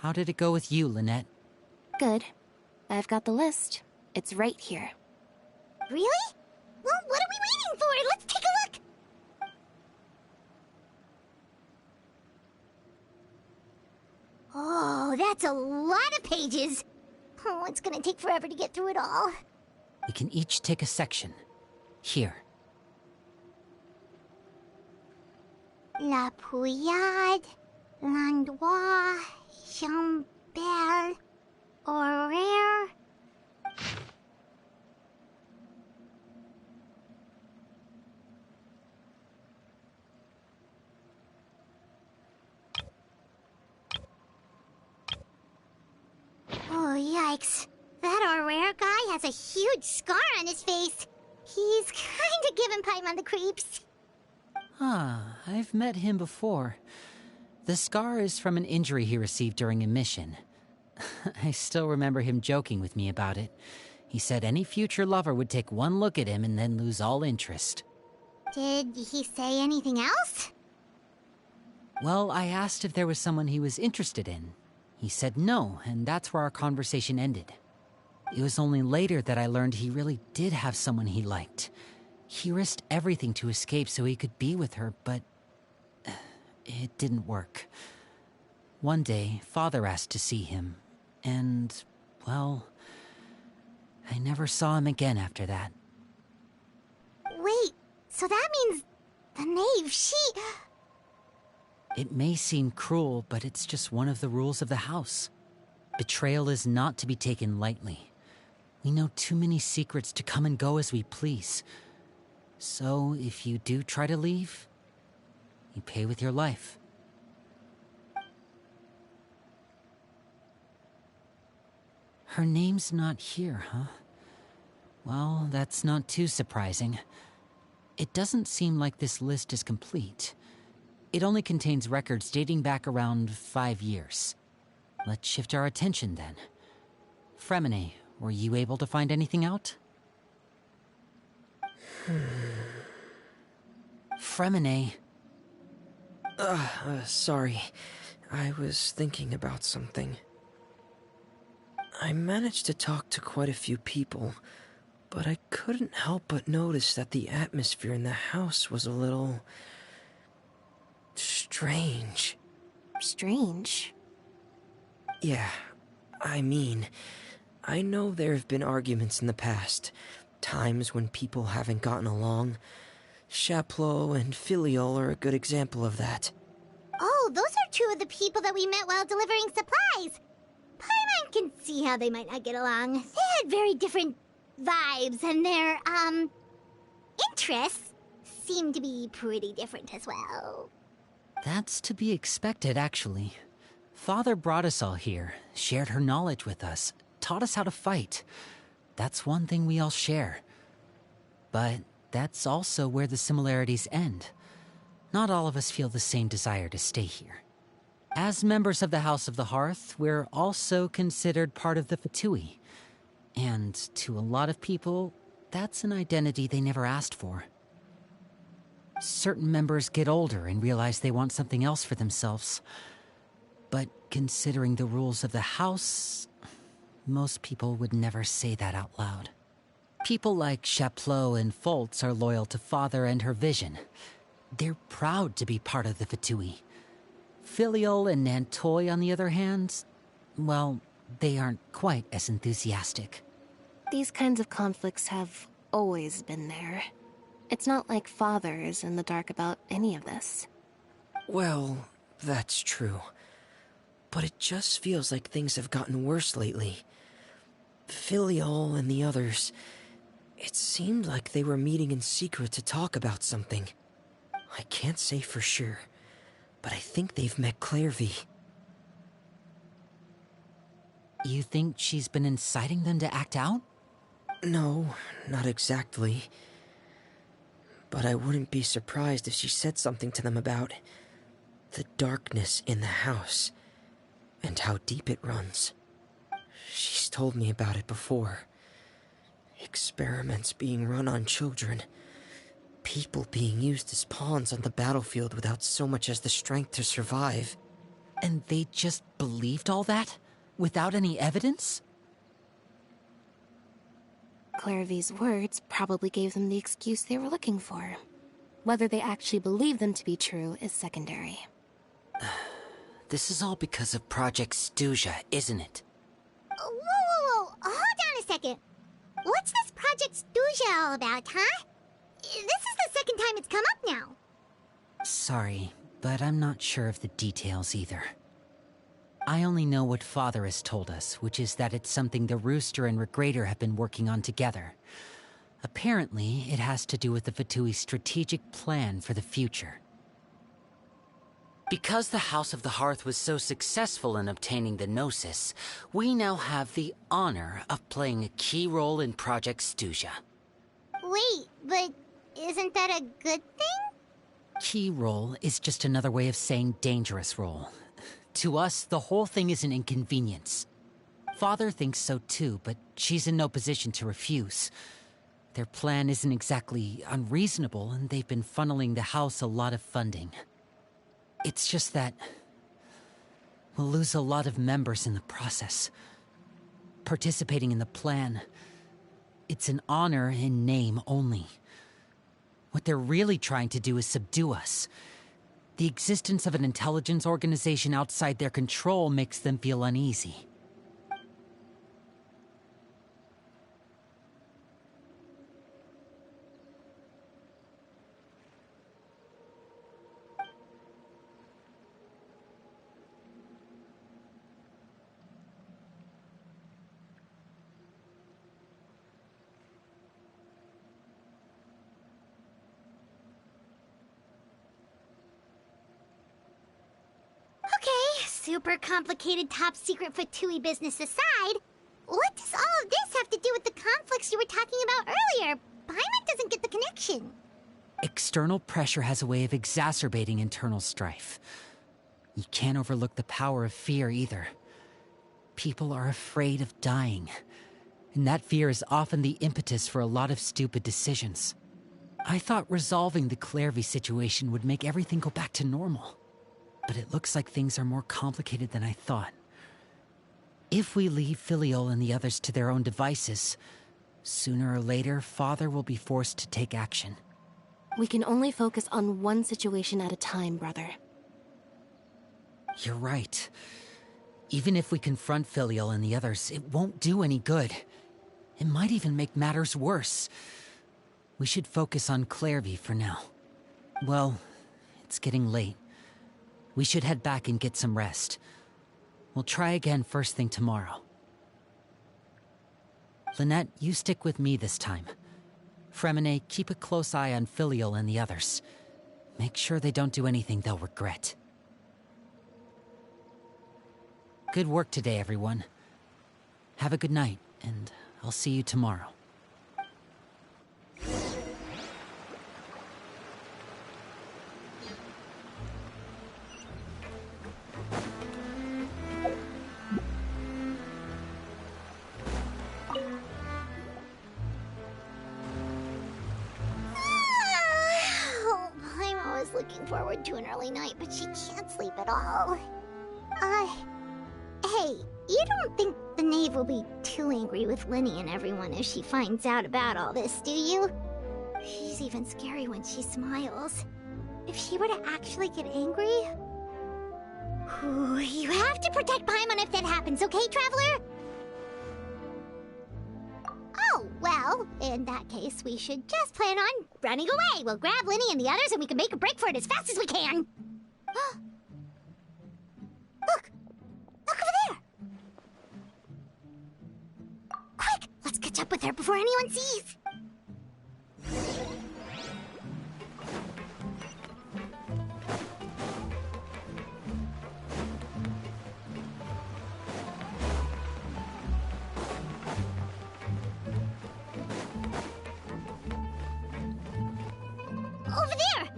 How did it go with you, Lynette? Good. I've got the list. It's right here. Really? Well, what are we waiting for? Let's take a look! Oh, that's a lot of pages. Oh, it's gonna take forever to get through it all. We can each take a section. Here. La Pouillade, L'Endroit, Chambel, Horaire. Oh, yikes. That Horaire guy has a huge scar on his face. He's kinda giving Paimon the creeps. I've met him before. The scar is from an injury he received during a mission. I still remember him joking with me about it. He said any future lover would take one look at him and then lose all interest. Did he say anything else? Well, I asked if there was someone he was interested in. He said no, and that's where our conversation ended. It was only later that I learned he really did have someone he liked. He risked everything to escape so he could be with her, but it didn't work. One day, Father asked to see him, and, well, I never saw him again after that. Wait, so that means the knave, she... It may seem cruel, but it's just one of the rules of the house. Betrayal is not to be taken lightly. We know too many secrets to come and go as we please. So, if you do try to leave, you pay with your life. Her name's not here, huh? Well, that's not too surprising. It doesn't seem like this list is complete. It only contains records dating back around 5 years. Let's shift our attention then. Fremine, were you able to find anything out? Fremine. Sorry. I was thinking about something. I managed to talk to quite a few people, but I couldn't help but notice that the atmosphere in the house was a little... strange. Strange? Yeah, I mean, I know there have been arguments in the past, times when people haven't gotten along. Chaplot and Filiol are a good example of that. Oh, those are two of the people that we met while delivering supplies. Paimon can see how they might not get along. They had very different vibes, and their, interests seem to be pretty different as well. That's to be expected, actually. Father brought us all here, shared her knowledge with us, taught us how to fight. That's one thing we all share. But that's also where the similarities end. Not all of us feel the same desire to stay here. As members of the House of the Hearth, we're also considered part of the Fatui. And to a lot of people, that's an identity they never asked for. Certain members get older and realize they want something else for themselves. But considering the rules of the house, most people would never say that out loud. People like Chaplot and Foltz are loyal to Father and her vision. They're proud to be part of the Fatui. Filial and Nantoy, on the other hand, well, they aren't quite as enthusiastic. These kinds of conflicts have always been there. It's not like Father is in the dark about any of this. Well, that's true. But it just feels like things have gotten worse lately. Filial and the others, it seemed like they were meeting in secret to talk about something. I can't say for sure, but I think they've met Clairvy. You think she's been inciting them to act out? No, not exactly. But I wouldn't be surprised if she said something to them about the darkness in the house and how deep it runs. She's told me about it before. Experiments being run on children. People being used as pawns on the battlefield without so much as the strength to survive. And they just believed all that? Without any evidence? Clairvy's words probably gave them the excuse they were looking for. Whether they actually believe them to be true is secondary. This is all because of Project Stuja, isn't it? Whoa. Hold on a second. What's this Project Stuja all about, huh? This is the second time it's come up now. Sorry, but I'm not sure of the details either. I only know what Father has told us, which is that it's something the Rooster and Regrator have been working on together. Apparently, it has to do with the Fatui's strategic plan for the future. Because the House of the Hearth was so successful in obtaining the Gnosis, we now have the honor of playing a key role in Project Stuja. Wait, but isn't that a good thing? Key role is just another way of saying dangerous role. To us, the whole thing is an inconvenience. Father thinks so too, but she's in no position to refuse. Their plan isn't exactly unreasonable, and they've been funneling the house a lot of funding. It's just that we'll lose a lot of members in the process. Participating in the plan, it's an honor in name only. What they're really trying to do is subdue us. The existence of an intelligence organization outside their control makes them feel uneasy. Super complicated top secret Fatui business aside, what does all of this have to do with the conflicts you were talking about earlier? Paimon doesn't get the connection. External pressure has a way of exacerbating internal strife. You can't overlook the power of fear either. People are afraid of dying, and that fear is often the impetus for a lot of stupid decisions. I thought resolving the Clairvy situation would make everything go back to normal. But it looks like things are more complicated than I thought. If we leave Filial and the others to their own devices, sooner or later, Father will be forced to take action. We can only focus on one situation at a time, brother. You're right. Even if we confront Filial and the others, it won't do any good. It might even make matters worse. We should focus on Clairvy for now. Well, it's getting late. We should head back and get some rest. We'll try again first thing tomorrow. Lynette, you stick with me this time. Fremine, keep a close eye on Filial and the others. Make sure they don't do anything they'll regret. Good work today, everyone. Have a good night, and I'll see you tomorrow. looking forward to an early night, but she can't sleep at all. Hey, you don't think the knave will be too angry with Linny and everyone if she finds out about all this, do you? She's even scary when she smiles. If she were to actually get angry... Ooh, you have to protect Paimon if that happens, okay, Traveler? Oh, well, in that case, we should just plan on running away. We'll grab Linny and the others and we can make a break for it as fast as we can. Look! Look over there! Quick! Let's catch up with her before anyone sees! Over there!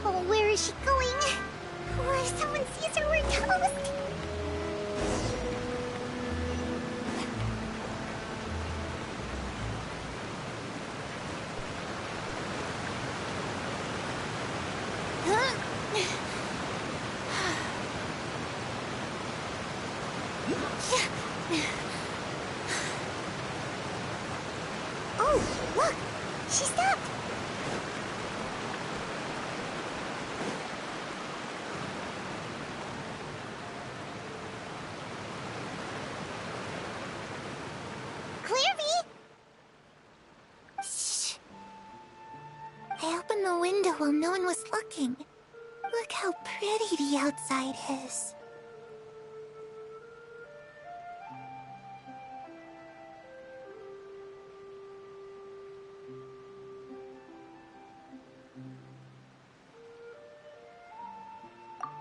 Oh, where is she going? Oh, if someone sees her, we're toast! Oh, look! She stopped! Clearvy! Shh! I opened the window while no one was looking. Look how pretty the outside is.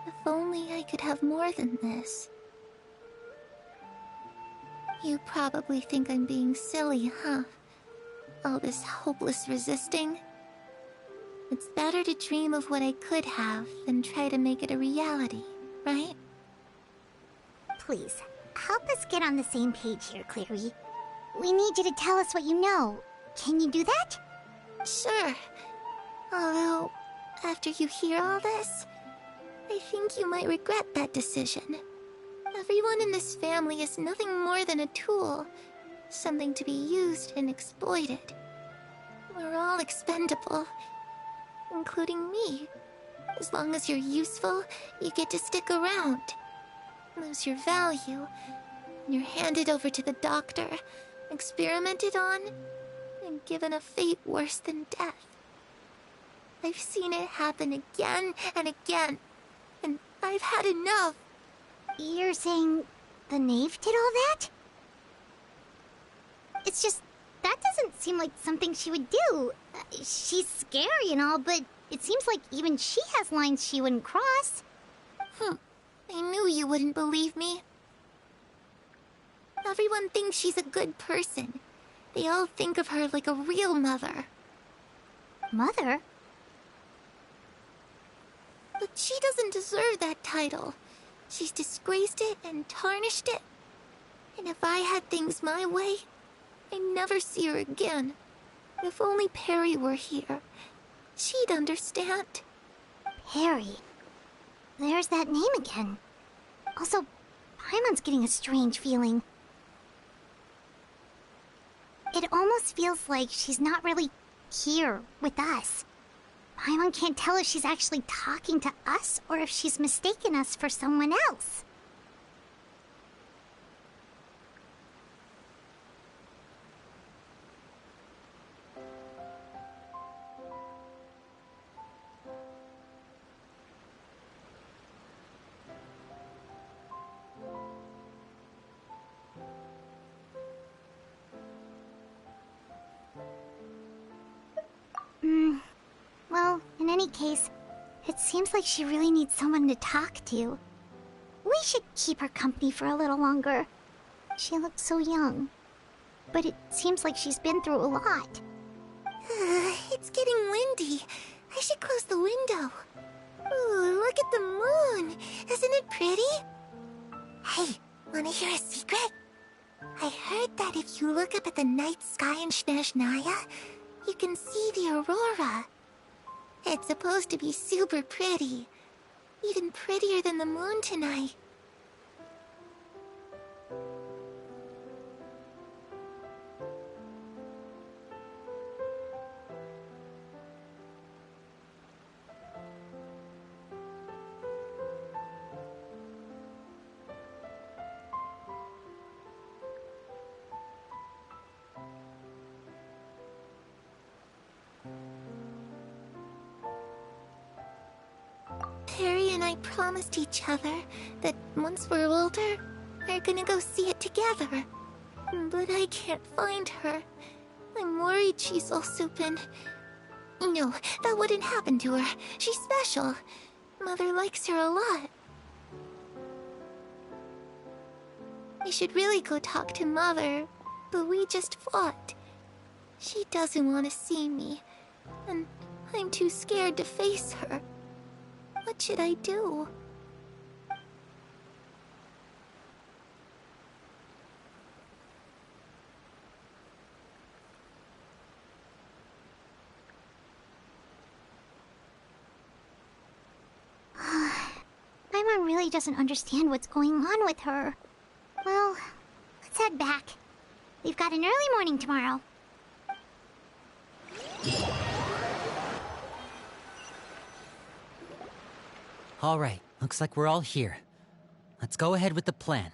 If only I could have more than this. You probably think I'm being silly, huh? All this hopeless resisting. It's better to dream of what I could have than try to make it a reality, right? Please, help us get on the same page here, Clary. We need you to tell us what you know. Can you do that? Sure. Although, after you hear all this, I think you might regret that decision. Everyone in this family is nothing more than a tool. Something to be used and exploited. We're all expendable. Including me. As long as you're useful, you get to stick around. Lose your value, and you're handed over to the doctor, experimented on, and given a fate worse than death. I've seen it happen again and again, and I've had enough. You're saying the knave did all that? It's just... that doesn't seem like something she would do. She's scary and all, but it seems like even she has lines she wouldn't cross. I knew you wouldn't believe me. Everyone thinks she's a good person. They all think of her like a real mother. Mother? But she doesn't deserve that title. She's disgraced it and tarnished it. And if I had things my way, I'd never see her again. If only Perry were here, she'd understand. Perry? There's that name again. Also, Paimon's getting a strange feeling. It almost feels like she's not really here with us. Paimon can't tell if she's actually talking to us or if she's mistaken us for someone else. Well, in any case, it seems like she really needs someone to talk to. We should keep her company for a little longer. She looks so young. But it seems like she's been through a lot. It's getting windy. I should close the window. Ooh, look at the moon. Isn't it pretty? Hey, wanna hear a secret? I heard that if you look up at the night sky in Snezhnaya, you can see the aurora. It's supposed to be super pretty. Even prettier than the moon tonight. Perry and I promised each other that once we're older, we're gonna go see it together. But I can't find her. I'm worried she's also been... No, that wouldn't happen to her. She's special. Mother likes her a lot. I should really go talk to Mother, but we just fought. She doesn't want to see me, and I'm too scared to face her. What should I do? Paimon really doesn't understand what's going on with her. Well, let's head back. We've got an early morning tomorrow. All right, looks like we're all here. Let's go ahead with the plan.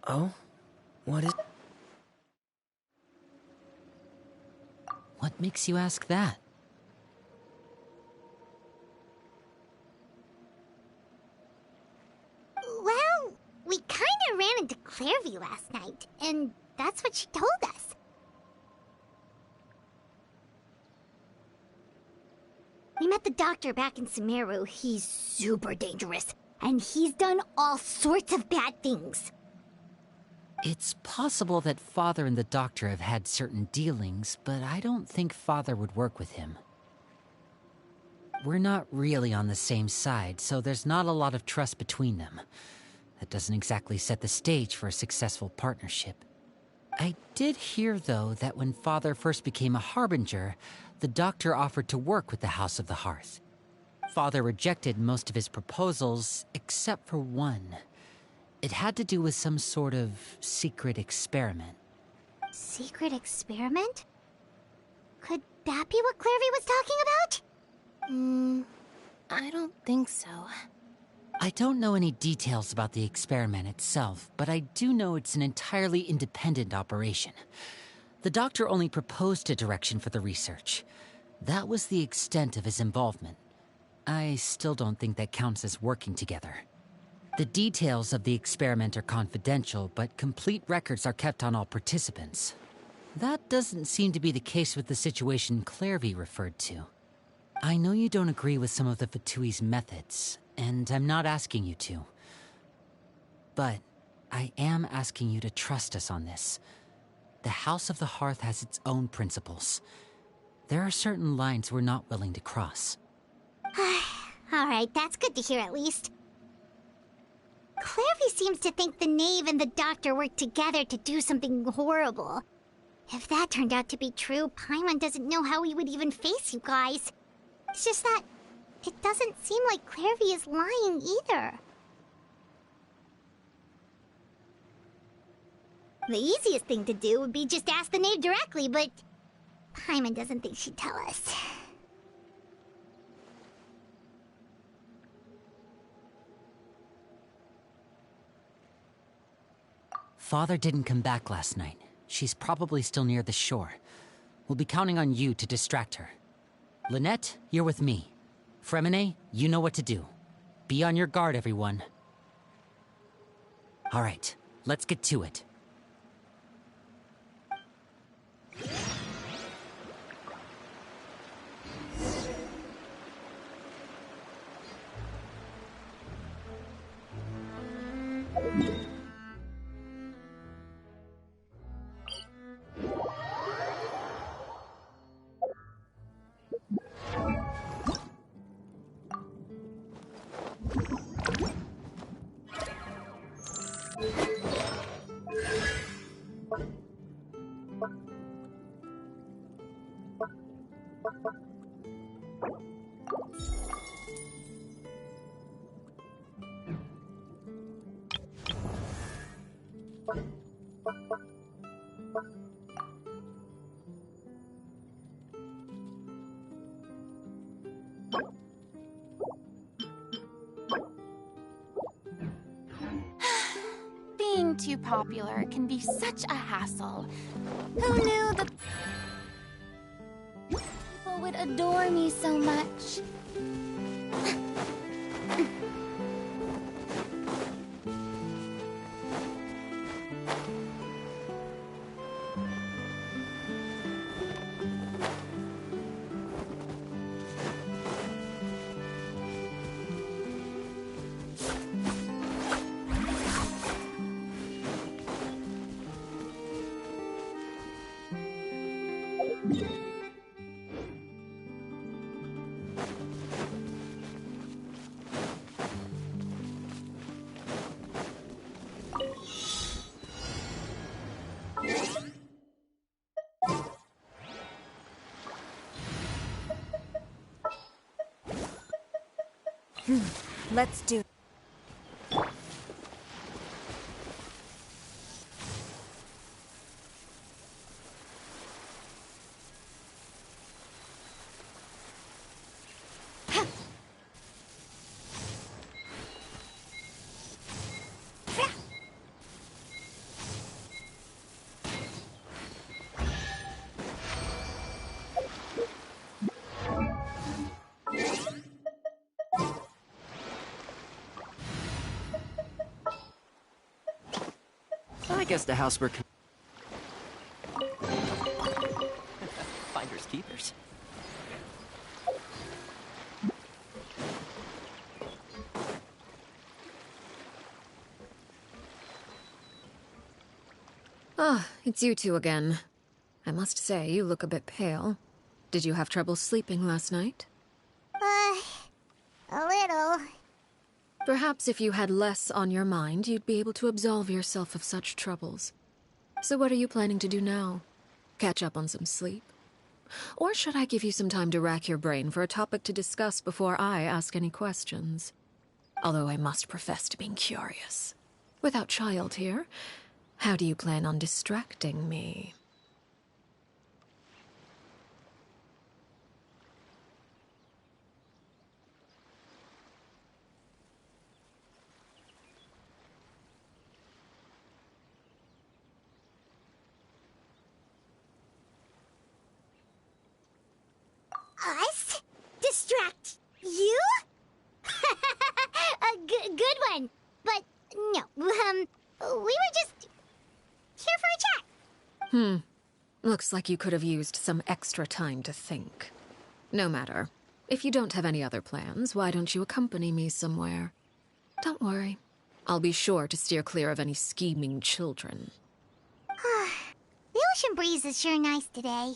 Oh? What is... What makes you ask that? Well, we kinda ran into Clairvy last night, and that's what she told us. We met the doctor back in Sumeru. He's super dangerous, and he's done all sorts of bad things. It's possible that Father and the Doctor have had certain dealings, but I don't think Father would work with him. We're not really on the same side, so there's not a lot of trust between them. That doesn't exactly set the stage for a successful partnership. I did hear, though, that when Father first became a Harbinger, the Doctor offered to work with the House of the Hearth. Father rejected most of his proposals, except for one. It had to do with some sort of secret experiment. Secret experiment? Could that be what Clairvy was talking about? I don't think so. I don't know any details about the experiment itself, but I do know it's an entirely independent operation. The Doctor only proposed a direction for the research. That was the extent of his involvement. I still don't think that counts as working together. The details of the experiment are confidential, but complete records are kept on all participants. That doesn't seem to be the case with the situation Clairvy referred to. I know you don't agree with some of the Fatui's methods, and I'm not asking you to. But I am asking you to trust us on this. The House of the Hearth has its own principles. There are certain lines we're not willing to cross. Alright, that's good to hear at least. Clairvy seems to think the Knave and the Doctor worked together to do something horrible. If that turned out to be true, Paimon doesn't know how he would even face you guys. It's just that it doesn't seem like Clairvy is lying either. The easiest thing to do would be just ask the Knave directly, but Paimon doesn't think she'd tell us. Father didn't come back last night. She's probably still near the shore. We'll be counting on you to distract her. Lynette, you're with me. Fremine, you know what to do. Be on your guard, everyone. All right, let's get to it. Being too popular can be such a hassle. Who knew that people would adore me so much? Let's do... guess the house we're... Finders keepers. Ah, it's you two again. I must say, you look a bit pale. Did you have trouble sleeping last night? A little. Perhaps if you had less on your mind, you'd be able to absolve yourself of such troubles. So what are you planning to do now? Catch up on some sleep? Or should I give you some time to rack your brain for a topic to discuss before I ask any questions? Although I must profess to being curious. Without child here, how do you plan on distracting me? Us? Distract you? A good one. But no, we were just here for a chat. Looks like you could have used some extra time to think. No matter. If you don't have any other plans, why don't you accompany me somewhere? Don't worry. I'll be sure to steer clear of any scheming children. The ocean breeze is sure nice today.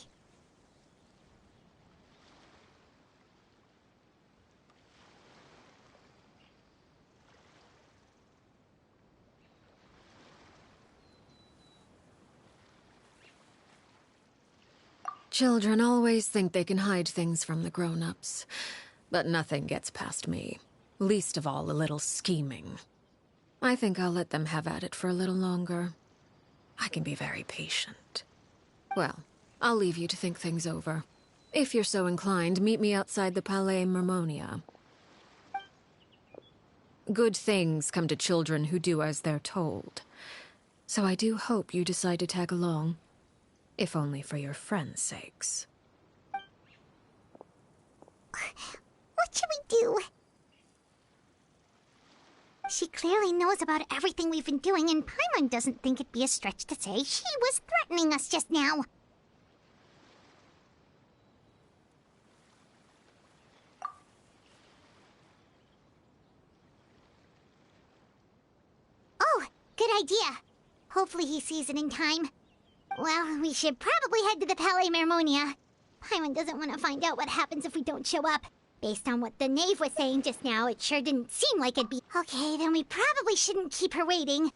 Children always think they can hide things from the grown-ups. But nothing gets past me. Least of all a little scheming. I think I'll let them have at it for a little longer. I can be very patient. Well, I'll leave you to think things over. If you're so inclined, meet me outside the Palais Mermonia. Good things come to children who do as they're told. So I do hope you decide to tag along. If only for your friends' sakes. What should we do? She clearly knows about everything we've been doing, and Paimon doesn't think it'd be a stretch to say she was threatening us just now. Oh, good idea. Hopefully he sees it in time. Well, we should probably head to the Palais Mermonia. Paimon doesn't want to find out what happens if we don't show up. Based on what the knave was saying just now, it sure didn't seem like it'd be... Okay, then we probably shouldn't keep her waiting.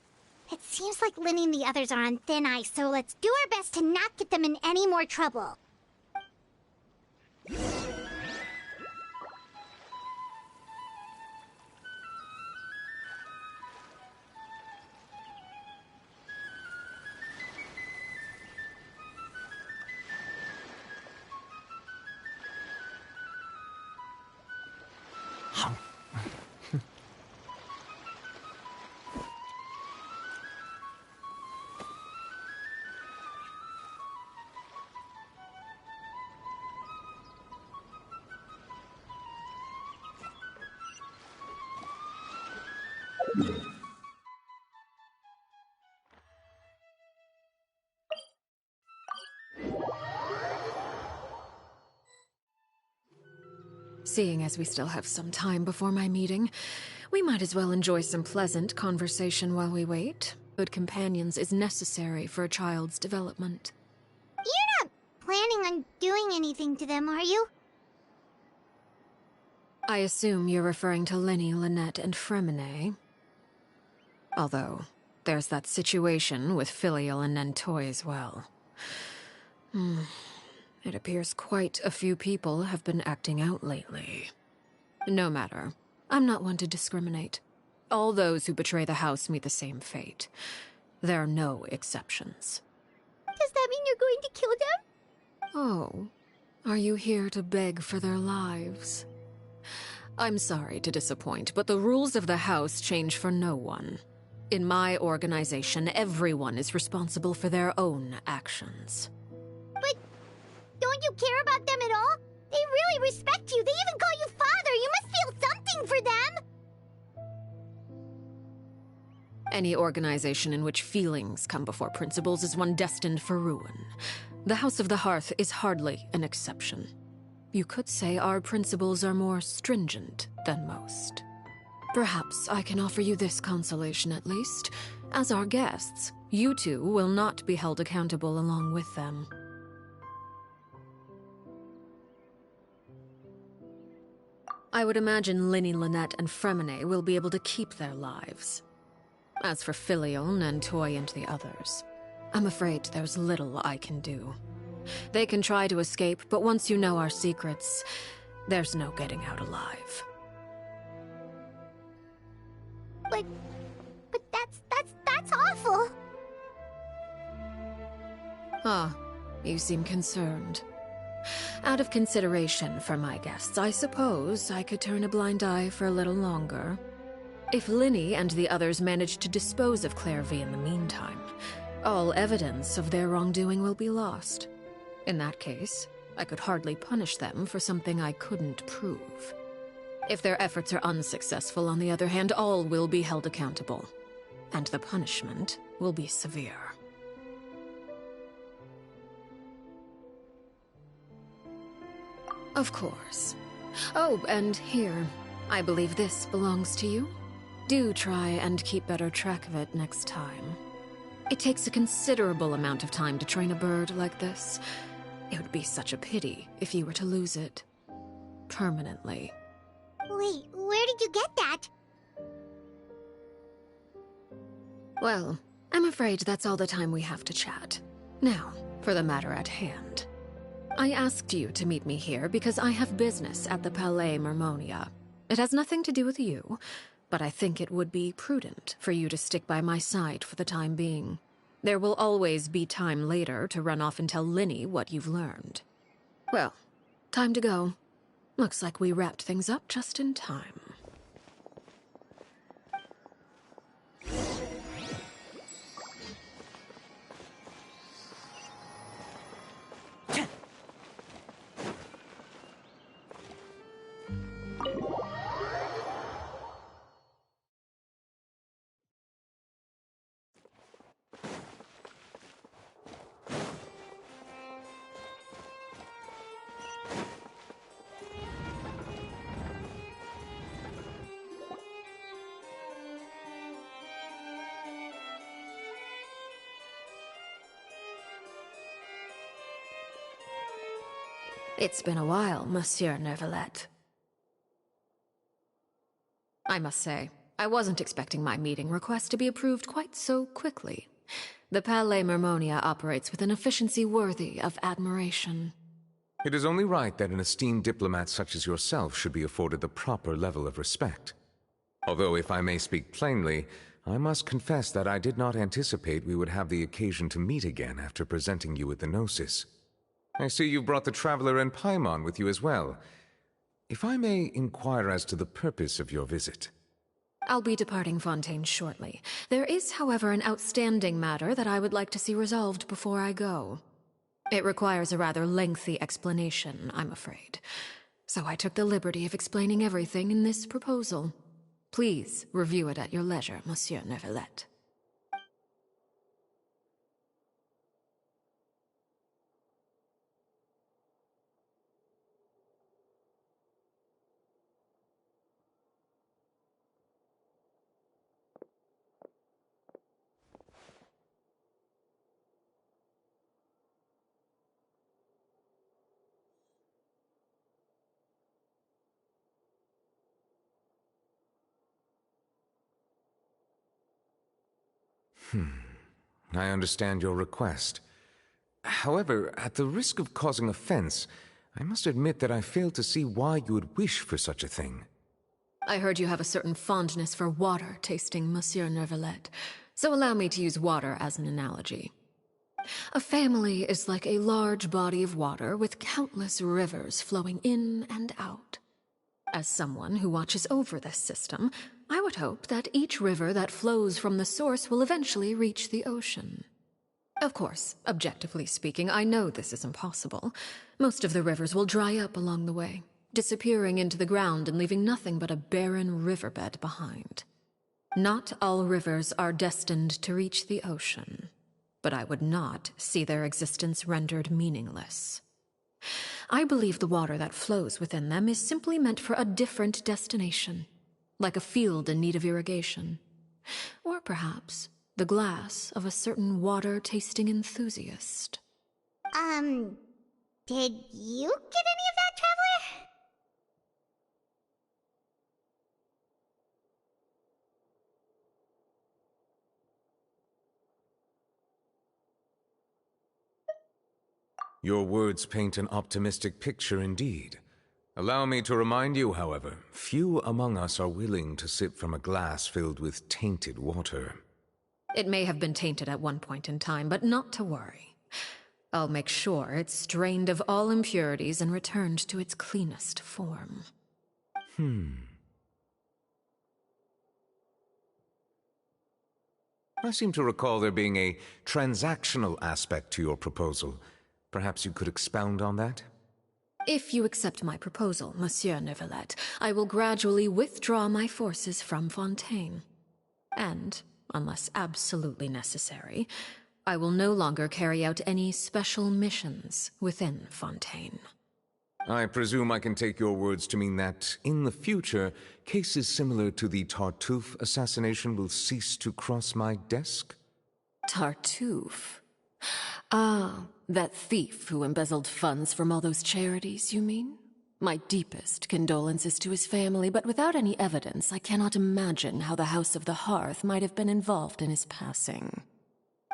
It seems like Linny and the others are on thin ice, so let's do our best to not get them in any more trouble. Seeing as we still have some time before my meeting, we might as well enjoy some pleasant conversation while we wait. Good companions is necessary for a child's development. You're not planning on doing anything to them, are you? I assume you're referring to Linny, Lynette, and Fremine. Although, there's that situation with Filial and Nentoy as well. It appears quite a few people have been acting out lately. No matter. I'm not one to discriminate. All those who betray the house meet the same fate. There are no exceptions. Does that mean you're going to kill them? Oh, are you here to beg for their lives? I'm sorry to disappoint, but the rules of the house change for no one. In my organization, everyone is responsible for their own actions. But don't you care about them at all? They really respect you. They even call you father. You must feel something for them. Any organization in which feelings come before principles is one destined for ruin. The House of the Hearth is hardly an exception. You could say our principles are more stringent than most. Perhaps I can offer you this consolation at least. As our guests, you two will not be held accountable along with them. I would imagine Linny, Lynette, and Fremine will be able to keep their lives. As for Filion and Toy and the others, I'm afraid there's little I can do. They can try to escape, but once you know our secrets, there's no getting out alive. But that's awful. Ah, you seem concerned. Out of consideration for my guests, I suppose I could turn a blind eye for a little longer. If Linny and the others manage to dispose of Clairvy in the meantime, all evidence of their wrongdoing will be lost. In that case, I could hardly punish them for something I couldn't prove. If their efforts are unsuccessful, on the other hand, all will be held accountable. And the punishment will be severe. Of course. Oh, and here, I believe this belongs to you. Do try and keep better track of it next time. It takes a considerable amount of time to train a bird like this. It would be such a pity if you were to lose it. Permanently. Wait, where did you get that? Well, I'm afraid that's all the time we have to chat. Now, for the matter at hand. I asked you to meet me here because I have business at the Palais Mermonia. It has nothing to do with you, but I think it would be prudent for you to stick by my side for the time being. There will always be time later to run off and tell Linny what you've learned. Well, time to go. Looks like we wrapped things up just in time. It's been a while, Monsieur Neuvillette. I must say, I wasn't expecting my meeting request to be approved quite so quickly. The Palais Mermonia operates with an efficiency worthy of admiration. It is only right that an esteemed diplomat such as yourself should be afforded the proper level of respect. Although, if I may speak plainly, I must confess that I did not anticipate we would have the occasion to meet again after presenting you with the Gnosis. I see you brought the Traveler and Paimon with you as well. If I may inquire as to the purpose of your visit. I'll be departing Fontaine shortly. There is, however, an outstanding matter that I would like to see resolved before I go. It requires a rather lengthy explanation, I'm afraid. So I took the liberty of explaining everything in this proposal. Please review it at your leisure, Monsieur Neuvillette. I understand your request. However, at the risk of causing offense, I must admit that I fail to see why you would wish for such a thing. I heard you have a certain fondness for water tasting, Monsieur Neuvillette, so allow me to use water as an analogy. A family is like a large body of water with countless rivers flowing in and out. As someone who watches over this system, I would hope that each river that flows from the source will eventually reach the ocean. Of course, objectively speaking, I know this is impossible. Most of the rivers will dry up along the way, disappearing into the ground and leaving nothing but a barren riverbed behind. Not all rivers are destined to reach the ocean, but I would not see their existence rendered meaningless. I believe the water that flows within them is simply meant for a different destination, like a field in need of irrigation. Or perhaps the glass of a certain water-tasting enthusiast. Did you get any of that, Traveler? Your words paint an optimistic picture indeed. Allow me to remind you, however, few among us are willing to sip from a glass filled with tainted water. It may have been tainted at one point in time, but not to worry. I'll make sure it's drained of all impurities and returned to its cleanest form. I seem to recall there being a transactional aspect to your proposal. Perhaps you could expound on that? If you accept my proposal, Monsieur Neuvillette, I will gradually withdraw my forces from Fontaine. And, unless absolutely necessary, I will no longer carry out any special missions within Fontaine. I presume I can take your words to mean that, in the future, cases similar to the Tartuffe assassination will cease to cross my desk? Tartuffe? Ah, that thief who embezzled funds from all those charities, you mean? My deepest condolences to his family, but without any evidence, I cannot imagine how the House of the Hearth might have been involved in his passing.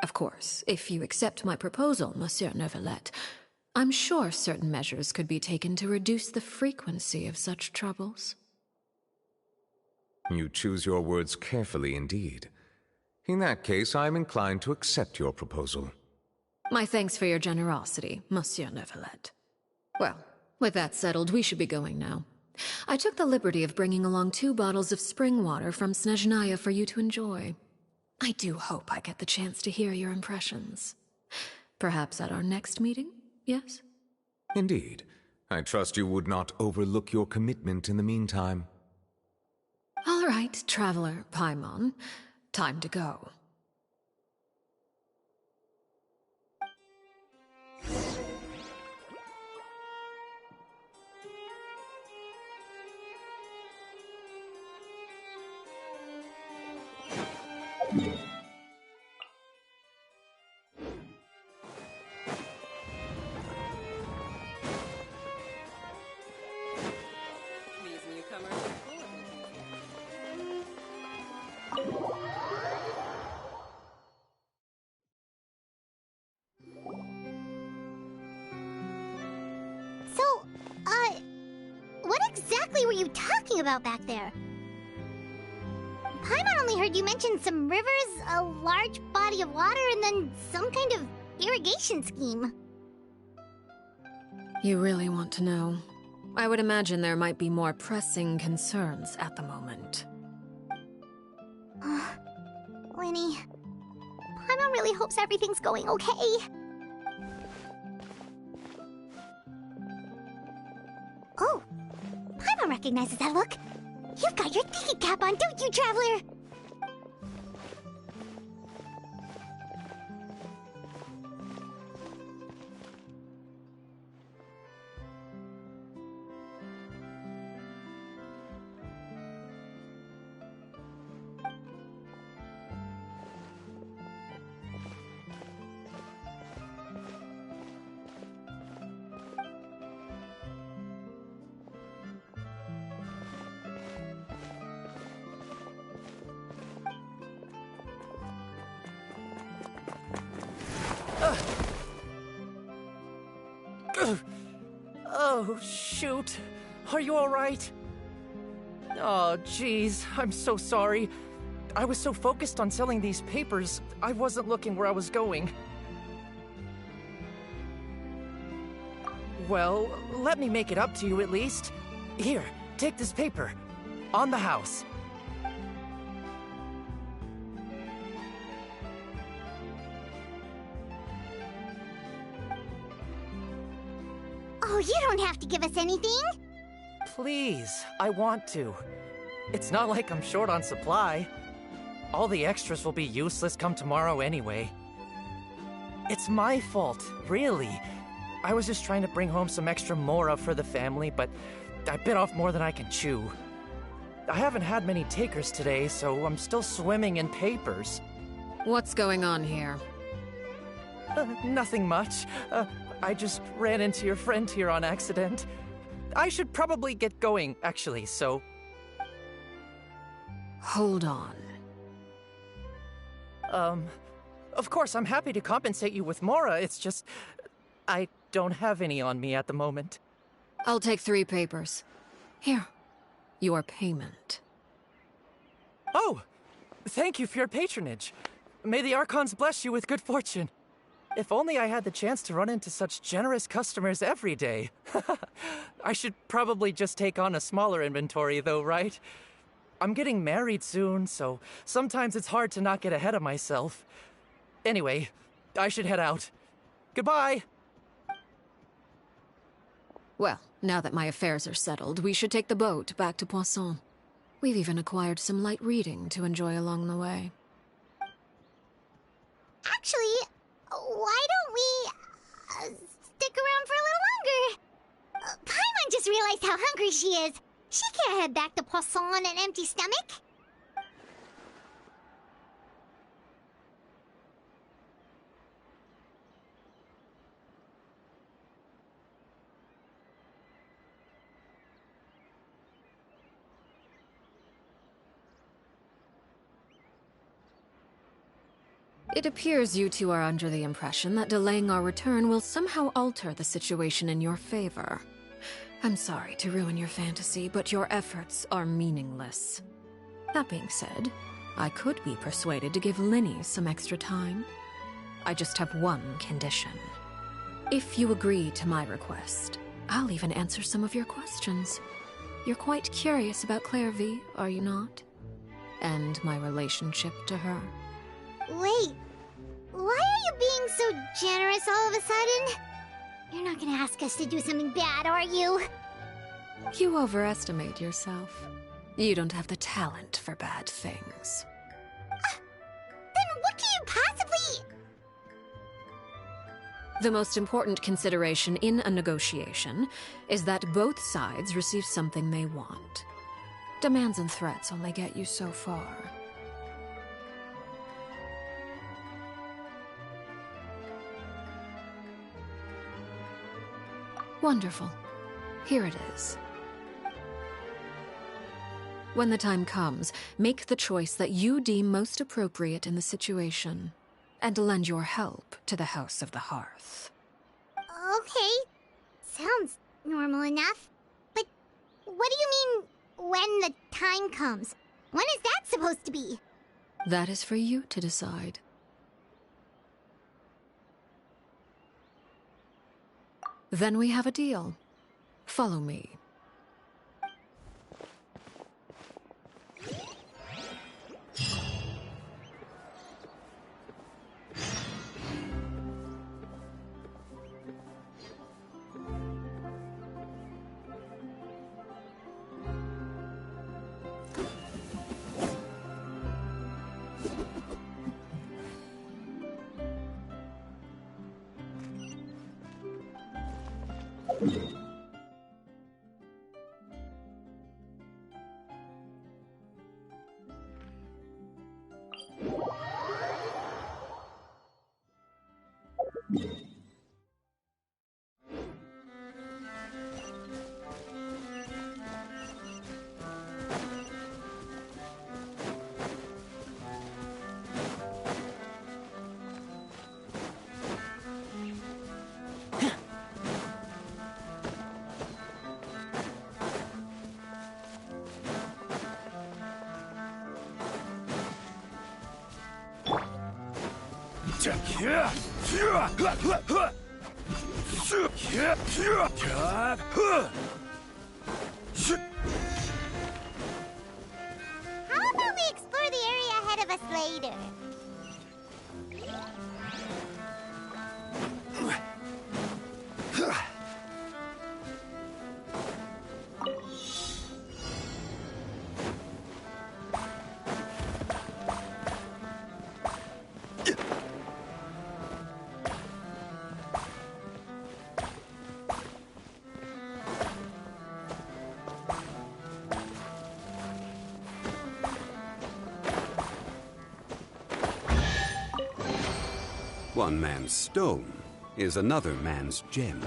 Of course, if you accept my proposal, Monsieur Neuvillette, I'm sure certain measures could be taken to reduce the frequency of such troubles. You choose your words carefully indeed. In that case, I am inclined to accept your proposal. My thanks for your generosity, Monsieur Neuvillette. Well, with that settled, we should be going now. I took the liberty of bringing along 2 bottles of spring water from Snezhnaya for you to enjoy. I do hope I get the chance to hear your impressions. Perhaps at our next meeting, yes? Indeed. I trust you would not overlook your commitment in the meantime. All right, Traveler Paimon. Time to go. So, what exactly were you talking about back there? Paimon only heard you mention some rivers, a large body of water, and then some kind of irrigation scheme. You really want to know? I would imagine there might be more pressing concerns at the moment. Lenny, Paimon really hopes everything's going okay. Oh, Paimon recognizes that look. You've got your thinking cap on, don't you, Traveler? Oh, shoot. Are you alright? Oh, jeez. I'm so sorry. I was so focused on selling these papers, I wasn't looking where I was going. Well, let me make it up to you at least. Here, take this paper. On the house. Oh, you don't have to give us anything. Please, I want to. It's not like I'm short on supply. All the extras will be useless come tomorrow anyway. It's my fault, really. I was just trying to bring home some extra mora for the family, but I bit off more than I can chew. I haven't had many takers today, so I'm still swimming in papers. What's going on here? Nothing much. I just ran into your friend here on accident. I should probably get going, actually, so... Hold on. Of course, I'm happy to compensate you with mora, it's just... I don't have any on me at the moment. I'll take 3 papers. Here. Your payment. Oh! Thank you for your patronage. May the Archons bless you with good fortune. If only I had the chance to run into such generous customers every day. I should probably just take on a smaller inventory though, right? I'm getting married soon, so sometimes it's hard to not get ahead of myself. Anyway, I should head out. Goodbye! Well, now that my affairs are settled, we should take the boat back to Poisson. We've even acquired some light reading to enjoy along the way. Actually, why don't we stick around for a little longer? Paimon just realized how hungry she is. She can't head back to Poisson on an empty stomach. It appears you two are under the impression that delaying our return will somehow alter the situation in your favor. I'm sorry to ruin your fantasy, but your efforts are meaningless. That being said, I could be persuaded to give Linny some extra time. I just have one condition. If you agree to my request, I'll even answer some of your questions. You're quite curious about Clairvy, are you not? And my relationship to her. Wait, why are you being so generous all of a sudden? You're not gonna ask us to do something bad, are you? You overestimate yourself. You don't have the talent for bad things. Then what can you possibly... The most important consideration in a negotiation is that both sides receive something they want. Demands and threats only get you so far. Wonderful. Here it is. When the time comes, make the choice that you deem most appropriate in the situation, and lend your help to the House of the Hearth. Okay, sounds normal enough. But what do you mean, when the time comes? When is that supposed to be? That is for you to decide. Then we have a deal. Follow me. How about we explore the area ahead of us later? One man's stone is another man's gem.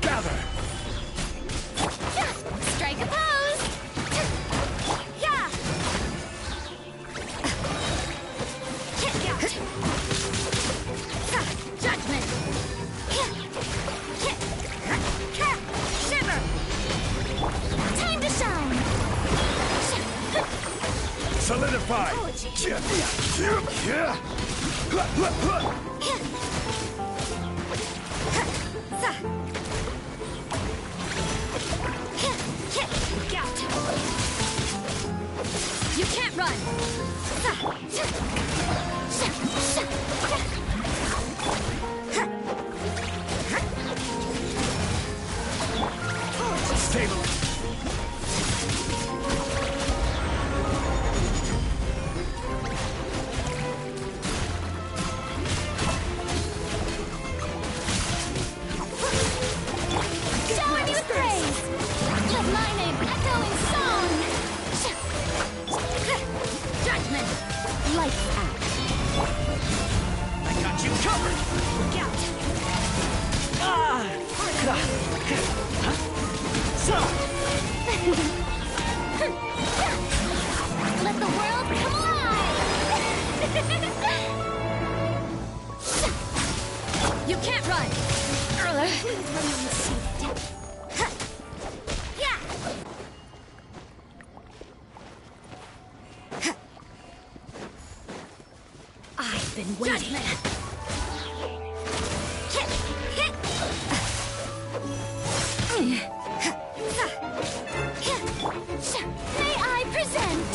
Gather! Strike a pose! Yeah! Judgment! Shiver! Time to shine! Solidify! You can't run! Stable. Shower me with praise! Let my name echo in song! Judgment! Light out! I got you covered! Look out! Let the world come alive! You can't run! Please remain seated. Yeah! I've been waiting. May I present?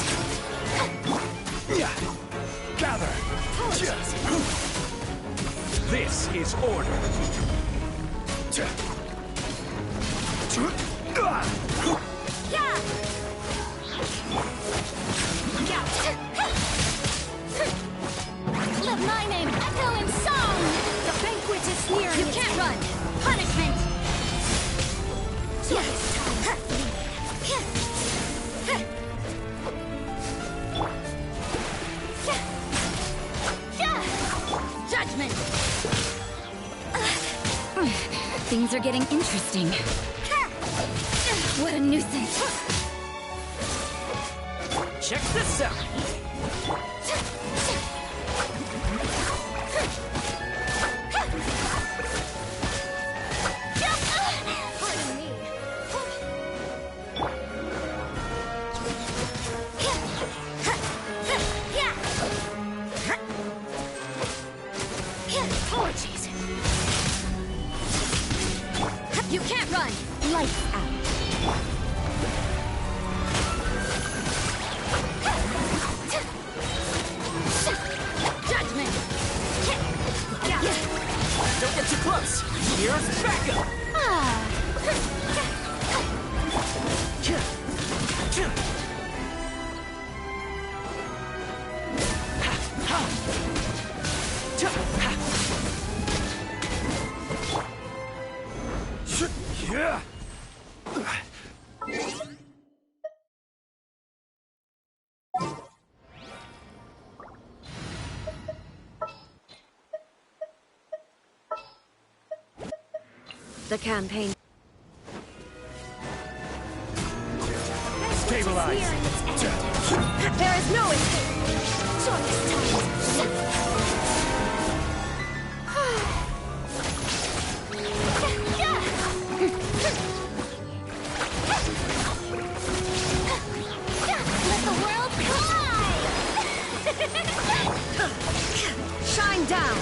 Gather! This is order. Yeah! Let my name echo in song! The banquet is near. You can't run! Punishment! Judgment! Things are getting interesting. What a nuisance! Check this out! Pardon me. Apologies. You can't run! Lights out. Judgment! Don't get too close! Here's backup! The campaign. Stabilize! There is no escape! Joyous times! Let the world collide! Shine down!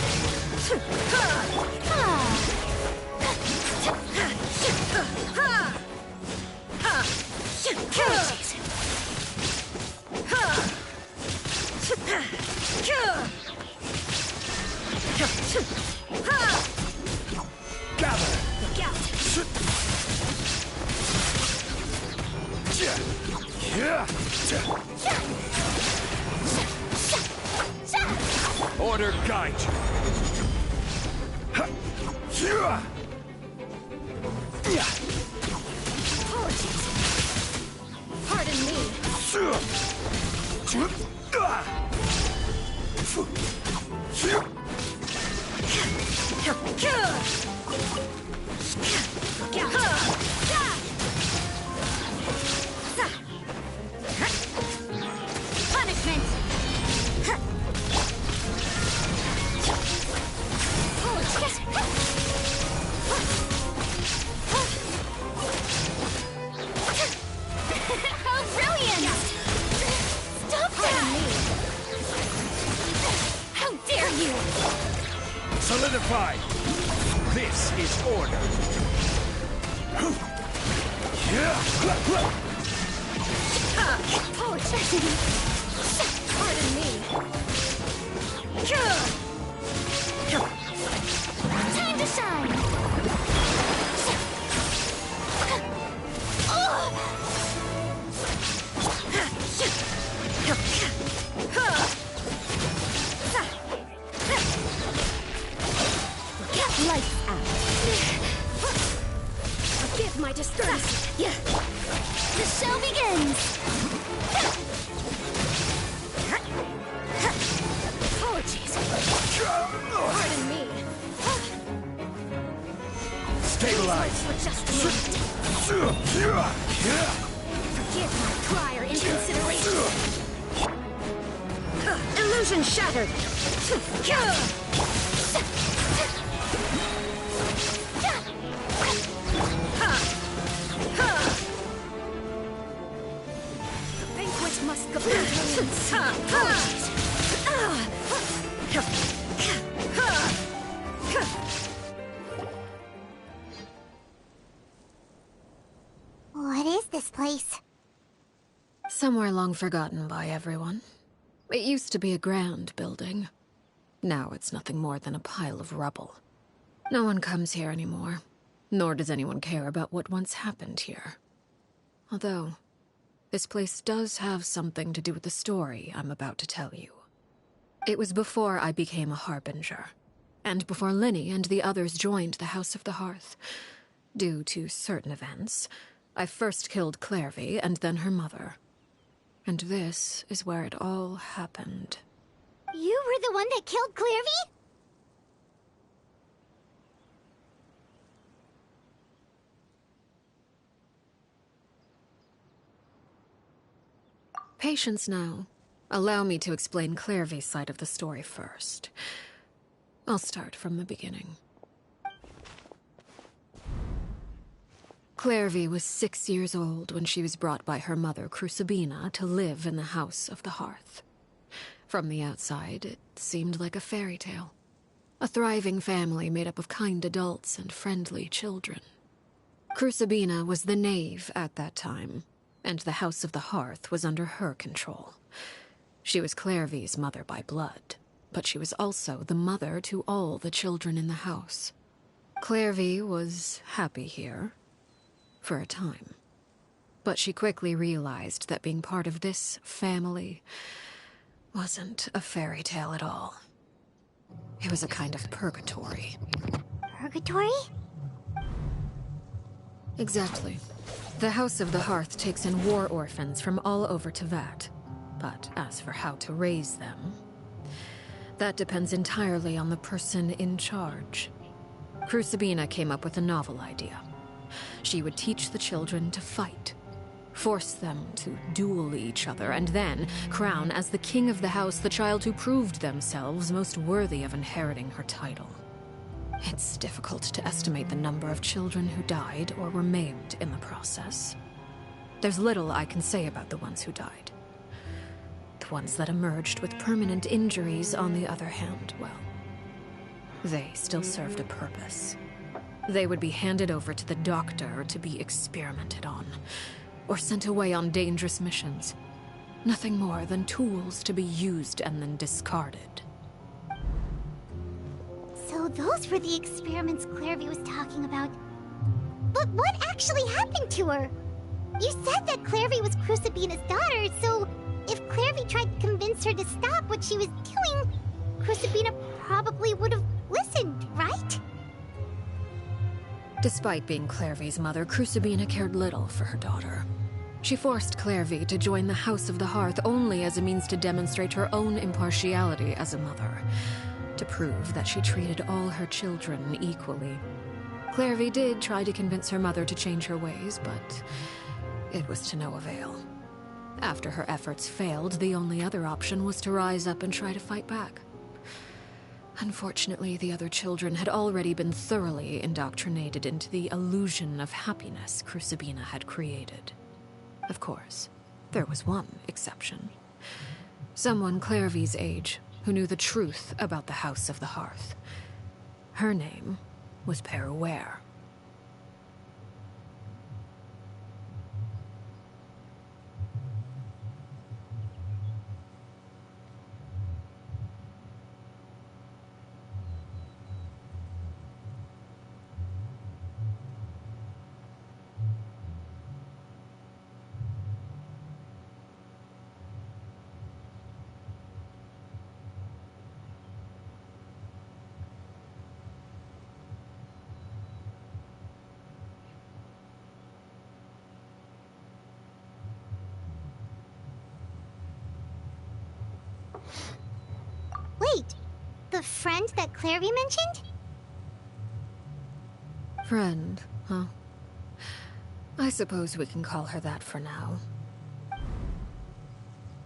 order guide you. Apologies. Pardon me. Punishment! How brilliant! Stop that! How dare you! Solidify. This is order. Pardon me. Time to shine! Get lights out. Forgive my disturbance. The show begins! Apologies. Pardon me. Stabilize. For just a moment. Forgive my prior inconsideration. Illusion shattered. The banquet must go. What is this place? Somewhere long forgotten by everyone. It used to be a grand building. Now it's nothing more than a pile of rubble. No one comes here anymore, nor does anyone care about what once happened here. Although, this place does have something to do with the story I'm about to tell you. It was before I became a Harbinger, and before Linny and the others joined the House of the Hearth. Due to certain events, I first killed Clairvy and then her mother. And this is where it all happened. You were the one that killed Clairvy? Patience now. Allow me to explain Clairvy's side of the story first. I'll start from the beginning. Clairvy was 6 years old when she was brought by her mother, Crucibina, to live in the House of the Hearth. From the outside, it seemed like a fairy tale. A thriving family made up of kind adults and friendly children. Crucibina was the knave at that time, and the House of the Hearth was under her control. She was Clairvy's mother by blood, but she was also the mother to all the children in the house. Clairvy was happy here, for a time. But she quickly realized that being part of this family wasn't a fairy tale at all. It was a kind of purgatory. Purgatory? Exactly. The House of the Hearth takes in war orphans from all over Tevat. But as for how to raise them, that depends entirely on the person in charge. Crucibina came up with a novel idea. She would teach the children to fight, force them to duel each other, and then crown as the king of the house the child who proved themselves most worthy of inheriting her title. It's difficult to estimate the number of children who died or were maimed in the process. There's little I can say about the ones who died. The ones that emerged with permanent injuries, on the other hand, well, they still served a purpose. They would be handed over to the doctor to be experimented on, or sent away on dangerous missions. Nothing more than tools to be used and then discarded. So those were the experiments Clairvy was talking about. But what actually happened to her? You said that Clairvy was Crucibina's daughter, so if Clairvy tried to convince her to stop what she was doing, Crucibina probably would have listened, right? Despite being Clairvy's mother, Crucibina cared little for her daughter. She forced Clairvy to join the House of the Hearth only as a means to demonstrate her own impartiality as a mother, to prove that she treated all her children equally. Clairvy did try to convince her mother to change her ways, but it was to no avail. After her efforts failed, the only other option was to rise up and try to fight back. Unfortunately, the other children had already been thoroughly indoctrinated into the illusion of happiness Crucibina had created. Of course, there was one exception. Someone Clairvy's age who knew the truth about the House of the Hearth. Her name was Peruere. Wait, the friend that Clairvy mentioned? Friend, huh? I suppose we can call her that for now.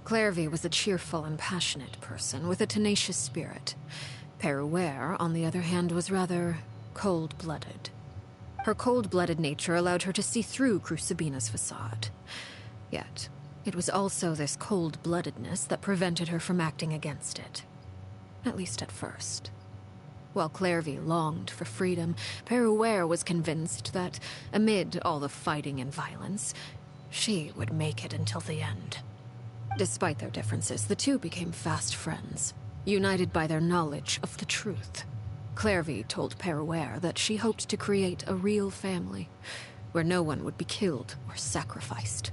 Clairvy was a cheerful and passionate person with a tenacious spirit. Peruere, on the other hand, was rather cold-blooded. Her cold-blooded nature allowed her to see through Crucibina's facade. Yet, it was also this cold-bloodedness that prevented her from acting against it. At least at first. While Clairvy longed for freedom, Peruere was convinced that, amid all the fighting and violence, she would make it until the end. Despite their differences, the two became fast friends, united by their knowledge of the truth. Clairvy told Peruere that she hoped to create a real family, where no one would be killed or sacrificed.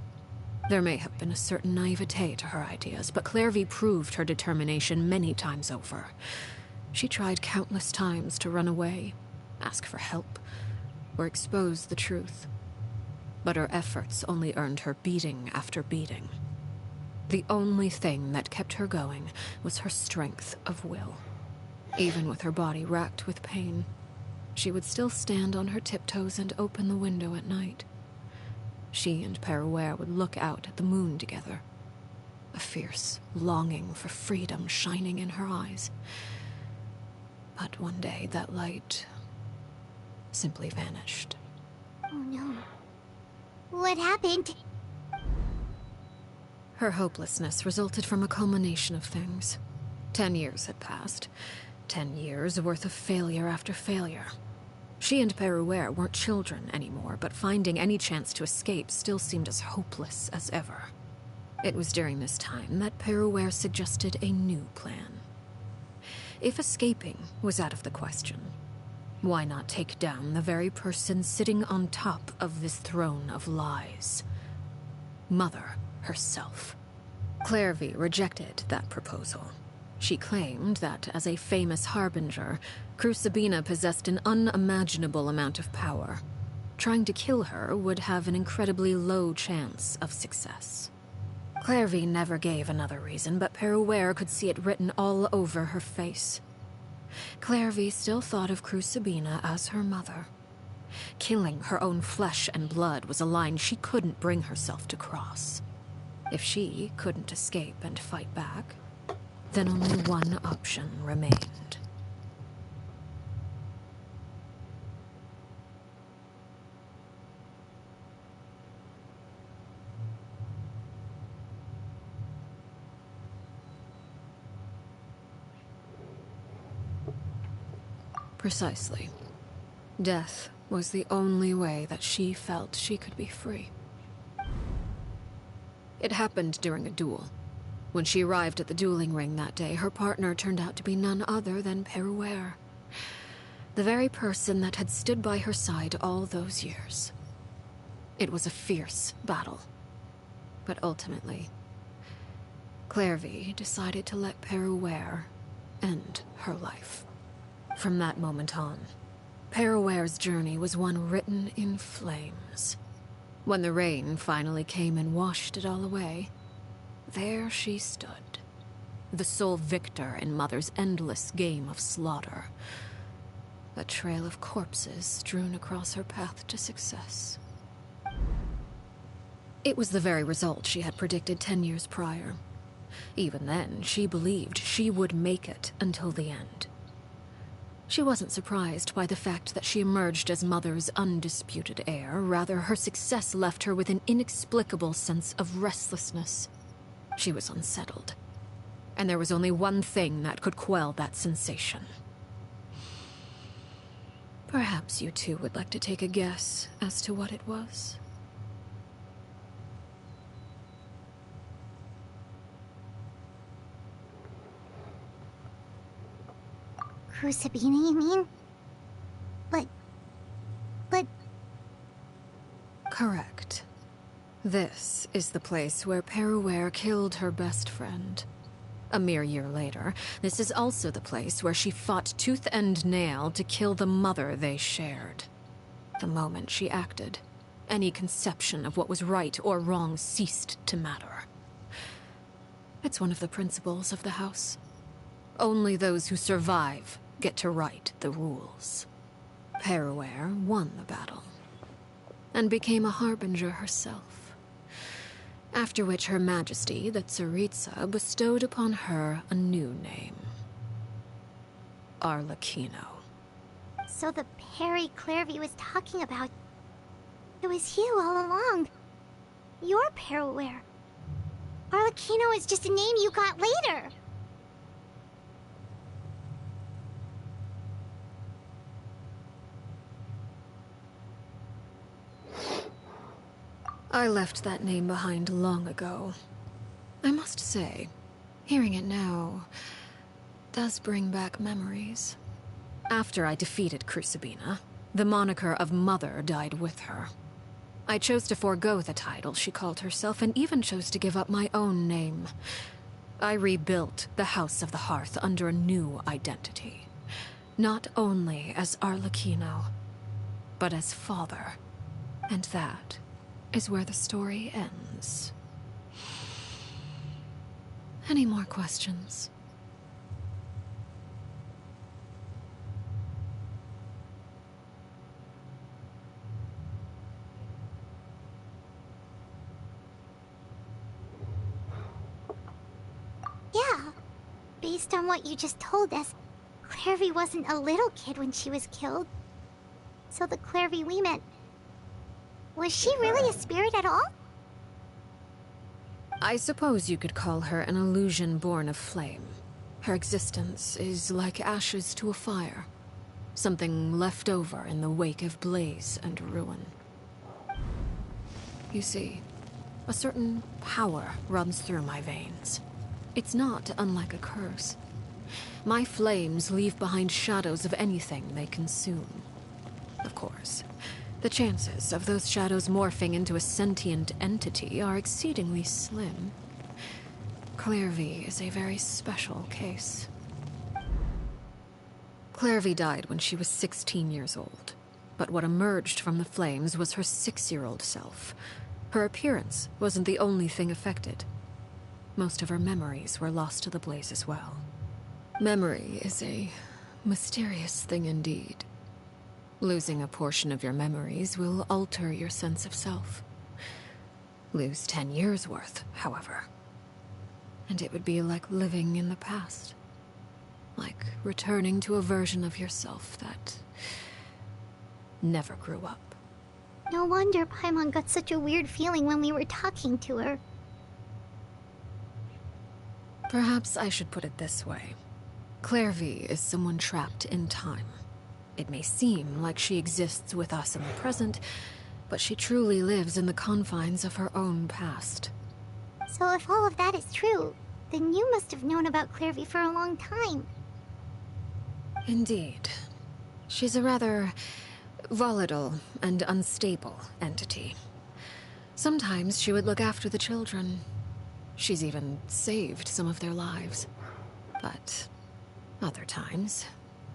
There may have been a certain naivete to her ideas, but Clairvy proved her determination many times over. She tried countless times to run away, ask for help, or expose the truth. But her efforts only earned her beating after beating. The only thing that kept her going was her strength of will. Even with her body racked with pain, she would still stand on her tiptoes and open the window at night. She and Peruere would look out at the moon together, a fierce longing for freedom shining in her eyes. But one day, that light simply vanished. Oh no. What happened? Her hopelessness resulted from a culmination of things. 10 years had passed. 10 years worth of failure after failure. She and Peruere weren't children anymore, but finding any chance to escape still seemed as hopeless as ever. It was during this time that Peruere suggested a new plan. If escaping was out of the question, why not take down the very person sitting on top of this throne of lies? Mother herself. Clairvy rejected that proposal. She claimed that, as a famous harbinger, Crucibina possessed an unimaginable amount of power. Trying to kill her would have an incredibly low chance of success. Clairvy never gave another reason, but Peruere could see it written all over her face. Clairvy still thought of Crucibina as her mother. Killing her own flesh and blood was a line she couldn't bring herself to cross. If she couldn't escape and fight back, then only one option remained. Precisely. Death was the only way that she felt she could be free. It happened during a duel. When she arrived at the dueling ring that day, her partner turned out to be none other than Peruere, the very person that had stood by her side all those years. It was a fierce battle, but ultimately, Clairvy decided to let Peruere end her life. From that moment on, Paraware's journey was one written in flames. When the rain finally came and washed it all away, there she stood, the sole victor in Mother's endless game of slaughter. A trail of corpses strewn across her path to success. It was the very result she had predicted 10 years prior. Even then, she believed she would make it until the end. She wasn't surprised by the fact that she emerged as Mother's undisputed heir. Rather, her success left her with an inexplicable sense of restlessness. She was unsettled, and there was only one thing that could quell that sensation. Perhaps you two would like to take a guess as to what it was? Crucibina, you mean? But... Correct. This is the place where Peruware killed her best friend. A mere year later, this is also the place where she fought tooth and nail to kill the mother they shared. The moment she acted, any conception of what was right or wrong ceased to matter. It's one of the principles of the house. Only those who survive get to write the rules. Peruware won the battle, and became a harbinger herself. After which Her Majesty, the Tsaritsa, bestowed upon her a new name. Arlecchino. So the Perry Clairvy was talking about... It was you all along. You're Peruware. Arlecchino is just a name you got later. I left that name behind long ago. I must say, hearing it now does bring back memories. After I defeated Crucibina, the moniker of Mother died with her. I chose to forego the title she called herself, and even chose to give up my own name. I rebuilt the House of the Hearth under a new identity. Not only as Arlecchino, but as father. And that is where the story ends. Any more questions? Yeah. Based on what you just told us, Clairvy wasn't a little kid when she was killed. So the Clairvy we met... Was she really a spirit at all? I suppose you could call her an illusion born of flame. Her existence is like ashes to a fire. Something left over in the wake of blaze and ruin. You see, a certain power runs through my veins. It's not unlike a curse. My flames leave behind shadows of anything they consume. Of course, the chances of those shadows morphing into a sentient entity are exceedingly slim. Clairvy is a very special case. Clairvy died when she was 16 years old, but what emerged from the flames was her 6-year-old self. Her appearance wasn't the only thing affected. Most of her memories were lost to the blaze as well. Memory is a mysterious thing indeed. Losing a portion of your memories will alter your sense of self. Lose 10 years' worth, however, and it would be like living in the past. Like returning to a version of yourself that never grew up. No wonder Paimon got such a weird feeling when we were talking to her. Perhaps I should put it this way. Clairvy is someone trapped in time. It may seem like she exists with us in the present, but she truly lives in the confines of her own past. So if all of that is true, then you must have known about Clairvy for a long time. Indeed. She's a rather volatile and unstable entity. Sometimes she would look after the children. She's even saved some of their lives. But Other times,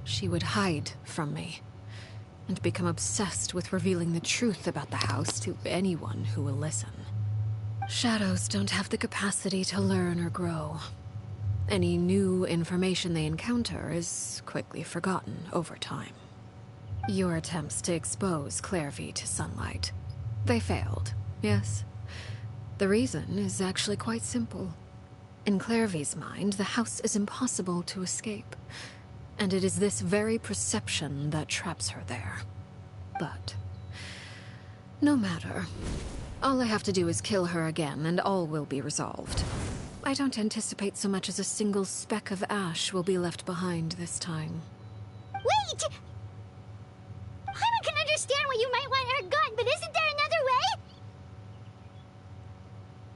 she would hide from me and become obsessed with revealing the truth about the house to anyone who will listen. Shadows don't have the capacity to learn or grow. Any new information they encounter is quickly forgotten over time. Your attempts to expose Clairvy to sunlight, they failed, yes. The reason is actually quite simple. In Clairvy's mind, the house is impossible to escape, and it is this very perception that traps her there. But no matter. All I have to do is kill her again, and all will be resolved. I don't anticipate so much as a single speck of ash will be left behind this time. Wait! I can understand why you might want her gone, but isn't there another way?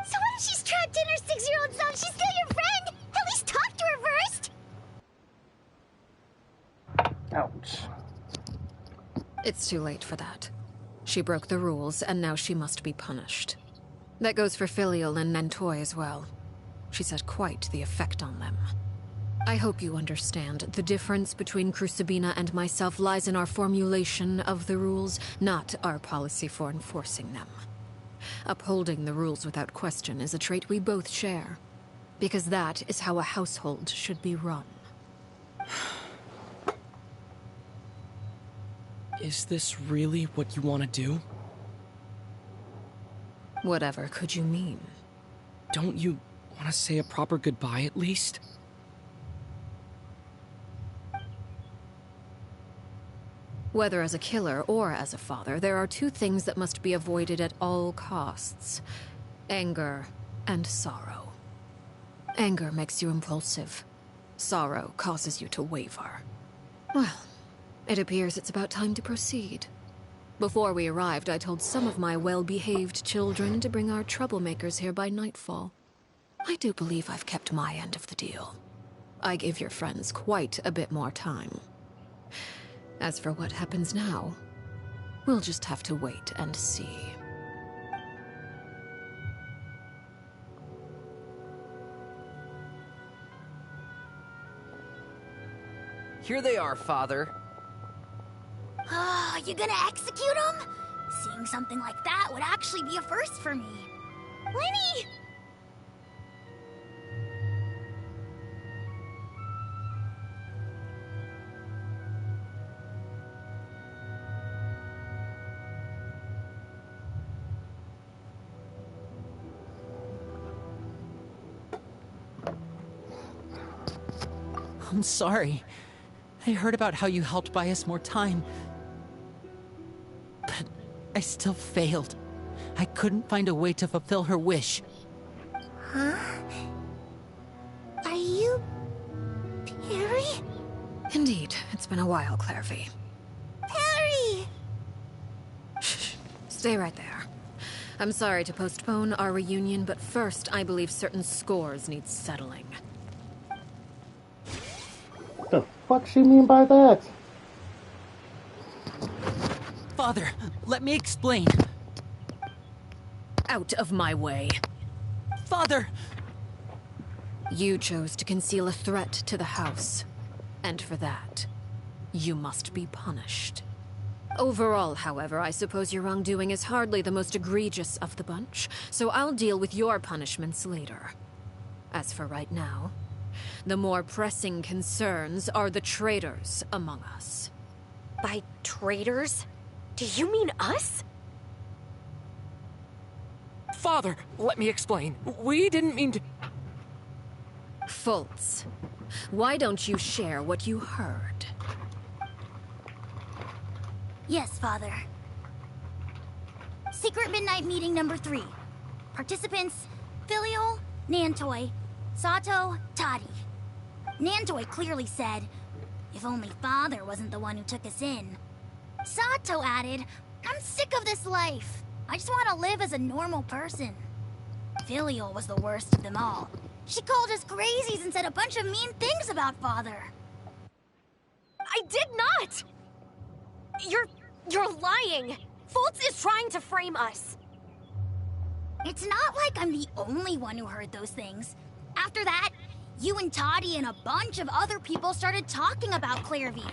So what if she's trapped in her 6-year-old self? She's still your friend! At least talk to her first! Ouch. It's too late for that. She broke the rules, and now she must be punished. That goes for Filial and Nantoy as well. She's had quite the effect on them. I hope you understand. The difference between Crucibina and myself lies in our formulation of the rules, not our policy for enforcing them. Upholding the rules without question is a trait we both share, because that is how a household should be run. Is this really what you want to do? Whatever could you mean? Don't you want to say a proper goodbye at least? Whether as a killer or as a father, there are two things that must be avoided at all costs: anger and sorrow. Anger makes you impulsive. Sorrow causes you to waver. Well, it appears it's about time to proceed. Before we arrived, I told some of my well-behaved children to bring our troublemakers here by nightfall. I do believe I've kept my end of the deal. I gave your friends quite a bit more time. As for what happens now, we'll just have to wait and see. Here they are, Father. You gonna execute him? Seeing something like that would actually be a first for me. Lenny! I'm sorry. I heard about how you helped buy us more time. But I still failed. I couldn't find a way to fulfill her wish. Huh? Are you... Perry? Indeed. It's been a while, Clairvy. Perry! Shh. Stay right there. I'm sorry to postpone our reunion, but first I believe certain scores need settling. What the fuck she mean by that? Father, let me explain. Out of my way. Father! You chose to conceal a threat to the house. And for that, you must be punished. Overall, however, I suppose your wrongdoing is hardly the most egregious of the bunch, so I'll deal with your punishments later. As for right now, the more pressing concerns are the traitors among us. By traitors? Do you mean us? Father, let me explain. We didn't mean to... Fultz, why don't you share what you heard? Yes, Father. Secret Midnight Meeting number 3. Participants, Filial, Nantoy, Sato, Toddy. Nantoy clearly said, if only Father wasn't the one who took us in. Sato added, I'm sick of this life. I just want to live as a normal person. Filial was the worst of them all. She called us crazies and said a bunch of mean things about Father. I did not! You're lying! Fultz is trying to frame us. It's not like I'm the only one who heard those things. After that, You and Toddy and a bunch of other people started talking about Clairvy.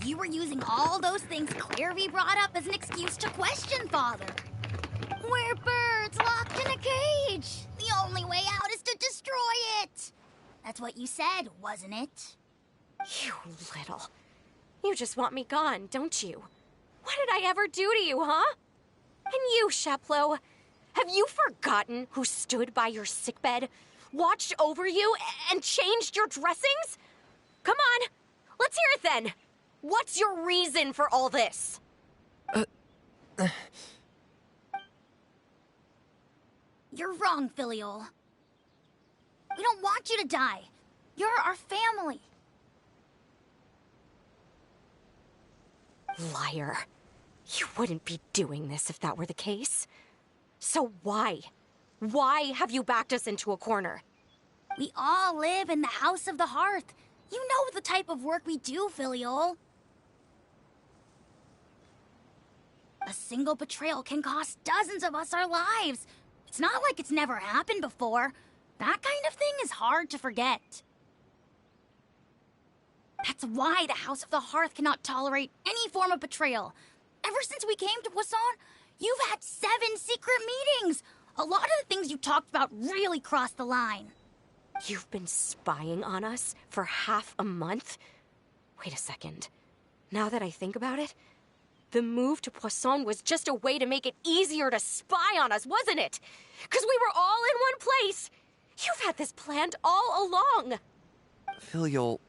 You were using all those things Clairvy brought up as an excuse to question Father. We're birds locked in a cage. The only way out is to destroy it. That's what you said, wasn't it? You little... You just want me gone, don't you? What did I ever do to you, huh? And you, Sheplo, have you forgotten who stood by your sickbed, watched over you, and changed your dressings? Come on, let's hear it then. What's your reason for all this? You're wrong, Filial. We don't want you to die. You're our family. Liar. You wouldn't be doing this if that were the case. So why? Why have you backed us into a corner? We all live in the House of the Hearth. You know the type of work we do, Filial. A single betrayal can cost dozens of us our lives. It's not like it's never happened before. That kind of thing is hard to forget. That's why the House of the Hearth cannot tolerate any form of betrayal. Ever since we came to Poisson, you've had 7 secret meetings. A lot of the things you talked about really crossed the line. You've been spying on us for half a month? Wait a second. Now that I think about it, the move to Poisson was just a way to make it easier to spy on us, wasn't it? Because we were all in one place. You've had this planned all along. Filial,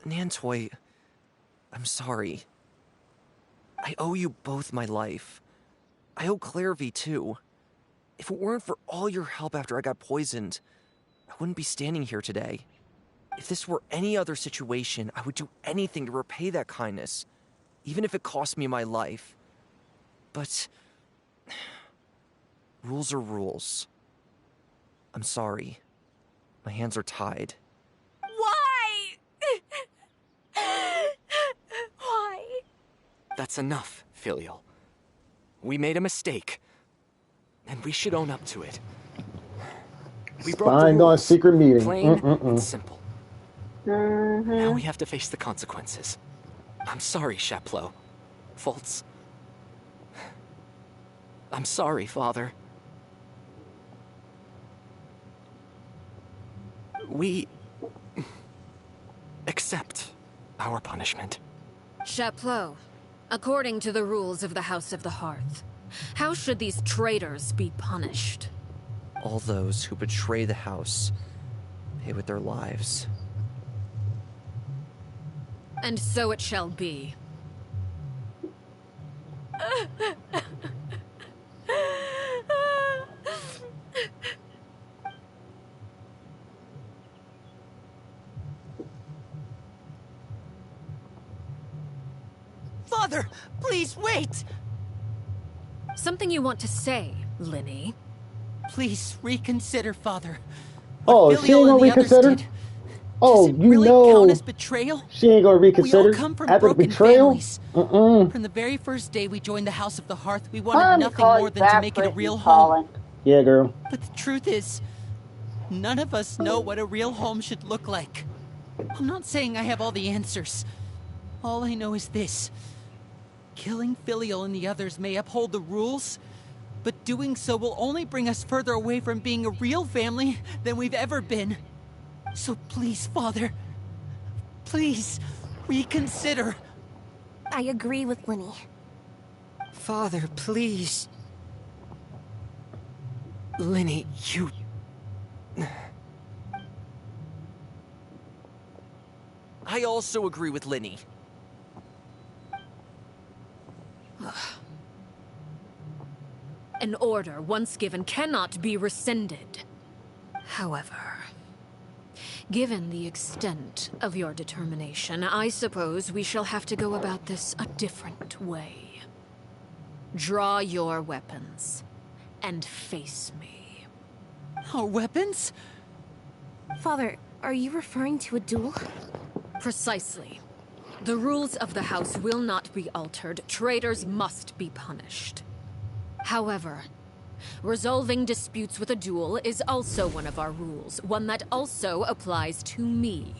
Nantoy, I'm sorry. I owe you both my life. I owe Clairvy too. If it weren't for all your help after I got poisoned, I wouldn't be standing here today. If this were any other situation, I would do anything to repay that kindness, even if it cost me my life. But rules are rules. I'm sorry. My hands are tied. Why? Why? That's enough, Filial. We made a mistake, and we should own up to it. We broke the Spying on rules. secret meeting. Plain and simple. Now we have to face the consequences. I'm sorry, Sheplo. Fultz. I'm sorry, Father. We accept our punishment. Chapleau, according to the rules of the House of the Hearth, how should these traitors be punished? All those who betray the house pay with their lives. And so it shall be. Father, please wait! Something you want to say, Linny? Please reconsider, Father. Oh, she ain't gonna reconsider? Oh, you really know count as betrayal? she ain't gonna reconsider We all come from after the broken betrayal? families. From the very first day we joined the House of the Hearth, we wanted nothing more than to make it a real home. Yeah, girl. But the truth is, none of us know what a real home should look like. I'm not saying I have all the answers. All I know is this. Killing Filial and the others may uphold the rules, but doing so will only bring us further away from being a real family than we've ever been. So please, Father, please reconsider. I agree with Linny. Father, please. Linny, you... I also agree with Linny. An order once given cannot be rescinded. However, given the extent of your determination, I suppose we shall have to go about this a different way. Draw your weapons and face me. Our weapons? Father, are you referring to a duel? Precisely. The rules of the house will not be altered. Traitors must be punished. However, Resolving disputes with a duel is also one of our rules, one that also applies to me.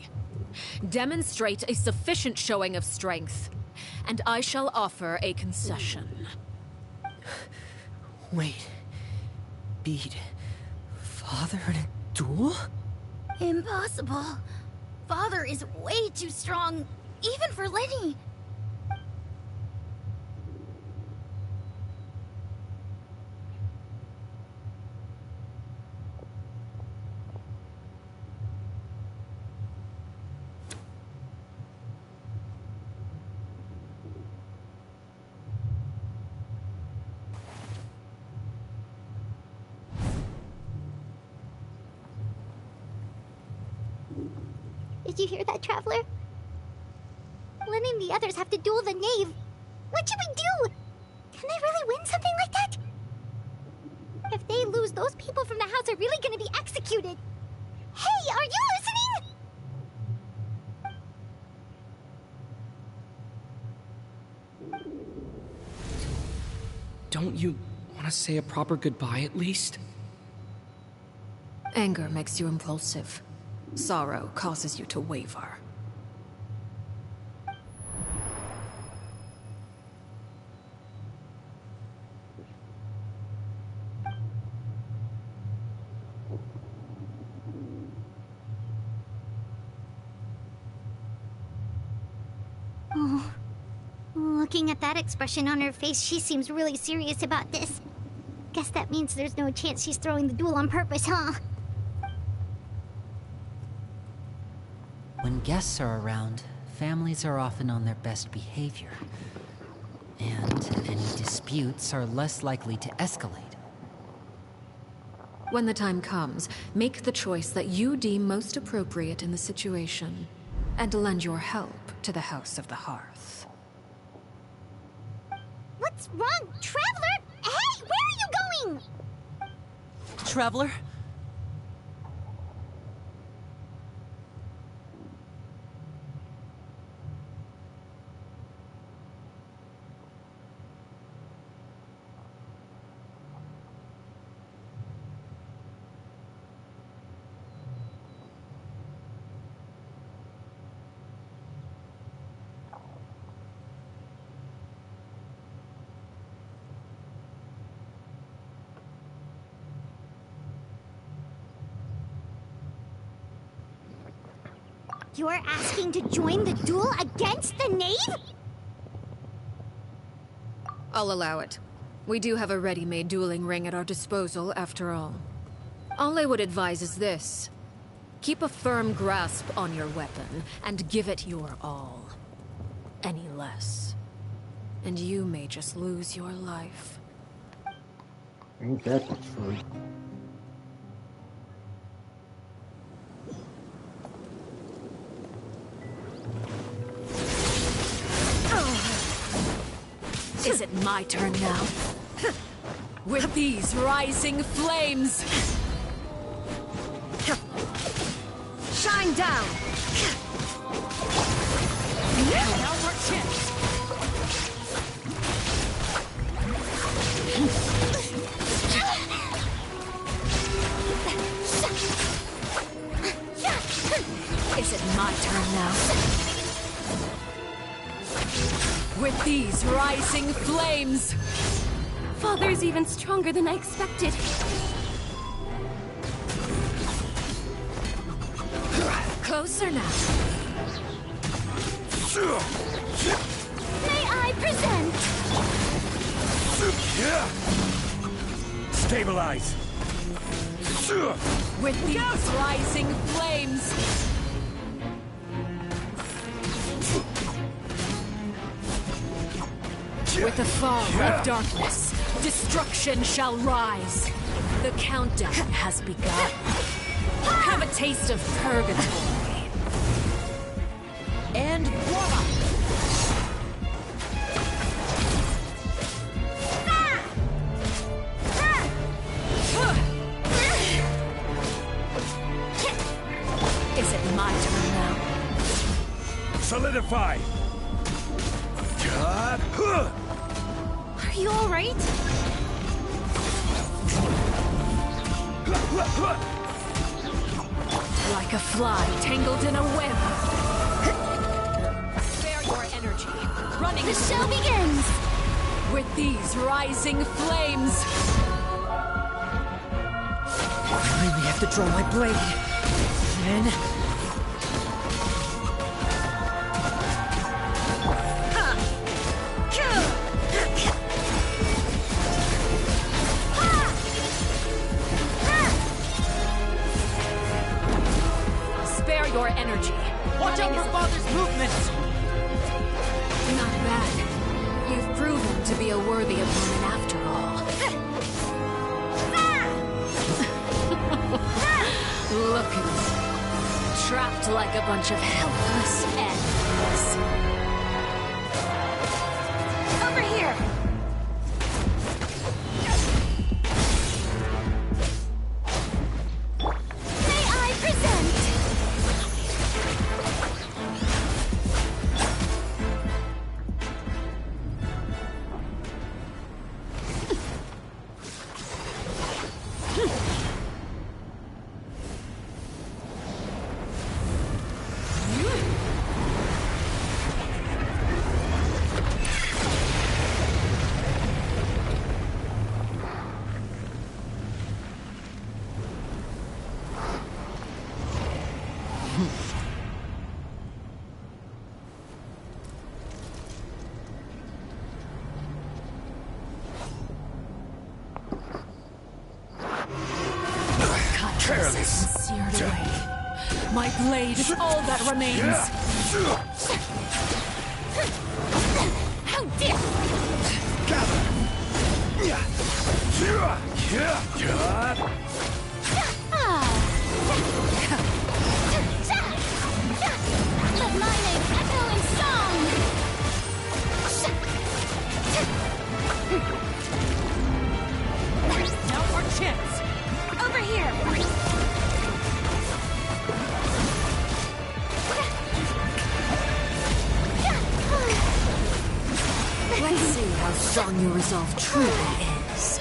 Demonstrate a sufficient showing of strength, and I shall offer a concession. Wait. Beat Father in a duel? Impossible. Father is way too strong, even for Lenny. Did you hear that, Traveler? Lenny and the others have to duel the knave. What should we do? Can they really win something like that? If they lose, those people from the house are really gonna be executed. Hey, are you listening? Don't you want to say a proper goodbye at least? Anger makes you impulsive. Sorrow causes you to waver. Oh. Looking at that expression on her face, she seems really serious about this. Guess that means there's no chance she's throwing the duel on purpose, huh? When guests are around, families are often on their best behavior. And any disputes are less likely to escalate. When the time comes, make the choice that you deem most appropriate in the situation, and lend your help to the House of the Hearth. What's wrong, Traveler? Hey, where are you going? Traveler? You're asking to join the duel against the knave? I'll allow it. We do have a ready-made dueling ring at our disposal, after all. All I would advise is this. Keep a firm grasp on your weapon, and give it your all. Any less, and you may just lose your life. Ain't that the truth? Is it my turn now? With these rising flames! Shine down! Now our chance! Is it my turn now? With these rising flames! Father's even stronger than I expected. Closer now. May I present? Stabilize! With these rising flames! With the fog of darkness, destruction shall rise. The countdown has begun. Have a taste of purgatory. And voila! Is it my turn now? Solidify! Are you alright? Like a fly tangled in a web. Spare your energy. Running. The show begins! With these rising flames. I really have to draw my blade. Then... Spare your energy. Watch out for Father's movements! Not bad. You've proven to be a worthy opponent after all. Look at you. Trapped like a bunch of helpless animals. Over here! May I present? Seared away. My blade is all that remains. How dare Let my name echo in song! Now our chance! Over here! Let's see how strong your resolve truly is.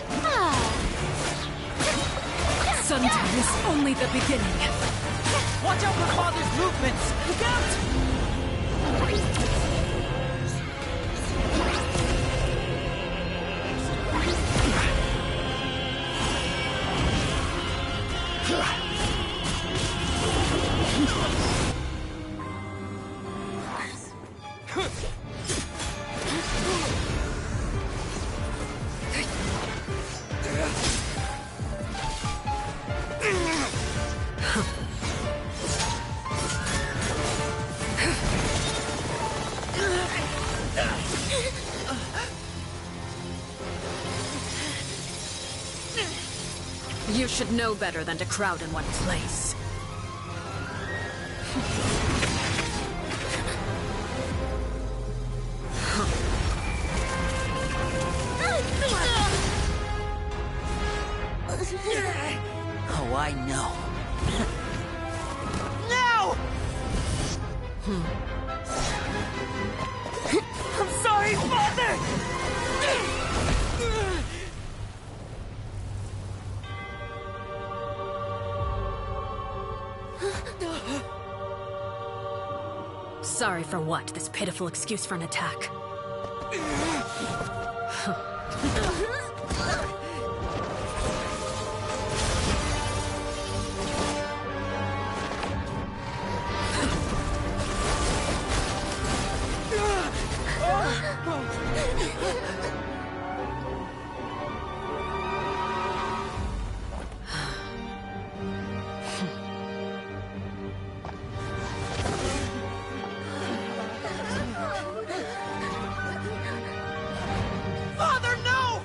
Sundown is only the beginning. Watch out for Father's movements! Look out! You should know better than to crowd in one place. Oh, I know. Now! I'm sorry, Father! Sorry for what? This pitiful excuse for an attack. Father, no!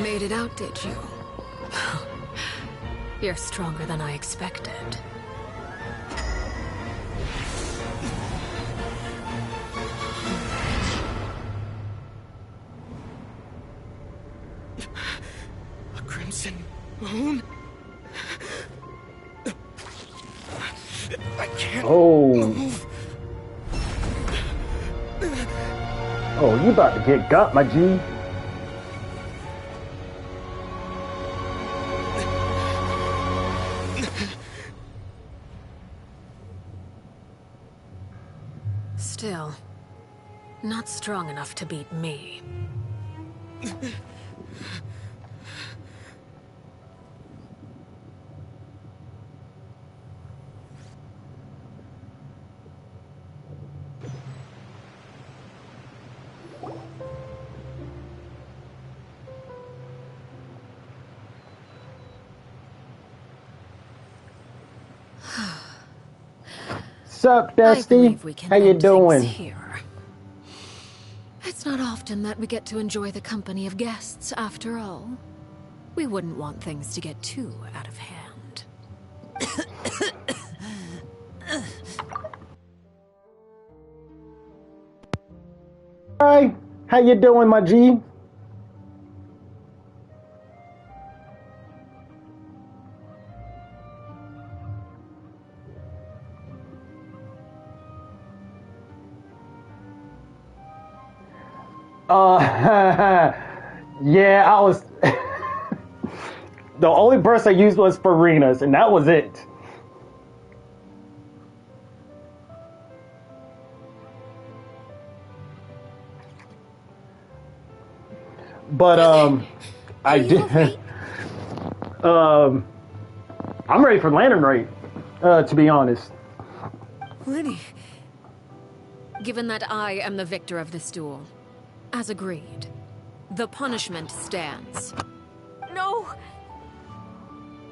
Made it out, did you? You're stronger than I expected. A crimson moon? I can't Oh. move. Oh, you about to get got, my G. Still, not strong enough to beat me. Sup, Dusty? How you doing? Here. It's not often that we get to enjoy the company of guests, after all. We wouldn't want things to get too out of hand. Hi, how you doing, my G? Yeah, I was. The only burst I used was for Rena's, and that was it. But I did. I'm ready for Lantern Raid, to be honest. Lenny. Given that I am the victor of this duel, as agreed, the punishment stands. No!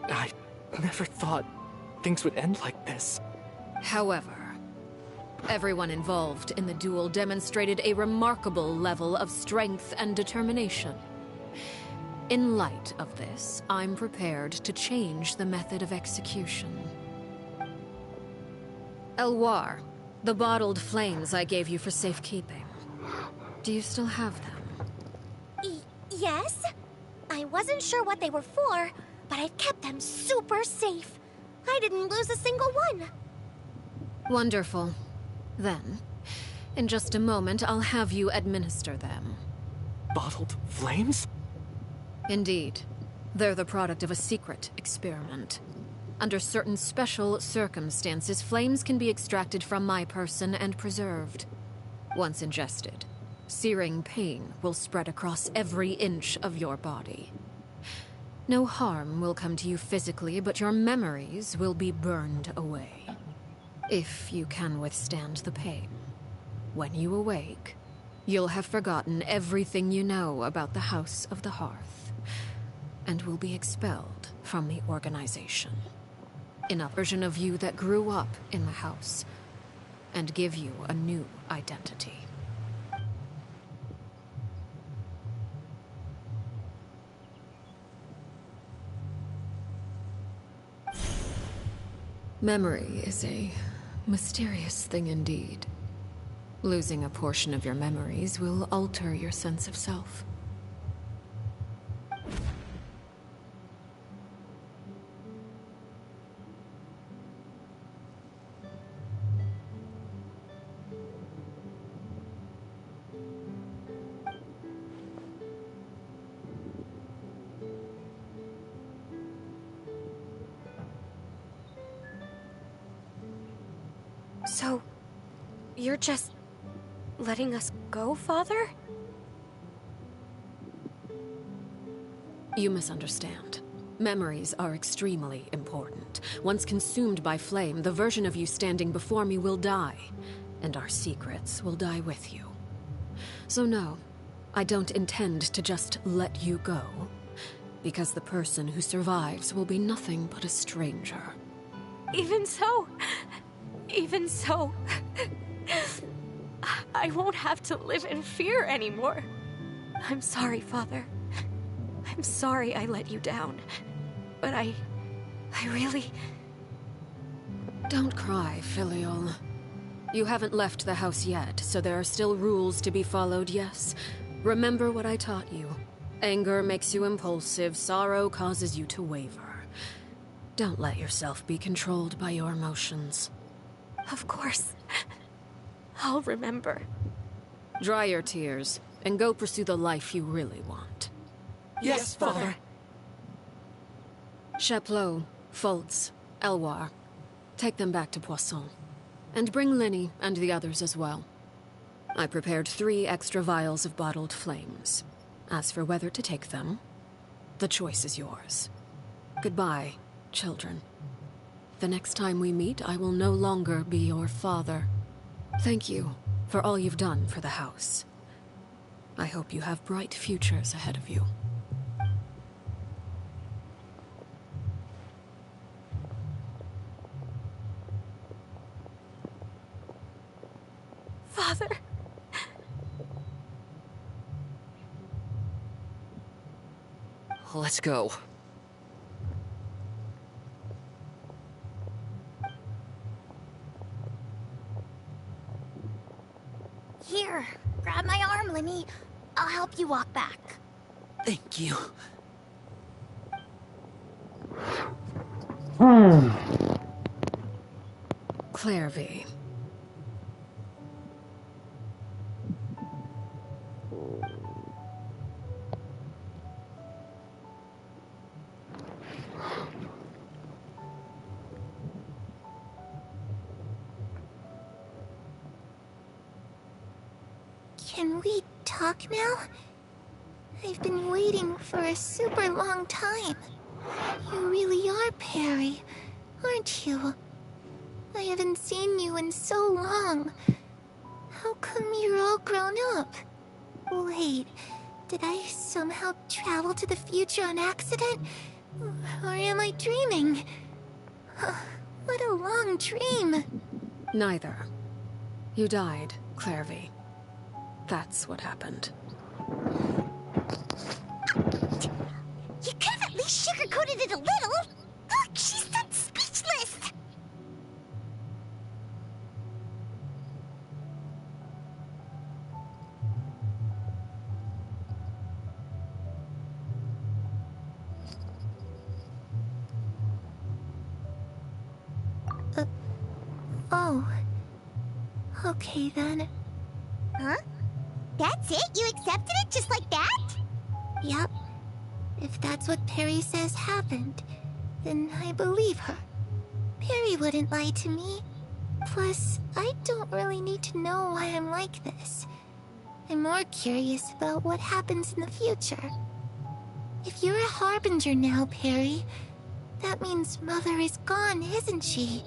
I never thought things would end like this. However, everyone involved in the duel demonstrated a remarkable level of strength and determination. In light of this, I'm prepared to change the method of execution. Elwar, the bottled flames I gave you for safekeeping. Do you still have them? Yes? I wasn't sure what they were for, but I've kept them super safe. I didn't lose a single one. Wonderful. Then, in just a moment, I'll have you administer them. Bottled flames? Indeed. They're the product of a secret experiment. Under certain special circumstances, flames can be extracted from my person and preserved. Once ingested, searing pain will spread across every inch of your body. No harm will come to you physically, but your memories will be burned away. If you can withstand the pain. When you awake, you'll have forgotten everything you know about the House of the Hearth, and will be expelled from the organization. In a version of you that grew up in the house, and give you a new identity. Memory is a mysterious thing indeed. Losing a portion of your memories will alter your sense of self. So, you're just letting us go, Father? You misunderstand. Memories are extremely important. Once consumed by flame, the version of you standing before me will die, and our secrets will die with you. So no, I don't intend to just let you go, because the person who survives will be nothing but a stranger. Even so, I won't have to live in fear anymore. I'm sorry, Father. I'm sorry I let you down. But I really... Don't cry, Filial. You haven't left the house yet, so there are still rules to be followed, yes? Remember what I taught you. Anger makes you impulsive, sorrow causes you to waver. Don't let yourself be controlled by your emotions. Of course. I'll remember. Dry your tears, and go pursue the life you really want. Yes, Father. Chaplot, Foltz, Elwar. Take them back to Poisson. And bring Linny and the others as well. I prepared 3 extra vials of bottled flames. As for whether to take them, the choice is yours. Goodbye, children. The next time we meet, I will no longer be your father. Thank you for all you've done for the house. I hope you have bright futures ahead of you. Father. Let's go. Here, grab my arm, Linny. I'll help you walk back. Thank you. Clairvy. Can we talk now? I've been waiting for a super long time. You really are Perry, aren't you? I haven't seen you in so long. How come you're all grown up? Wait, did I somehow travel to the future on accident? Or am I dreaming? What a long dream. Neither. You died, Clairvy. That's what happened. You could have at least sugarcoated it a little. Look, she's done speechless. Oh. Okay then. Huh? That's it? You accepted it just like that? Yep. If that's what Perry says happened, then I believe her. Perry wouldn't lie to me. Plus, I don't really need to know why I'm like this. I'm more curious about what happens in the future. If you're a harbinger now, Perry, that means Mother is gone, isn't she?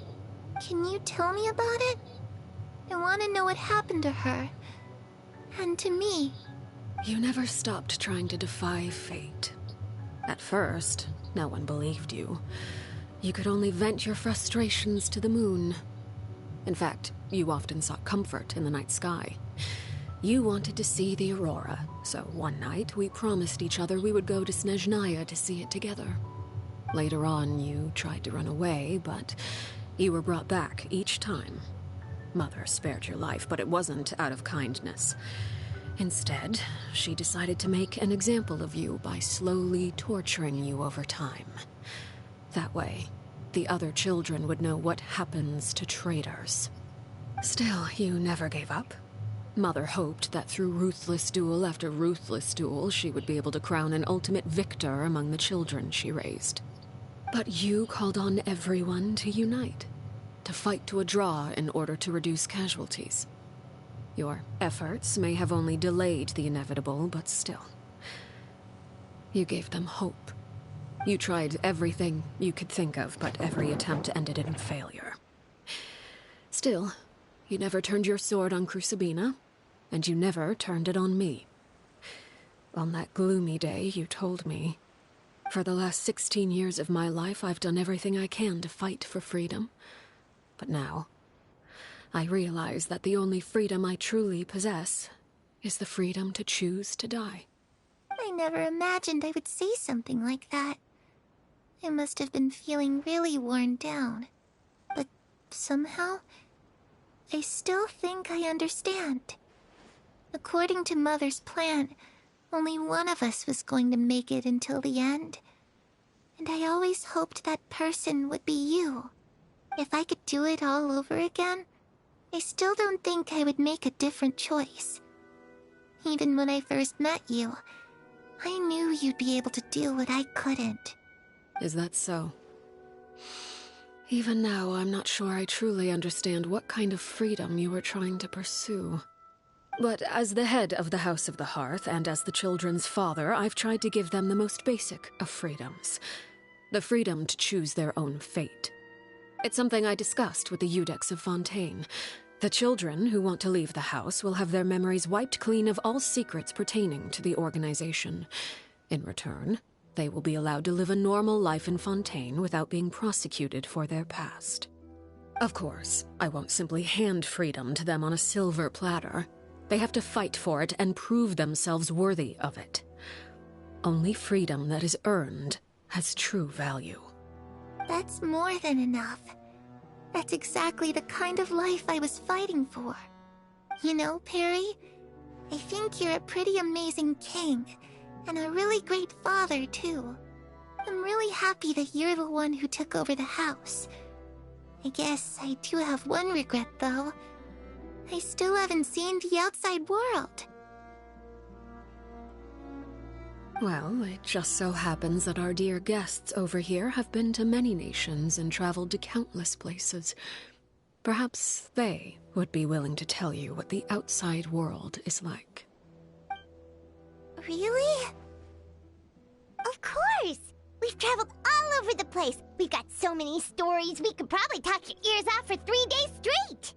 Can you tell me about it? I want to know what happened to her. And to me. You never stopped trying to defy fate. At first, no one believed you. You could only vent your frustrations to the moon. In fact, you often sought comfort in the night sky. You wanted to see the aurora, so one night we promised each other we would go to Snezhnaya to see it together. Later on, you tried to run away, but you were brought back each time. Mother spared your life, but it wasn't out of kindness. Instead, she decided to make an example of you by slowly torturing you over time. That way, the other children would know what happens to traitors. Still, you never gave up. Mother hoped that through ruthless duel after ruthless duel, she would be able to crown an ultimate victor among the children she raised. But you called on everyone to unite, to fight to a draw in order to reduce casualties. Your efforts may have only delayed the inevitable, but still. You gave them hope. You tried everything you could think of, but every attempt ended in failure. Still, you never turned your sword on Crucibina, and you never turned it on me. On that gloomy day, you told me, "For the last 16 years of my life, I've done everything I can to fight for freedom. But now, I realize that the only freedom I truly possess is the freedom to choose to die." I never imagined I would say something like that. I must have been feeling really worn down. But somehow, I still think I understand. According to Mother's plan, only one of us was going to make it until the end. And I always hoped that person would be you. If I could do it all over again, I still don't think I would make a different choice. Even when I first met you, I knew you'd be able to do what I couldn't. Is that so? Even now, I'm not sure I truly understand what kind of freedom you were trying to pursue. But as the head of the House of the Hearth, and as the children's father, I've tried to give them the most basic of freedoms. The freedom to choose their own fate. It's something I discussed with the Iudex of Fontaine. The children who want to leave the house will have their memories wiped clean of all secrets pertaining to the organization. In return, they will be allowed to live a normal life in Fontaine without being prosecuted for their past. Of course, I won't simply hand freedom to them on a silver platter. They have to fight for it and prove themselves worthy of it. Only freedom that is earned has true value. That's more than enough. That's exactly the kind of life I was fighting for. You know, Perry, I think you're a pretty amazing king, and a really great father, too. I'm really happy that you're the one who took over the house. I guess I do have one regret, though. I still haven't seen the outside world. Well, it just so happens that our dear guests over here have been to many nations and traveled to countless places. Perhaps they would be willing to tell you what the outside world is like. Really? Of course! We've traveled all over the place. We've got so many stories, we could probably talk your ears off for 3 days straight!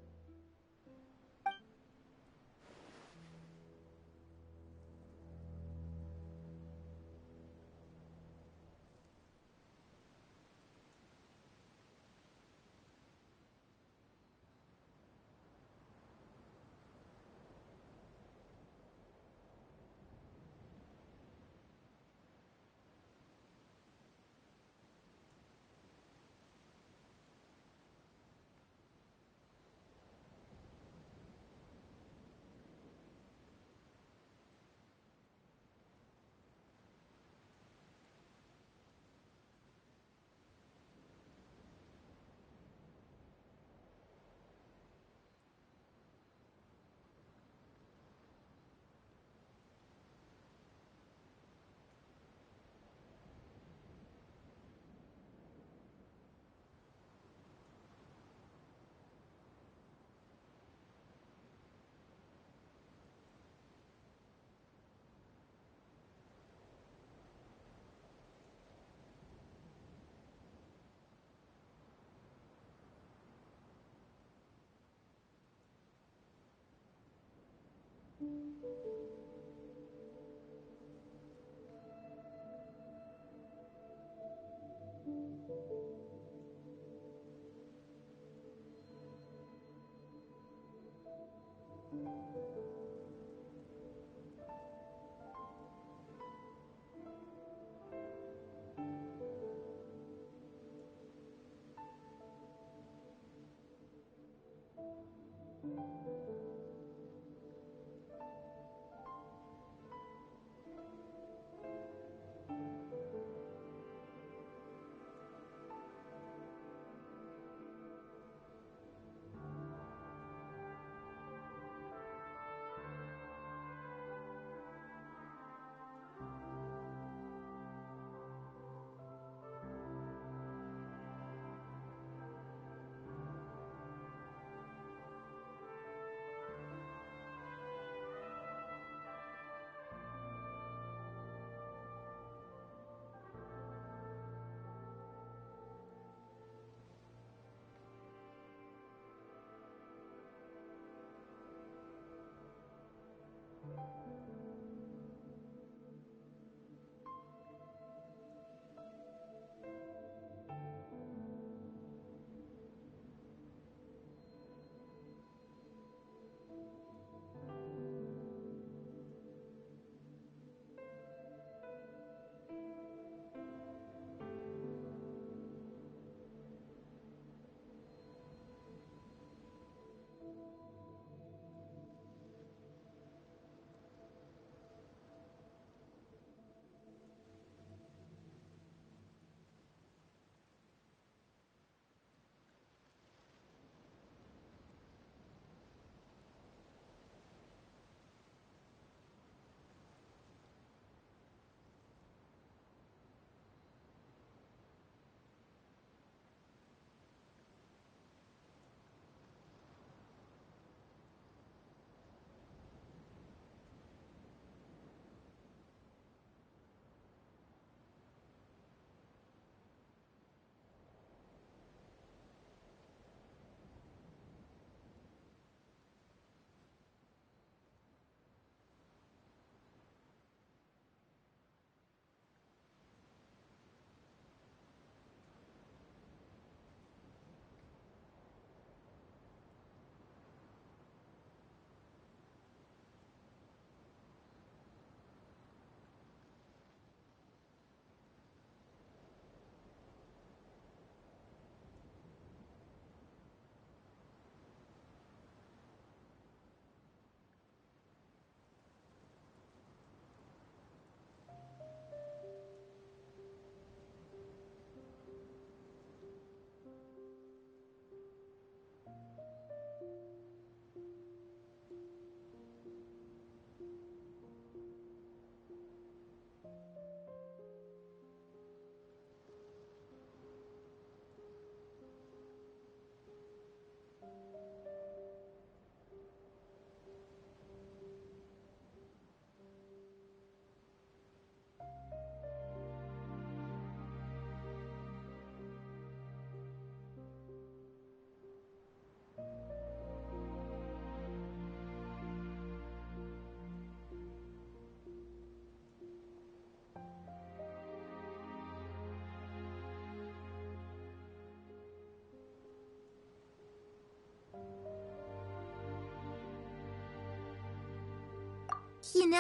You know,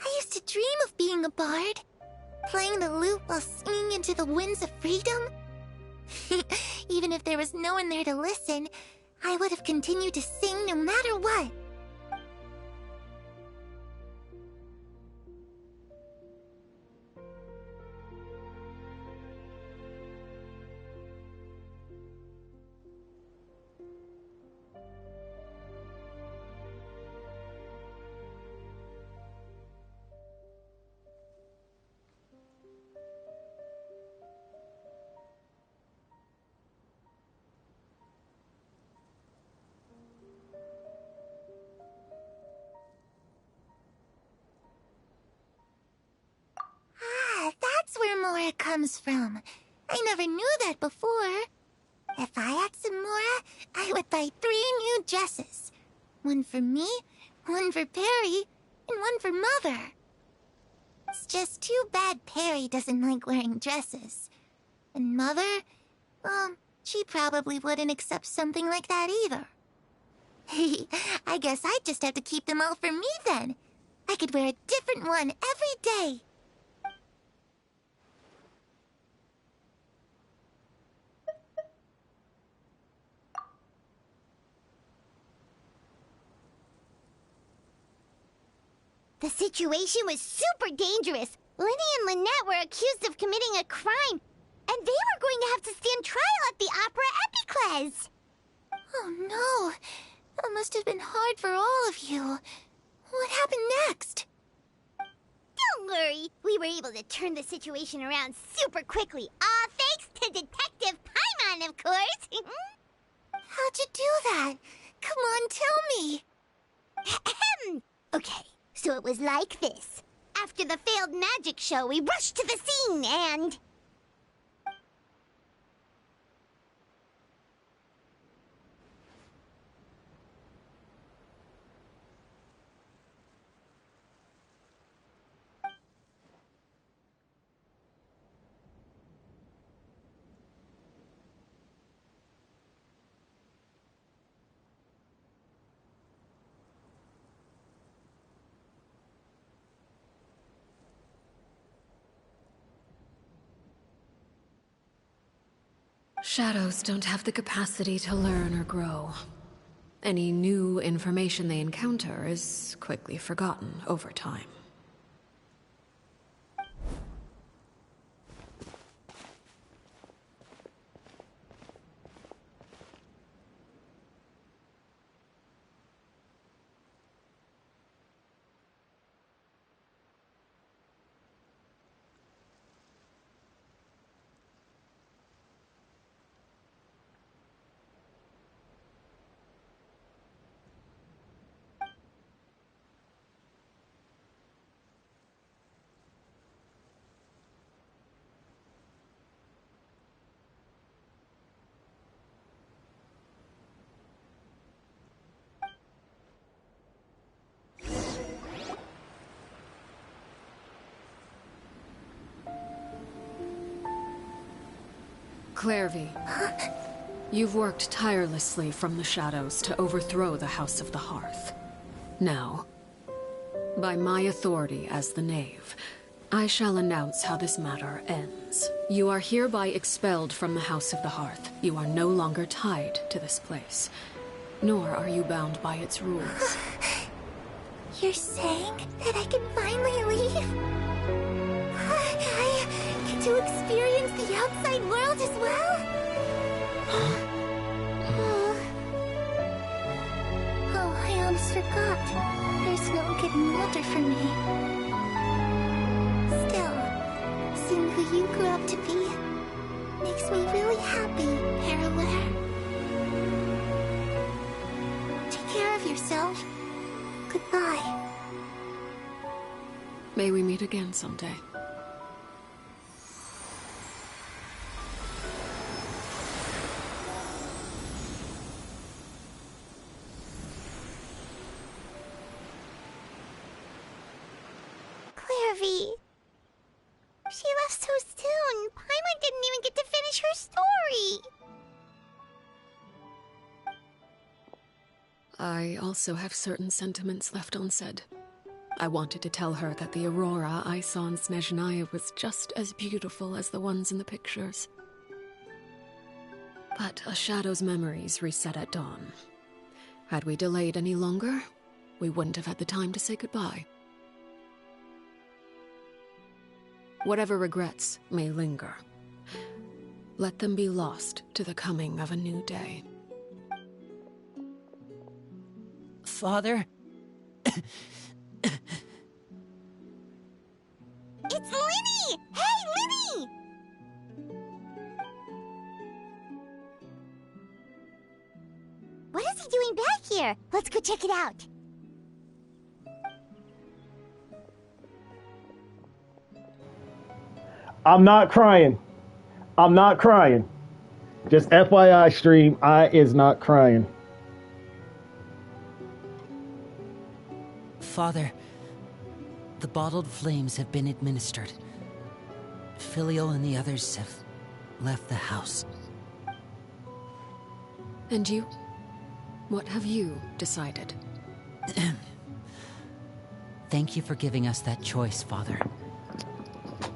I used to dream of being a bard. Playing the lute while singing into the winds of freedom. Even if there was no one there to listen, I would have continued to sing no matter what. Ah, that's where Mora comes from. I never knew that before. If I had some Mora, I would buy 3 new dresses. One for me, one for Perry, and one for Mother. It's just too bad Perry doesn't like wearing dresses. And Mother, well, she probably wouldn't accept something like that either. I guess I'd just have to keep them all for me then. I could wear a different one every day. The situation was super dangerous. Lenny and Lynette were accused of committing a crime, and they were going to have to stand trial at the Opera Epicles. Oh no, that must have been hard for all of you. What happened next? Don't worry, we were able to turn the situation around super quickly. All thanks to Detective Paimon, of course. How'd you do that? Come on, tell me. Okay, so it was like this. After the failed magic show, we rushed to the scene and... Shadows don't have the capacity to learn or grow. Any new information they encounter is quickly forgotten over time. Clairvy, you've worked tirelessly from the shadows to overthrow the House of the Hearth. Now, by my authority as the Knave, I shall announce how this matter ends. You are hereby expelled from the House of the Hearth. You are no longer tied to this place, nor are you bound by its rules. You're saying that I can finally leave? I get to experience the outside world as well? Oh, I almost forgot. There's no getting older for me. Still, seeing who you grew up to be makes me really happy, Parallel. Take care of yourself. Goodbye. May we meet again someday. Clairvy. She left so soon. Paimon didn't even get to finish her story. I also have certain sentiments left unsaid. I wanted to tell her that the aurora I saw in Snezhnaya was just as beautiful as the ones in the pictures. But a shadow's memories reset at dawn. Had we delayed any longer, we wouldn't have had the time to say goodbye. Whatever regrets may linger, let them be lost to the coming of a new day. Father? It's Linny! Hey, Linny! What is he doing back here? Let's go check it out. I'm not crying. I'm not crying. Just FYI stream, I is not crying. Father, the bottled flames have been administered. Filial and the others have left the house. And you? What have you decided? Thank you for giving us that choice, Father.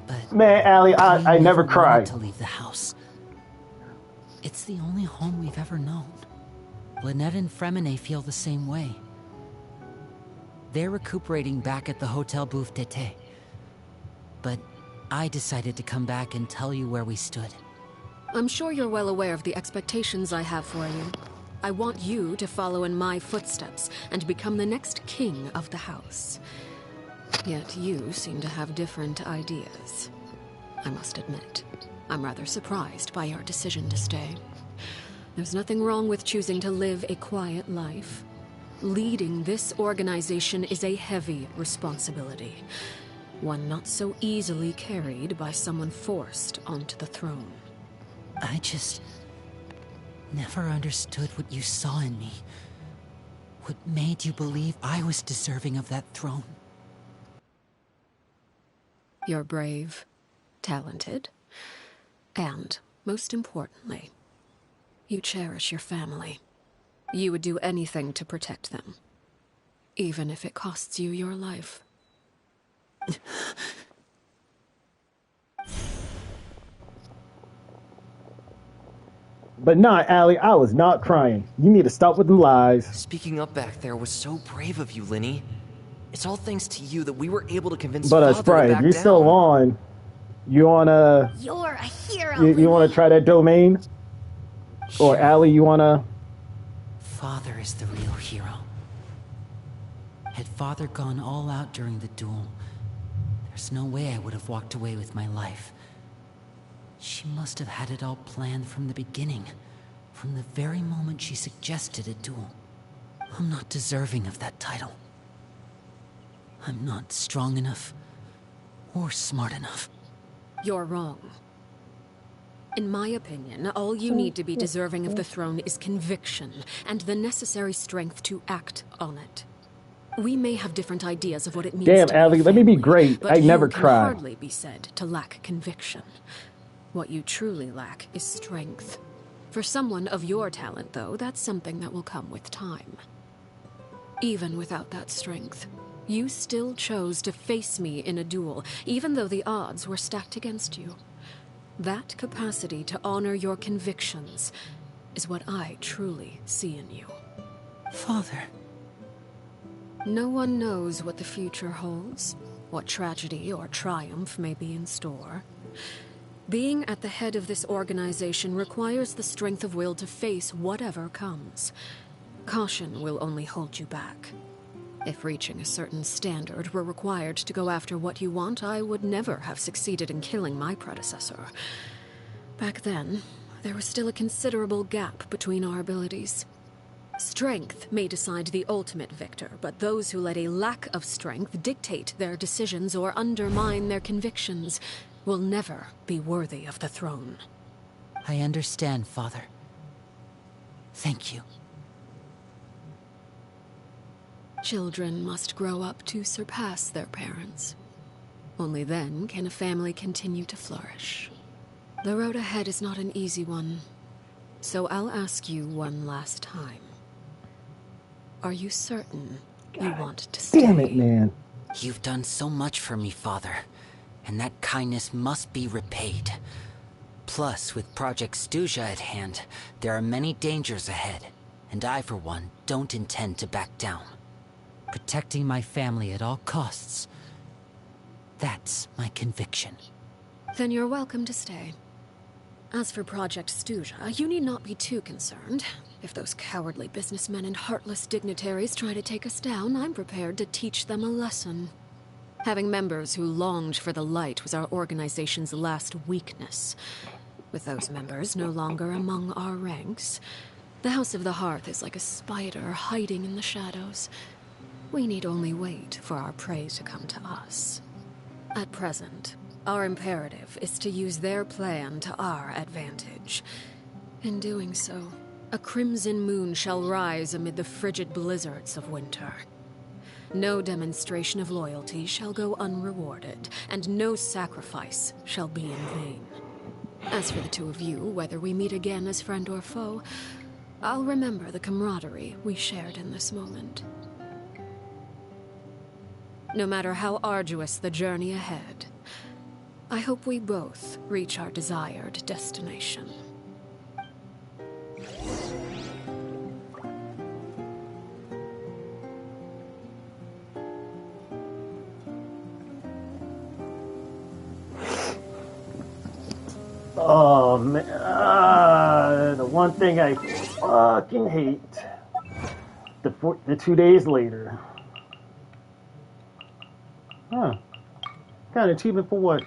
But man, Allie, I never cried to leave the house. It's the only home we've ever known. Lynette and Fremine feel the same way. They're recuperating back at the Hotel Bouffe d'été. But I decided to come back and tell you where we stood. I'm sure you're well aware of the expectations I have for you. I want you to follow in my footsteps and become the next king of the house. Yet you seem to have different ideas. I must admit, I'm rather surprised by your decision to stay. There's nothing wrong with choosing to live a quiet life. Leading this organization is a heavy responsibility, one not so easily carried by someone forced onto the throne. I just never understood what you saw in me. What made you believe I was deserving of that throne? You're brave, talented, and, most importantly, you cherish your family. You would do anything to protect them, even if it costs you your life. But nah, Allie, I was not crying. You need to stop with the lies. Speaking up back there was so brave of you, Linny. It's all thanks to you that we were able to convince But Father to Sprite, back you're down. still on. You wanna? You're a hero. You wanna try that domain? Or Allie, you wanna? Father is the real hero. Had Father gone all out during the duel, there's no way I would have walked away with my life. She must have had it all planned from the beginning, from the very moment she suggested a duel. I'm not deserving of that title. I'm not strong enough or smart enough. You're wrong. In my opinion, all you need to be deserving of the throne is conviction and the necessary strength to act on it. We may have different ideas of what it means Damn, to Allie, be let me be family, great. but I never you can cried. hardly be said to lack conviction. What you truly lack is strength. For someone of your talent, though, that's something that will come with time. Even without that strength, you still chose to face me in a duel, even though the odds were stacked against you. That capacity to honor your convictions is what I truly see in you. Father. No one knows what the future holds, what tragedy or triumph may be in store. Being at the head of this organization requires the strength of will to face whatever comes. Caution will only hold you back. If reaching a certain standard were required to go after what you want, I would never have succeeded in killing my predecessor. Back then, there was still a considerable gap between our abilities. Strength may decide the ultimate victor, but those who let a lack of strength dictate their decisions or undermine their convictions will never be worthy of the throne. I understand, Father. Thank you. Children must grow up to surpass their parents. Only then can a family continue to flourish. The road ahead is not an easy one, so I'll ask you one last time. Are you certain you want to stay? Damn it, man. You've done so much for me, Father, and that kindness must be repaid. Plus, with Project Stuja at hand, there are many dangers ahead, and I, for one, don't intend to back down. Protecting my family at all costs. That's my conviction. Then you're welcome to stay. As for Project Stuja, you need not be too concerned. If those cowardly businessmen and heartless dignitaries try to take us down, I'm prepared to teach them a lesson. Having members who longed for the light was our organization's last weakness. With those members no longer among our ranks, the House of the Hearth is like a spider hiding in the shadows. We need only wait for our prey to come to us. At present, our imperative is to use their plan to our advantage. In doing so, a crimson moon shall rise amid the frigid blizzards of winter. No demonstration of loyalty shall go unrewarded, and no sacrifice shall be in vain. As for the two of you, whether we meet again as friend or foe, I'll remember the camaraderie we shared in this moment. No matter how arduous the journey ahead, I hope we both reach our desired destination. Oh man, the one thing I fucking hate. The 2 days later. Huh. Got an achievement for what?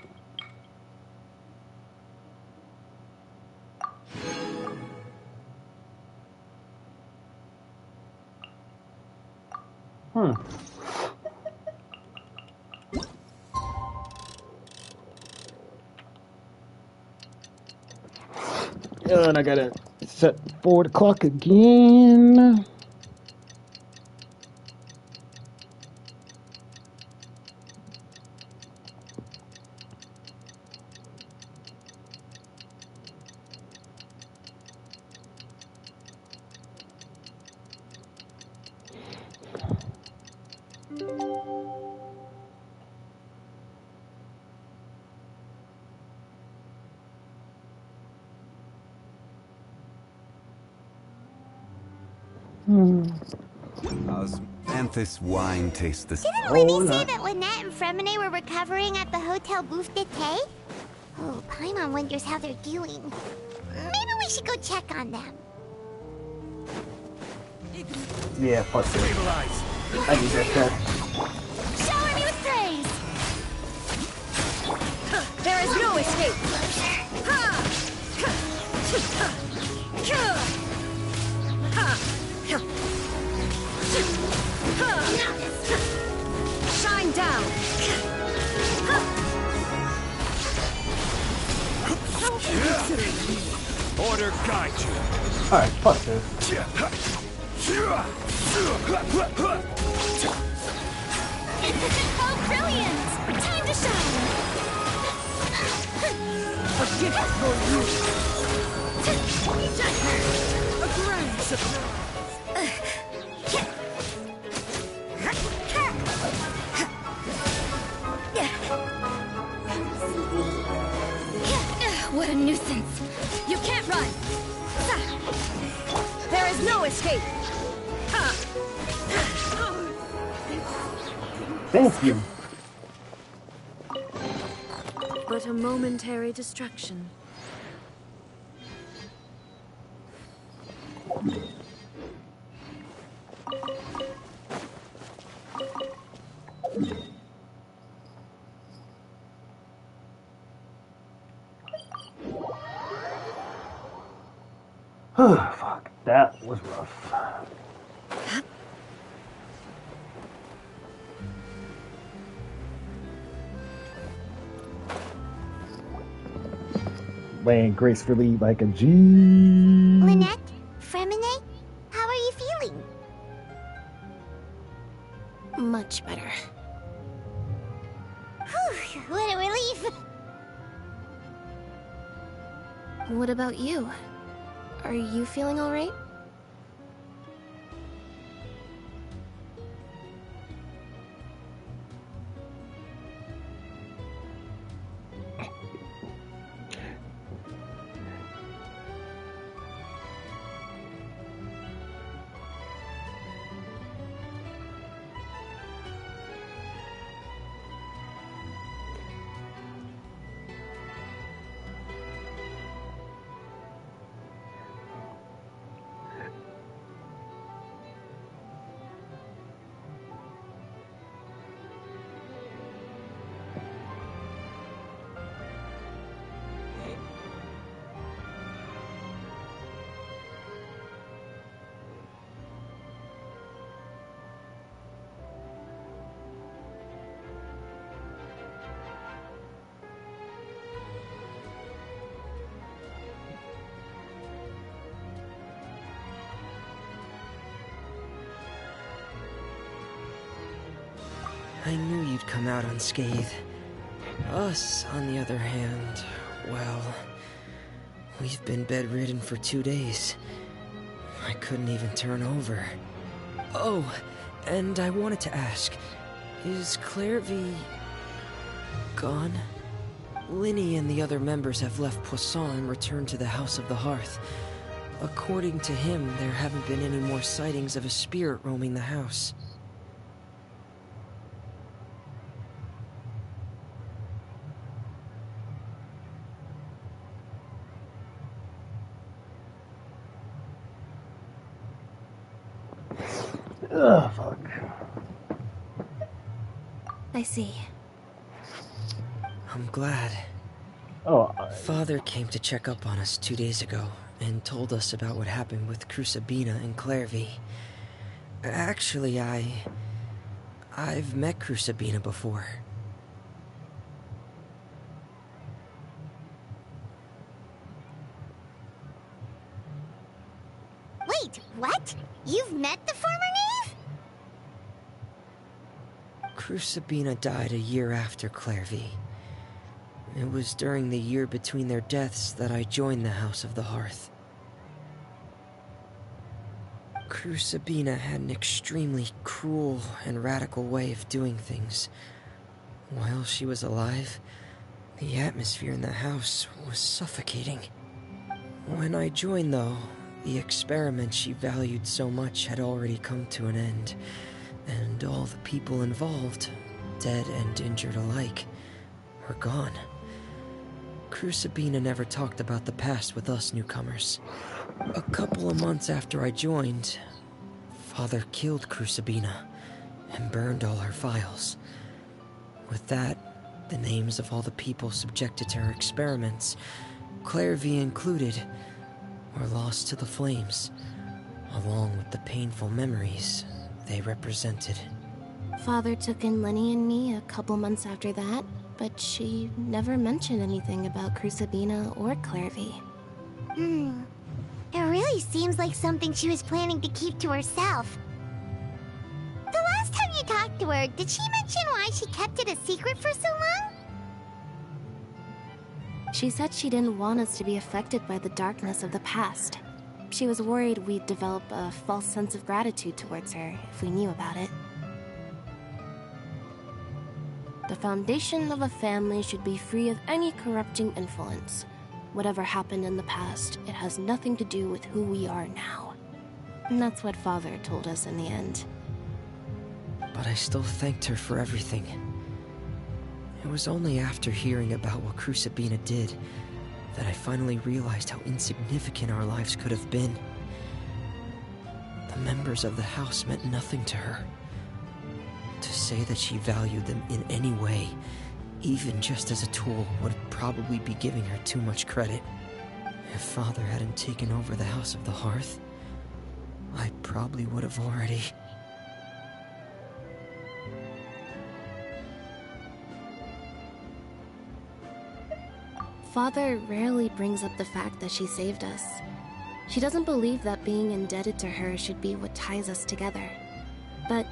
And I gotta set forward the clock again. How's Anthis wine taste this? Didn't Linny say that Lynette and Fremine were recovering at the Hotel Bouffe d'été? Oh, Paimon wonders how they're doing. Maybe we should go check on them. Yeah, fuck it. I need that shit. Shower me with praise! There is no escape! Shine down! Order guide you. Alright, fuck this. Oh, brilliant! Time to shine! A gift for you! A grand surprise! What a nuisance! You can't run! There is no escape! Thank you. But a momentary distraction. Fuck, that was rough. Laying gracefully like a G. Lynette? Fremine? How are you feeling? Much better. Whew, what a relief! What about you? Are you feeling all right? I knew you'd come out unscathed. Us, on the other hand, well, we've been bedridden for 2 days. I couldn't even turn over. Oh, and I wanted to ask, is Clairvy gone? Linny and the other members have left Poisson and returned to the House of the Hearth. According to him, there haven't been any more sightings of a spirit roaming the house. Ugh, fuck. I see. I'm glad. Oh, Father came to check up on us 2 days ago and told us about what happened with Crusabina and Clairvy. Actually, I've met Crusabina before. Wait, what? You've met the former knave? Crusabina died a year after Clairvy. It was during the year between their deaths that I joined the House of the Hearth. Crusabina had an extremely cruel and radical way of doing things. While she was alive, the atmosphere in the house was suffocating. When I joined, though, the experiment she valued so much had already come to an end, and all the people involved, dead and injured alike, were gone. Crusabina never talked about the past with us newcomers. A couple of months after I joined, Father killed Crusabina and burned all her files. With that, the names of all the people subjected to her experiments, Clairvy included, were lost to the flames, along with the painful memories they represented. Father took in Lenny and me a couple months after that, but she never mentioned anything about Crusabina or Clairvy. It really seems like something she was planning to keep to herself. The last time you talked to her, did she mention why she kept it a secret for so long? She said she didn't want us to be affected by the darkness of the past. She was worried we'd develop a false sense of gratitude towards her if we knew about it. The foundation of a family should be free of any corrupting influence. Whatever happened in the past, it has nothing to do with who we are now. And that's what Father told us in the end. But I still thanked her for everything. It was only after hearing about what Crusabina did that I finally realized how insignificant our lives could have been. The members of the house meant nothing to her. To say that she valued them in any way, even just as a tool, would probably be giving her too much credit. If Father hadn't taken over the House of the Hearth, I probably would have already... Father rarely brings up the fact that she saved us. She doesn't believe that being indebted to her should be what ties us together. But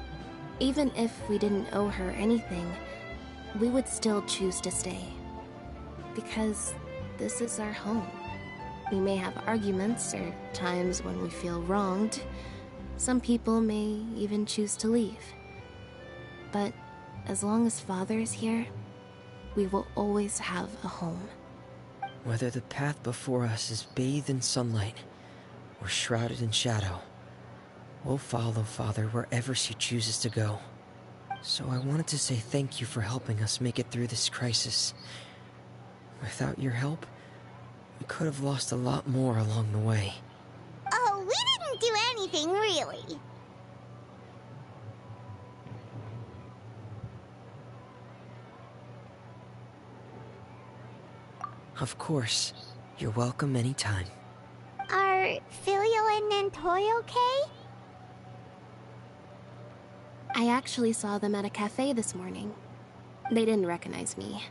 even if we didn't owe her anything, we would still choose to stay. Because this is our home. We may have arguments or times when we feel wronged. Some people may even choose to leave. But as long as Father is here, we will always have a home. Whether the path before us is bathed in sunlight or shrouded in shadow, we'll follow Father wherever she chooses to go. So I wanted to say thank you for helping us make it through this crisis. Without your help, we could have lost a lot more along the way. Oh, we didn't do anything, really. Of course. You're welcome anytime. Are Filial and Nantoy okay? I actually saw them at a cafe this morning. They didn't recognize me.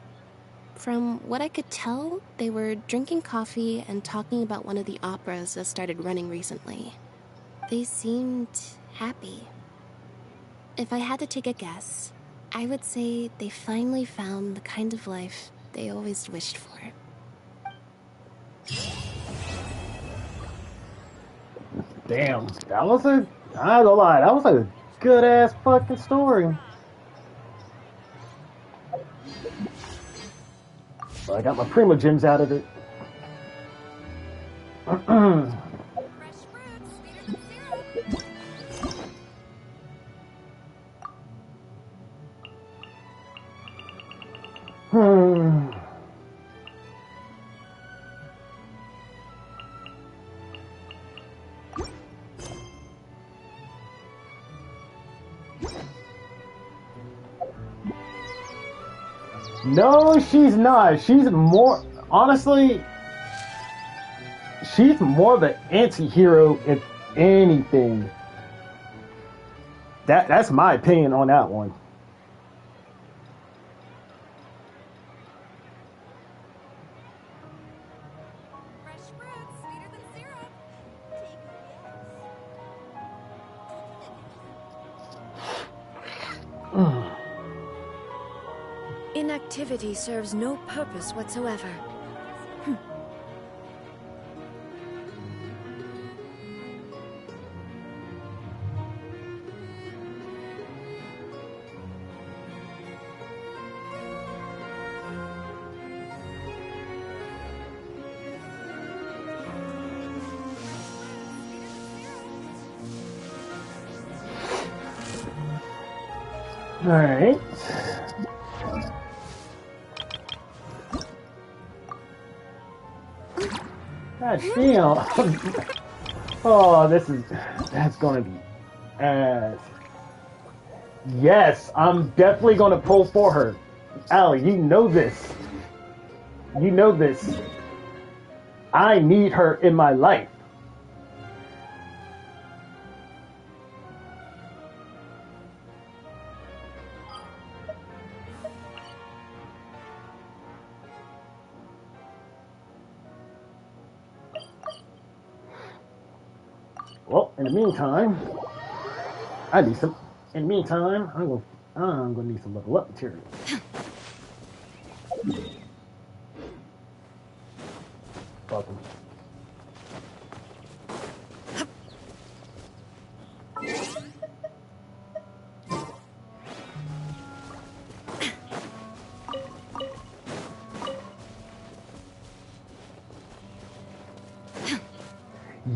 From what I could tell, they were drinking coffee and talking about one of the operas that started running recently. They seemed happy. If I had to take a guess, I would say they finally found the kind of life they always wished for. Damn, that was a, I ain't gonna lie, that was a good ass fucking story. Well, I got my Prima gems out of it. No, she's not. She's more, honestly, she's more of an anti-hero, if anything. That's my opinion on that one. Inactivity serves no purpose whatsoever. All right. God damn. Oh, that's gonna be ass. Yes, I'm definitely gonna pull for her. Allie, you know this. You know this. I need her in my life. Well, in the meantime, I need some. In the meantime, I'm gonna need some level up material. Fuck 'em.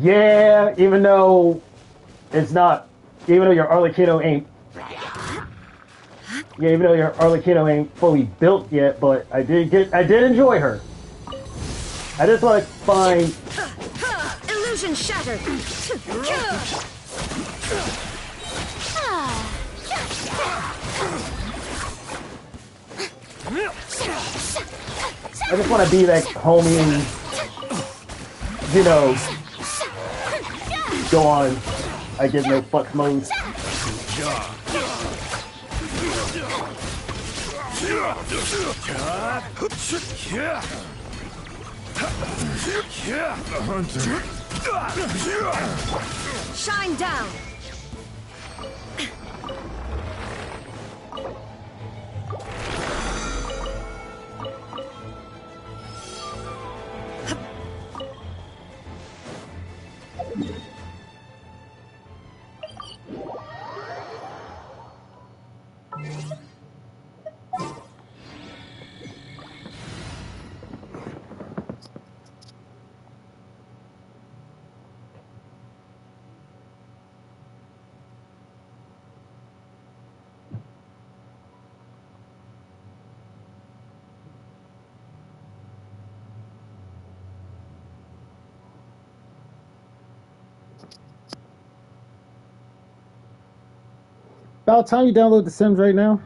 Yeah, even though it's not, even though your Arlecchino ain't, yeah, even though your Arlecchino ain't fully built yet, but I did enjoy her. I just want to find. Illusion shattered. I just want to be like homie and, you know, go on. I give no fucks mode. Shine down. About time you download The Sims right now.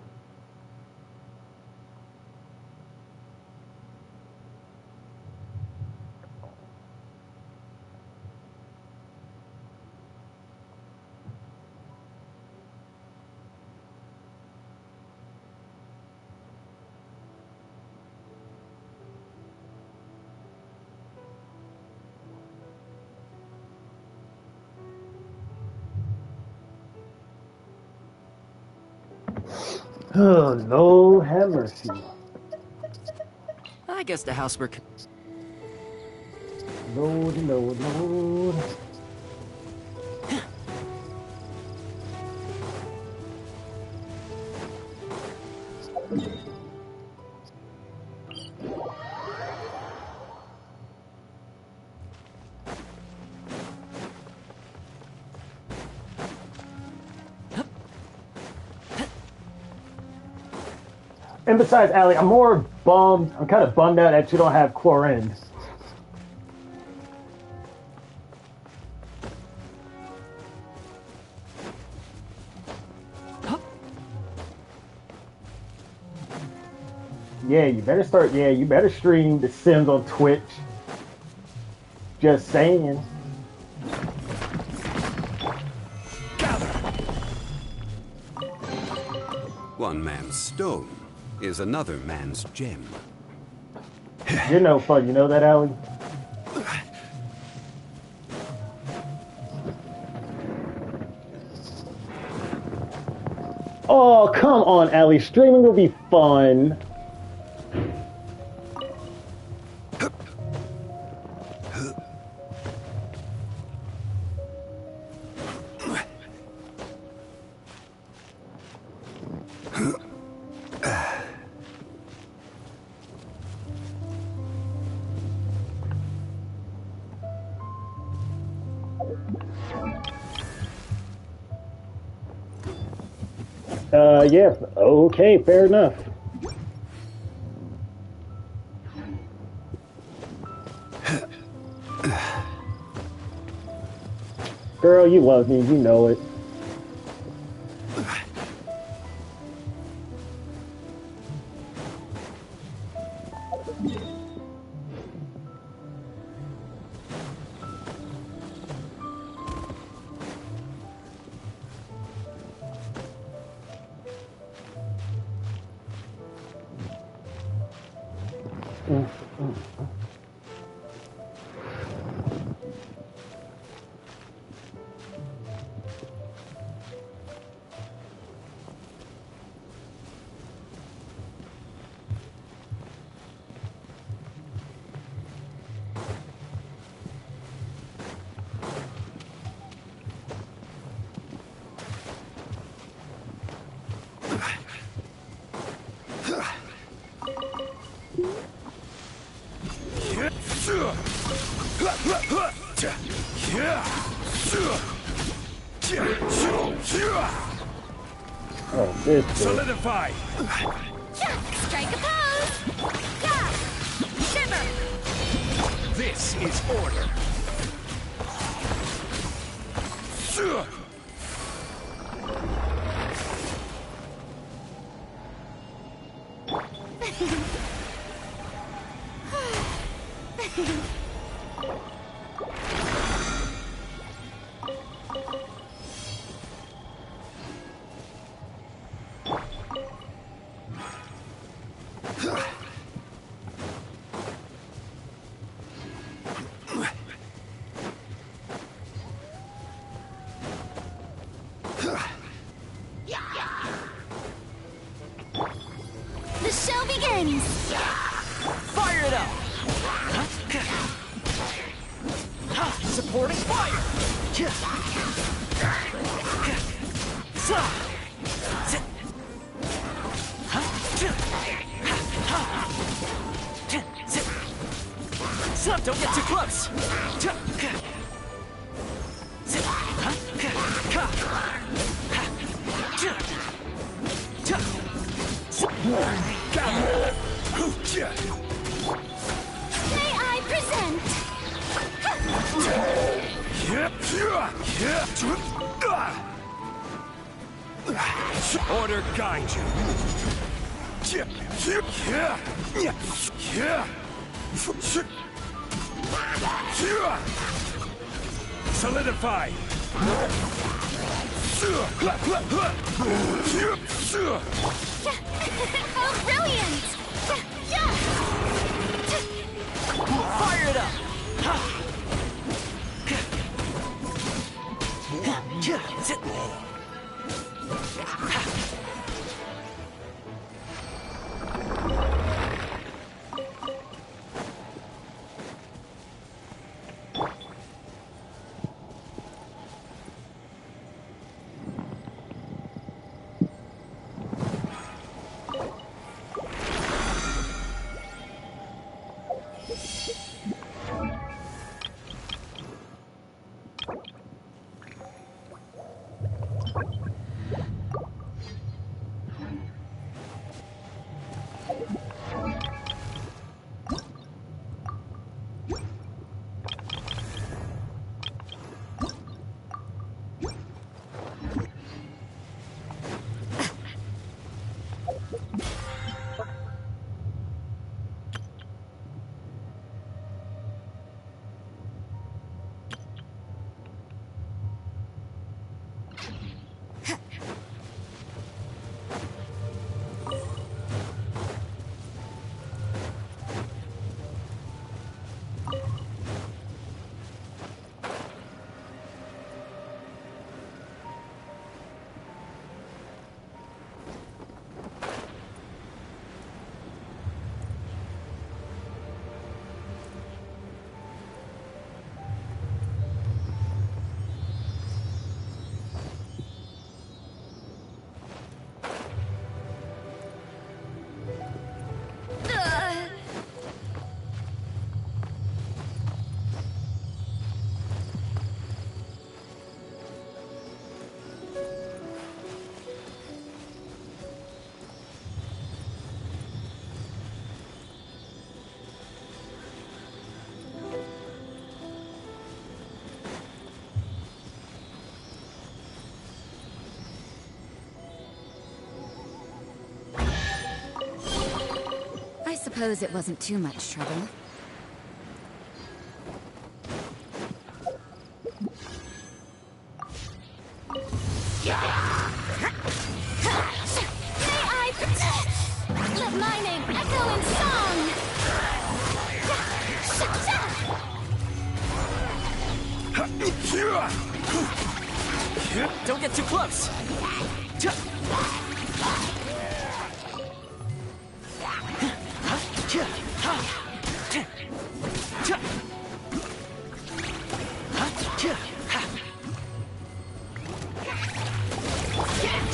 Oh, Lord have mercy. I guess the housework. Lord, Lord, Lord. And besides, Allie, I'm more bummed. I'm kind of bummed out that you don't have Chlorine. Yeah, you better start. Yeah, you better stream The Sims on Twitch. Just saying. One man's stone is another man's gem. You're no fun, you know that, Allie? Oh, come on, Allie. Streaming will be fun. Yeah, okay, fair enough. Girl, you love me, you know it. Oh, this solidify. Strike a pose. Go. Shimmer. This is order. The show begins. Fire it up! Supporting fire! Don't get too close! May I present? Order guide you. Solidify. Oh, brilliant! Fire it up! suppose it wasn't too much trouble. Let my name echo in song! Don't get too close!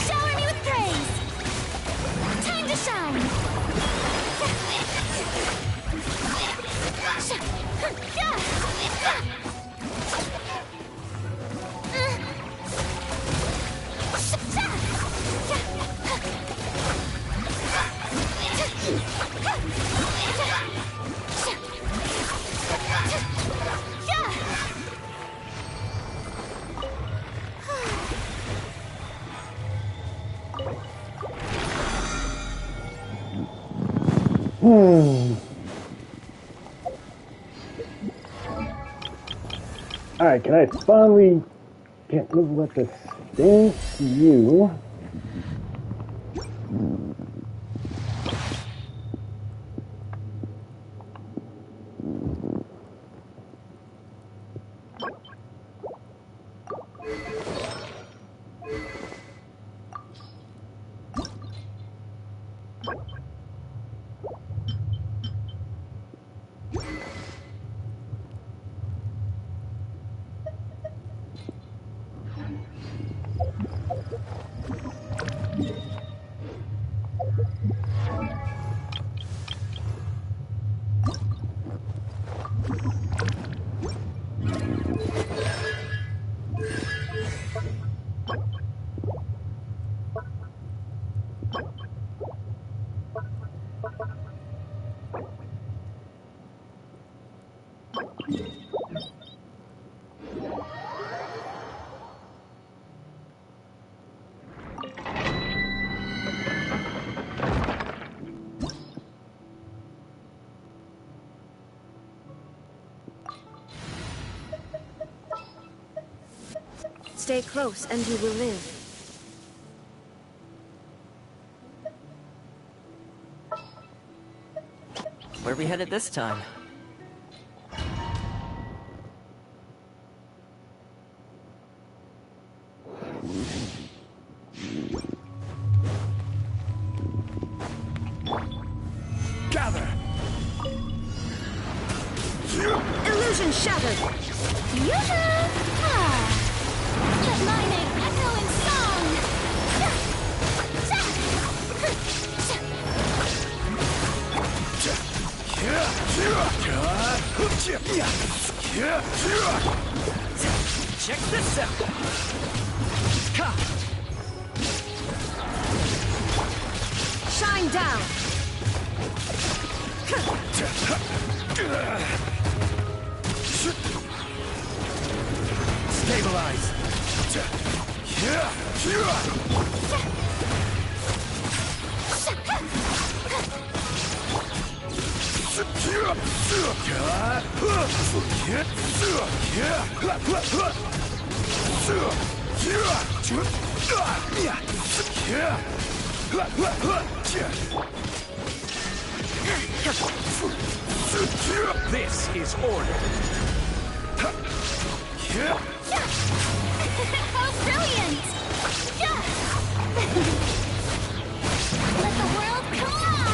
Shower me with praise! Time to shine! Alright, can I finally get what this thank you? Stay close and you will live. Where are we headed this time? Gather! Illusion shattered! Yoo-hoo! Let my name echo in song! Check this out! Shine down! Stabilize! This is order. How brilliant! Let the world collide!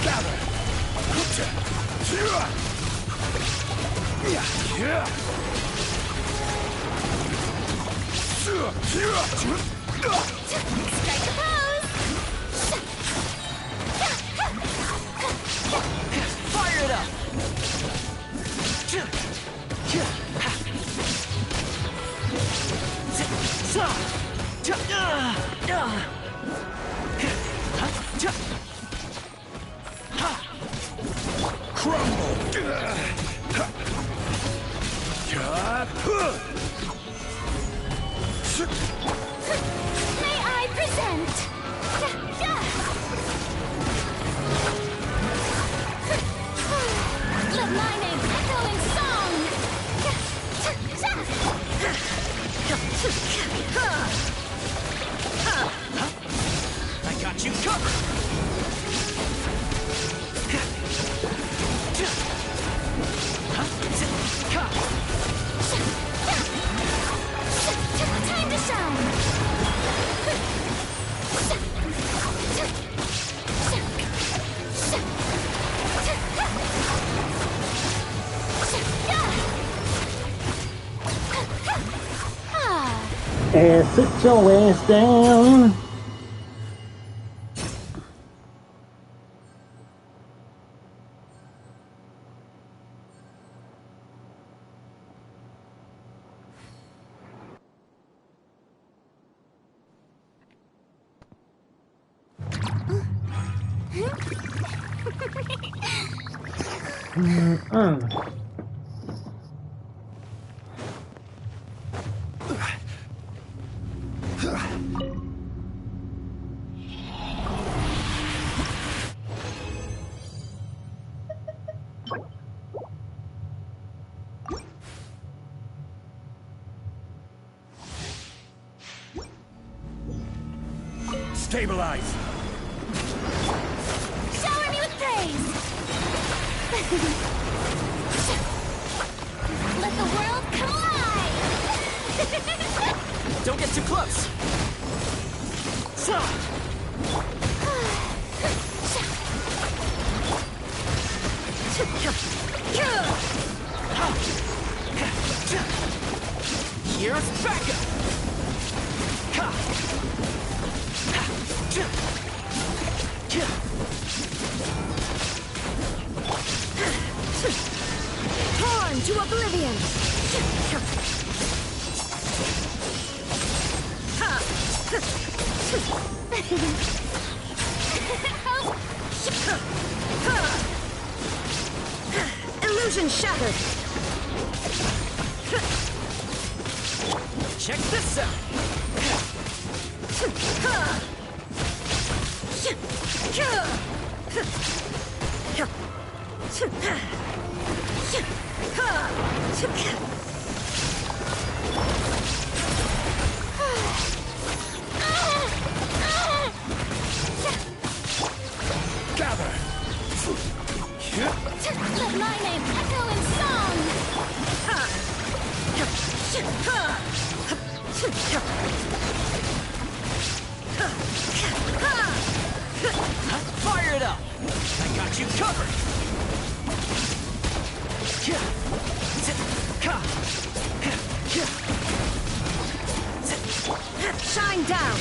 Gather! Strike a pose! Fire it up! Crumble! May I present? Let my name echo in song. I got you covered! Time to shine. And sit your ass down. Stabilize! Shower me with praise. Let the world collide. Don't get too close! Here's backup! Torn to oblivion. Illusion shattered. Check this out! Gather! Let my name echo in song. Fire it up! I got you covered! Shine down.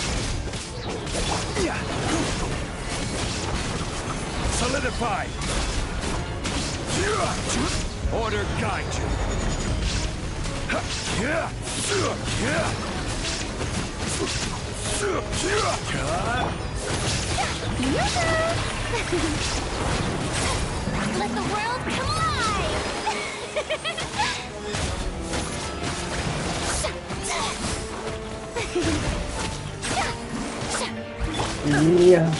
Solidify! Order guide you! Let the world collide. Yeah.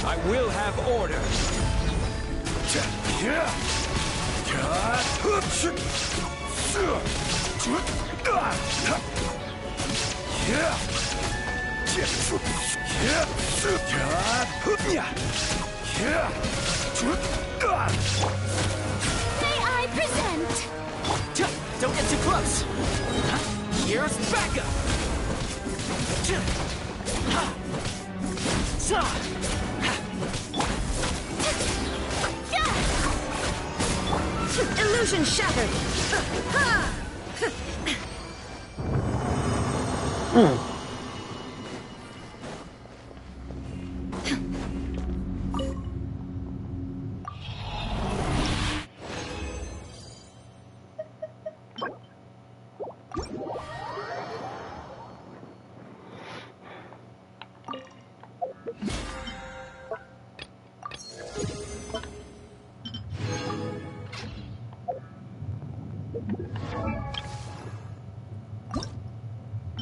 I will have order. May I present? Don't get too close! Here's backup! Illusion shattered.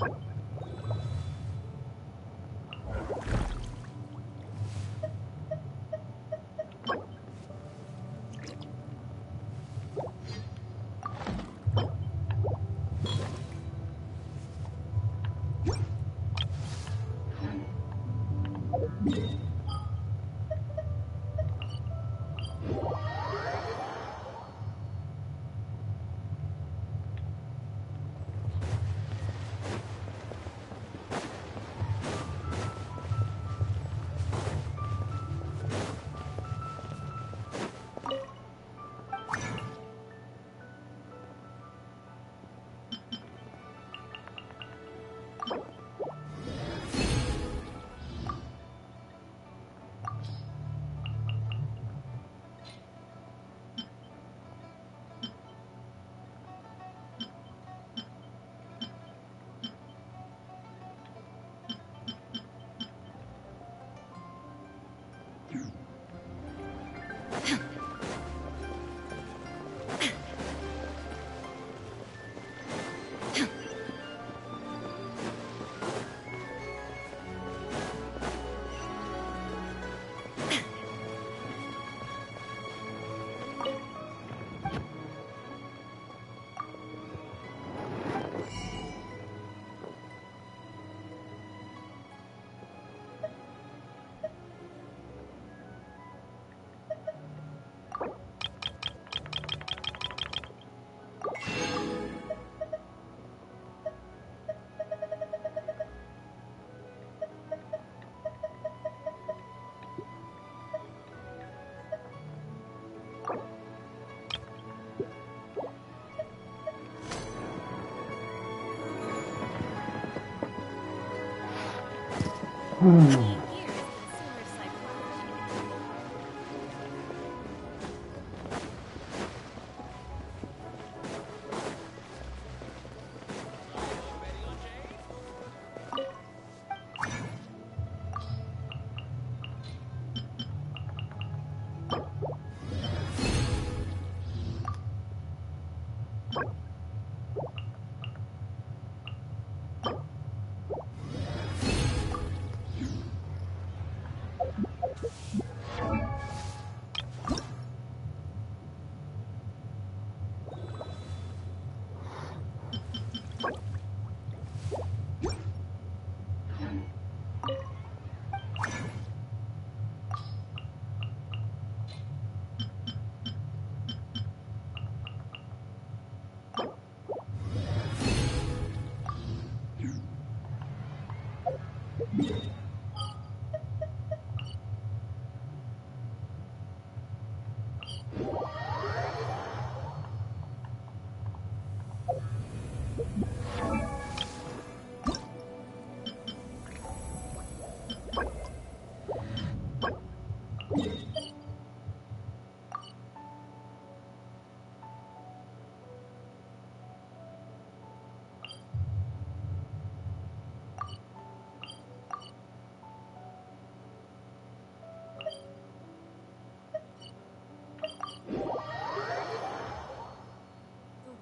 The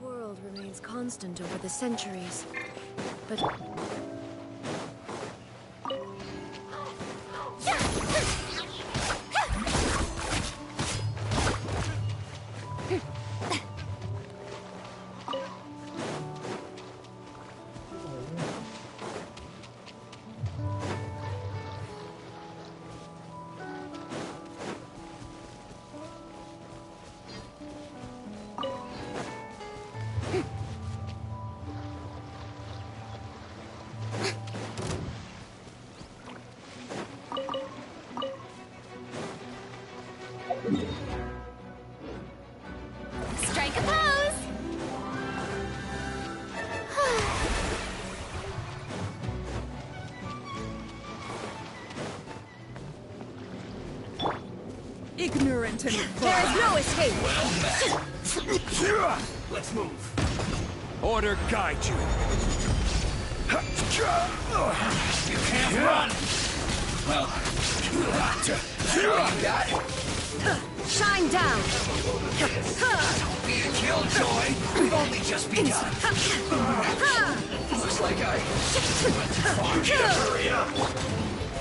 world remains constant over the centuries, but... Strike a pose! Ignorant and There is no escape! Let's move. Order guide you. You can't run! Well, you'll have to. You got it. Shine down! Don't be a killjoy. We've only just begun. Looks like I went too far. Hurry up!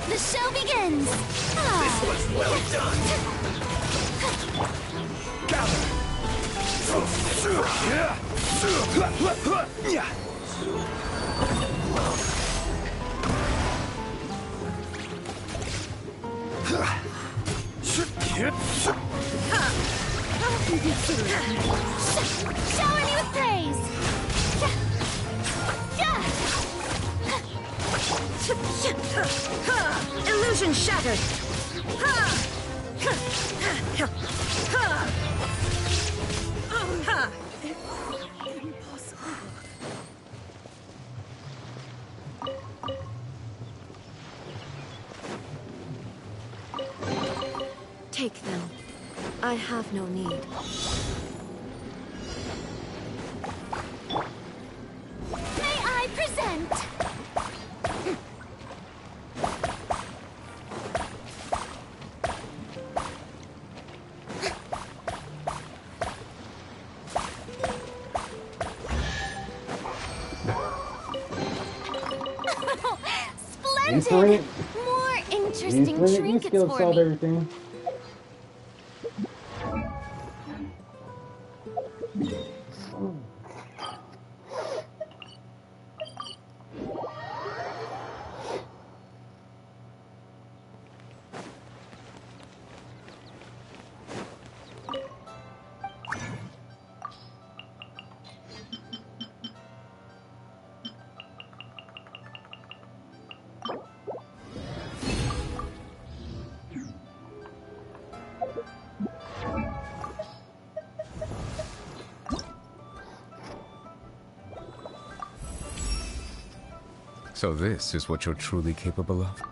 The show begins! This was well done! Gather! Shower me with praise! Illusion shattered! Take them. I have no need. May I present? Splendid! More Interesting trinkets skills for solved me. everything. So this is what you're truly capable of?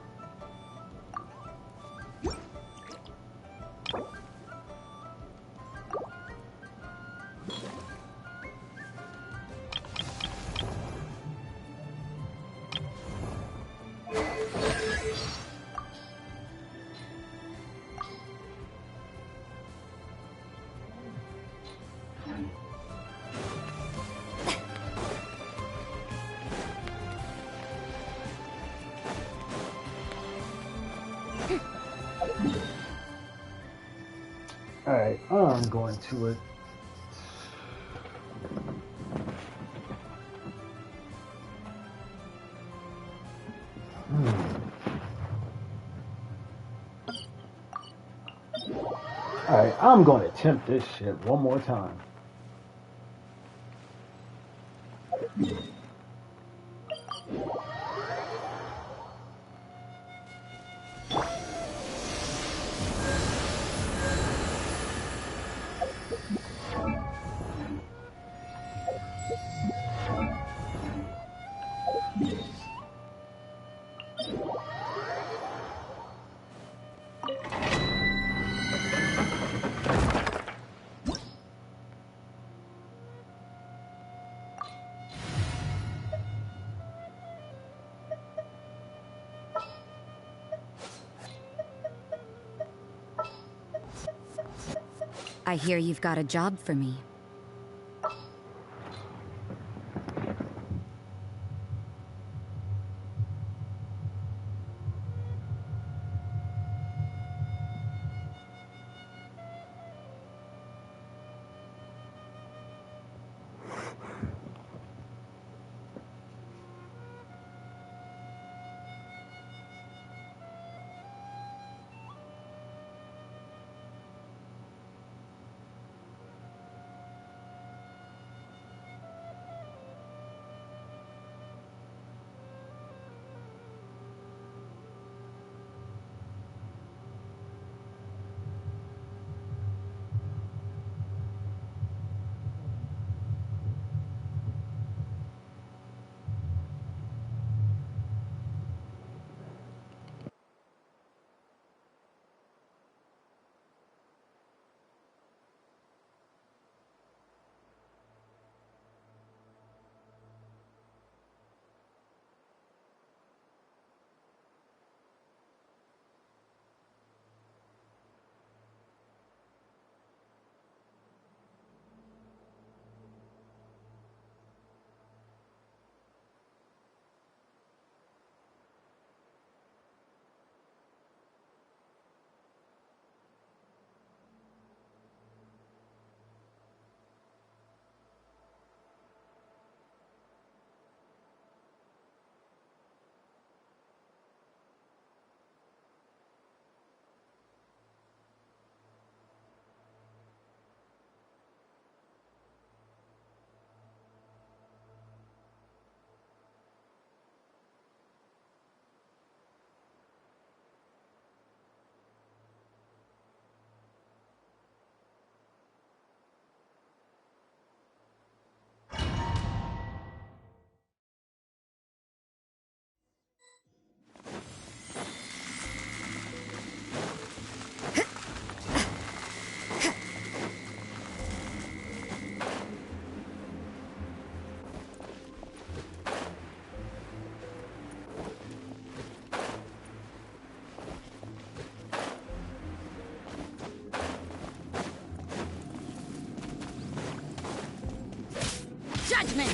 Alright, I'm going to it. Alright, I'm going to attempt this shit one more time. I hear you've got a job for me. judgment.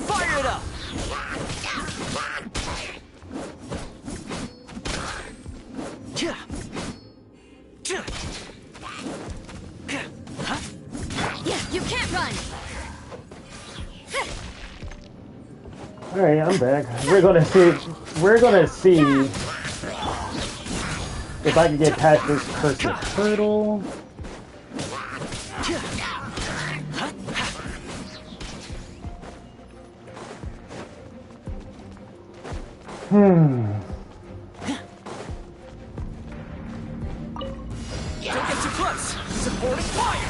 Fire it up! Yeah, you can't run. All right, I'm back. We're gonna see. We're gonna see if I can get past this cursed hurdle. Don't get too close! Supporting fire!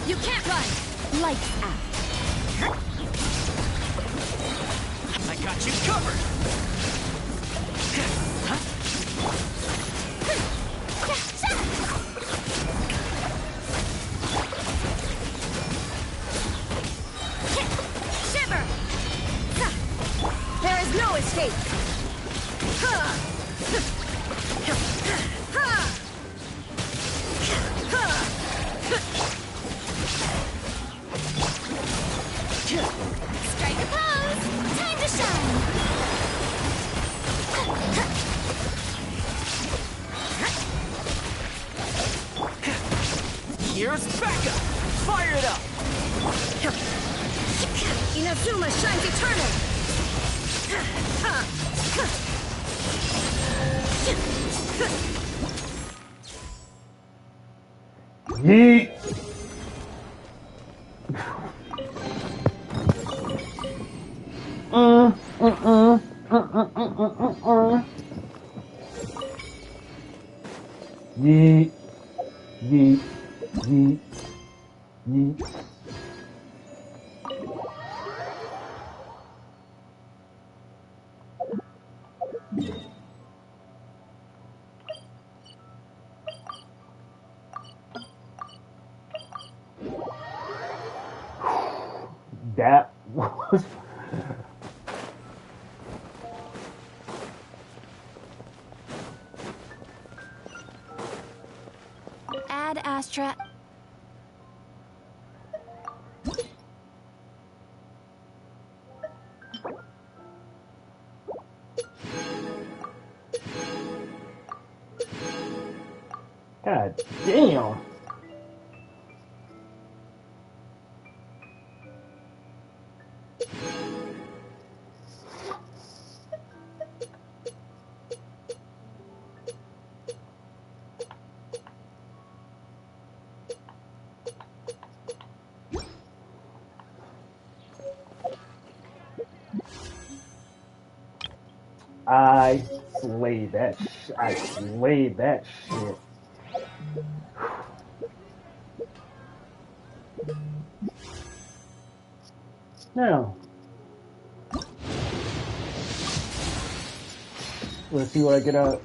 You can't run. Lights out. I got you covered! Shiver. There is no escape. Strike a pose. Time to shine. Here's Becca! Fire it up! Inazuma shines eternal. Yeet. Yeet. Yeet. Yeet. Yeet. That was Ad Astra. God damn. I slayed that. I slayed that shit. Now, let's see what I get out.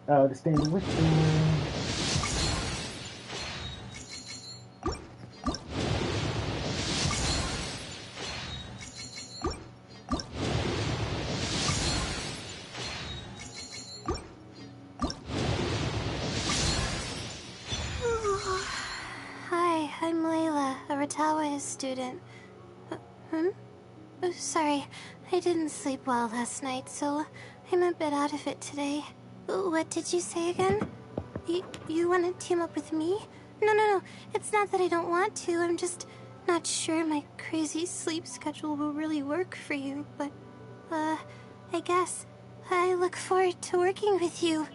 The standing with them. Hi, I'm Layla, a Ratawa student. Oh, sorry, I didn't sleep well last night, so I'm a bit out of it today. What did you say again? You want to team up with me? No, it's not that I don't want to, I'm just not sure my crazy sleep schedule will really work for you, but, I guess I look forward to working with you.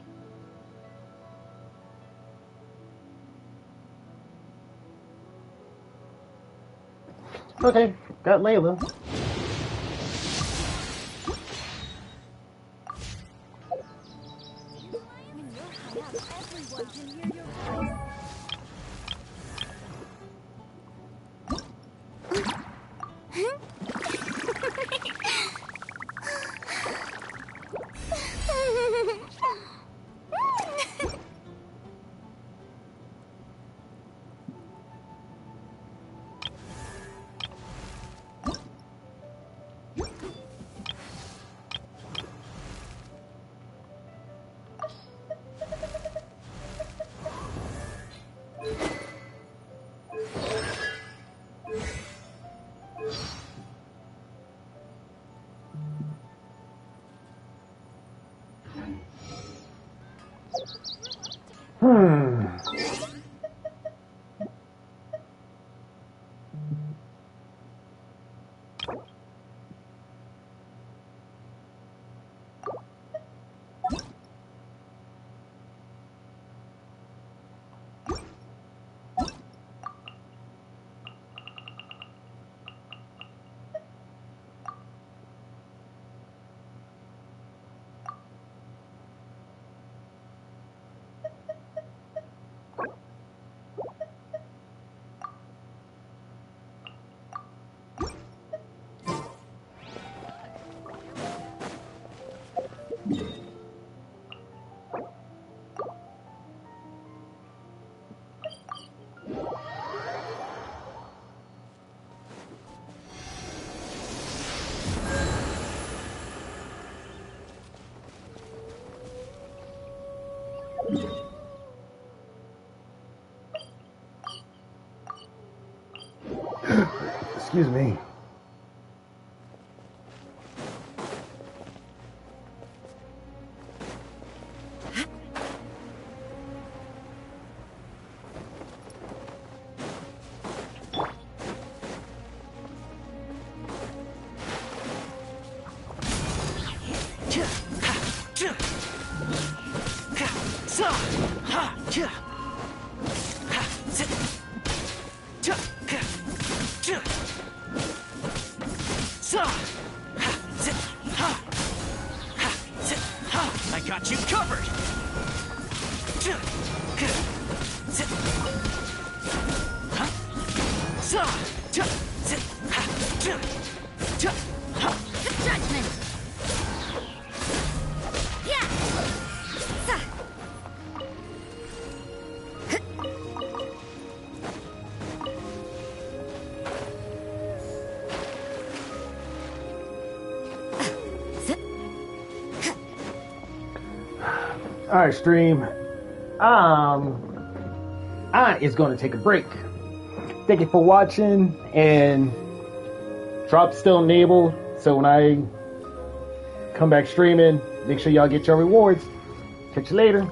Okay, got Layla. Excuse me. I got you covered! Judgment! Yeah! All right, stream. Aunt is going to take a break. Thank you for watching, and drop still enable. So when I come back streaming, make sure y'all get your rewards. Catch you later.